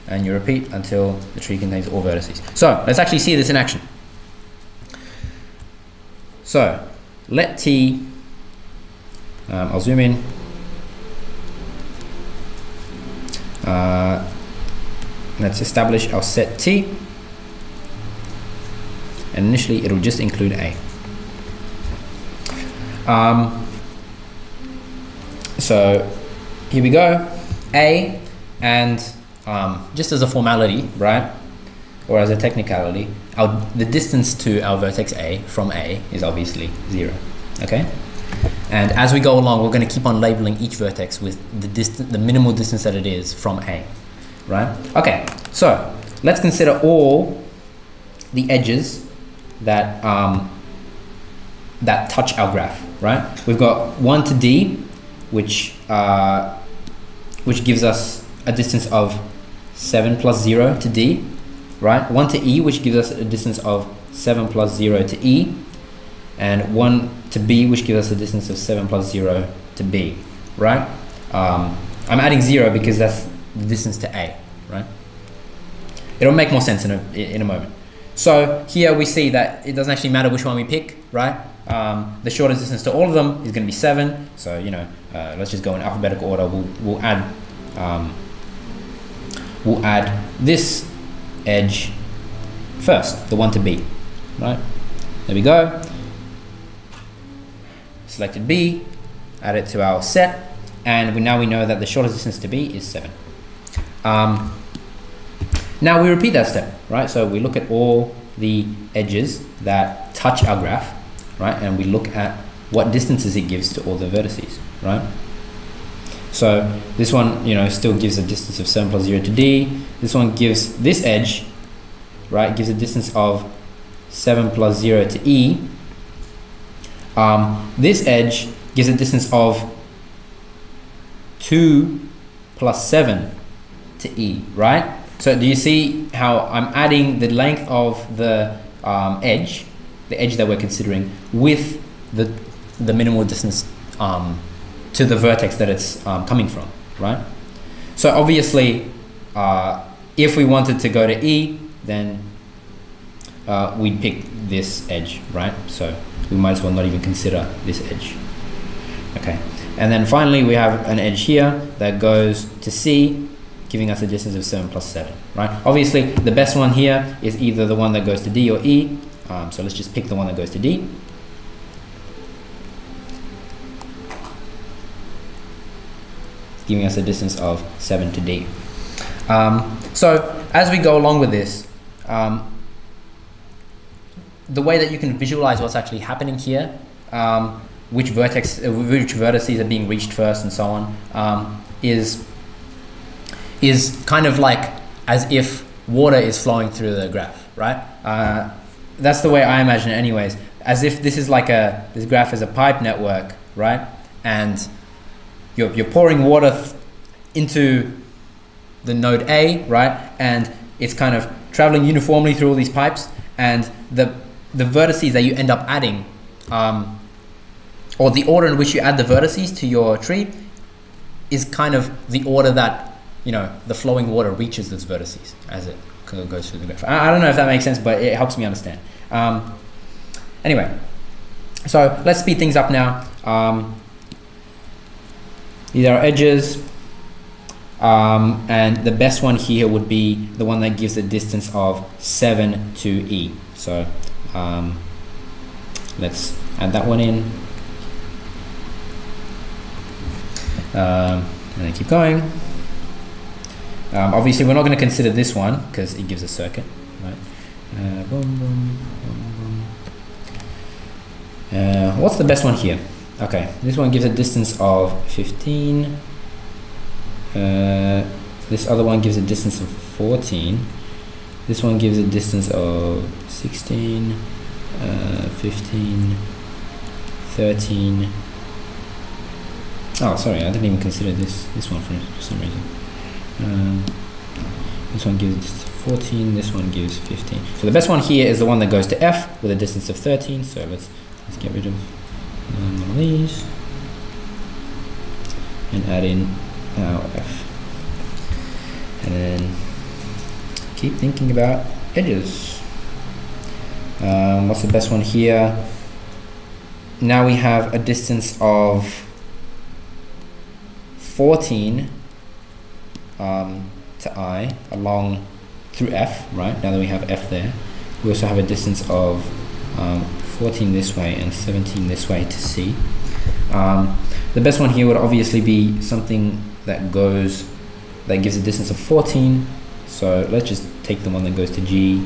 and you repeat until the tree contains all vertices. So let's actually see this in action. So let T, I'll zoom in. Let's establish our set T, and initially it'll just include A. So here we go, A, and just as a formality, right, or as a technicality, the distance to our vertex A from A is obviously 0, okay? And as we go along, we're going to keep on labeling each vertex with the minimal distance that it is from A, right? Okay, so let's consider all the edges that that touch our graph, right? We've got 1 to D, which gives us a distance of 7 plus 0 to D, right? 1 to E, which gives us a distance of 7 plus 0 to E, and 1 to B, which gives us a distance of 7 plus 0 to B, right? I'm adding 0 because that's the distance to A, right? it'll make more sense in a moment. So here we see that it doesn't actually matter which one we pick, right? The shortest distance to all of them is going to be 7. So let's just go in alphabetical order. We'll add this edge first, the one to B, right? There we go. Selected B, add it to our set, and now we know that the shortest distance to B is 7. Now we repeat that step, right? So we look at all the edges that touch our graph, right? And we look at what distances it gives to all the vertices, right? So this one, still gives a distance of 7 plus 0 to D. This one gives this edge, right? Gives a distance of 7 plus 0 to E. This edge gives a distance of 2 plus 7 to E, right? So do you see how I'm adding the length of the edge that we're considering, with the minimal distance to the vertex that it's coming from, right? So obviously, if we wanted to go to E, then we'd pick this edge, right? So we might as well not even consider this edge. Okay, and then finally we have an edge here that goes to C, giving us a distance of 7 plus 7, right? Obviously, the best one here is either the one that goes to D or E. So let's just pick the one that goes to D. Giving us a distance of 7 to D. So as we go along with this, the way that you can visualize what's actually happening here, which vertices are being reached first and so on, is kind of like as if water is flowing through the graph, right? That's the way I imagine it anyways. As if this is like this graph is a pipe network, right? And you're pouring water into the node A, right? And it's kind of traveling uniformly through all these pipes, and the vertices that you end up adding, or the order in which you add the vertices to your tree, is kind of the order that the flowing water reaches those vertices as it goes through the graph. I don't know if that makes sense, but it helps me understand. Anyway, so let's speed things up now. These are our edges, and the best one here would be the one that gives a distance of 7 to E. So let's add that one in, and then keep going. Obviously, we're not going to consider this one because it gives a circuit, right? What's the best one here? Okay, this one gives a distance of 15. This other one gives a distance of 14. This one gives a distance of 16, 15, 13. Oh, sorry, I didn't even consider this one for some reason. This one gives 14, this one gives 15. So the best one here is the one that goes to F with a distance of 13. So let's get rid of one of these and add in our F. And then keep thinking about edges. What's the best one here? Now we have a distance of 14 to I along through F, right? Now that we have F there, we also have a distance of 14 this way and 17 this way to C. The best one here would obviously be something that gives a distance of 14. So let's just take the one that goes to G,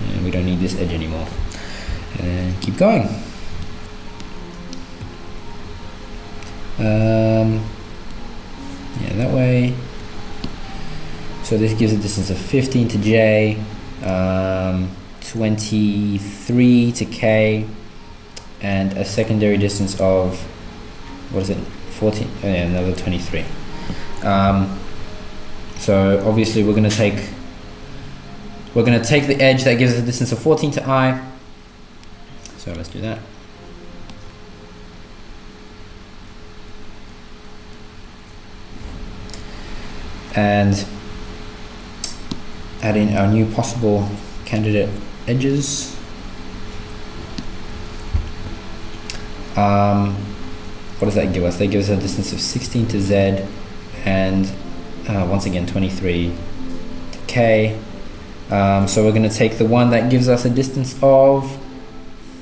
and we don't need this edge anymore. And keep going. Yeah, that way. So this gives a distance of 15 to J, 23 to K, and a secondary distance of, what is it, 14, oh yeah, another 23. So obviously we're going to take the edge that gives us a distance of 14 to I. So let's do that. And add in our new possible candidate edges. What does that give us? That gives us a distance of 16 to Z, and once again 23 to K. So we're going to take the one that gives us a distance of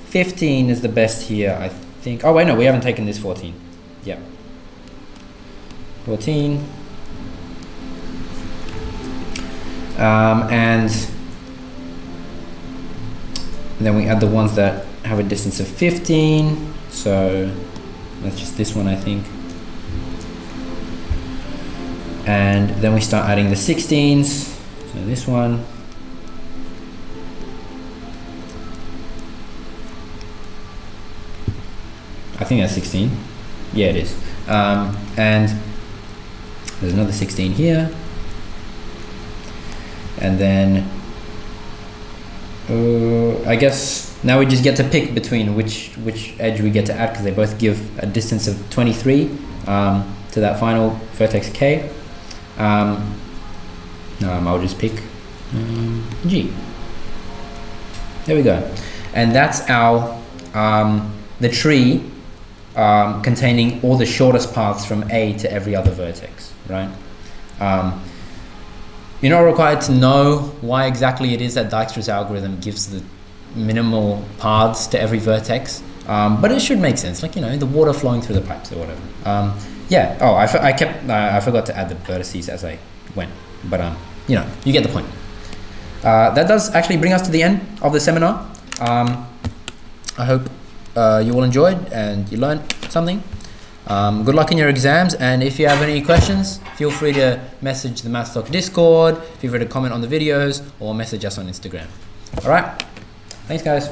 15 is the best here, I think. Oh wait, no, we haven't taken this 14. Yep. 14. And then we add the ones that have a distance of 15. So that's just this one, I think. And then we start adding the 16s. So this one. I think that's 16. Yeah, it is. And there's another 16 here. And then I guess now we just get to pick between which edge we get to add, because they both give a distance of 23 to that final vertex K. I'll just pick G. There we go. And that's our the tree containing all the shortest paths from A to every other vertex, right? You're not required to know why exactly it is that Dijkstra's algorithm gives the minimal paths to every vertex, but it should make sense, like, you know, the water flowing through the pipes or whatever. Yeah, oh, I forgot to add the vertices as I went, but you know, you get the point. That does actually bring us to the end of the seminar. I hope you all enjoyed and you learned something. Good luck in your exams, and if you have any questions, feel free to message the MathSoc Discord, feel free to comment on the videos, or message us on Instagram. Alright, thanks guys.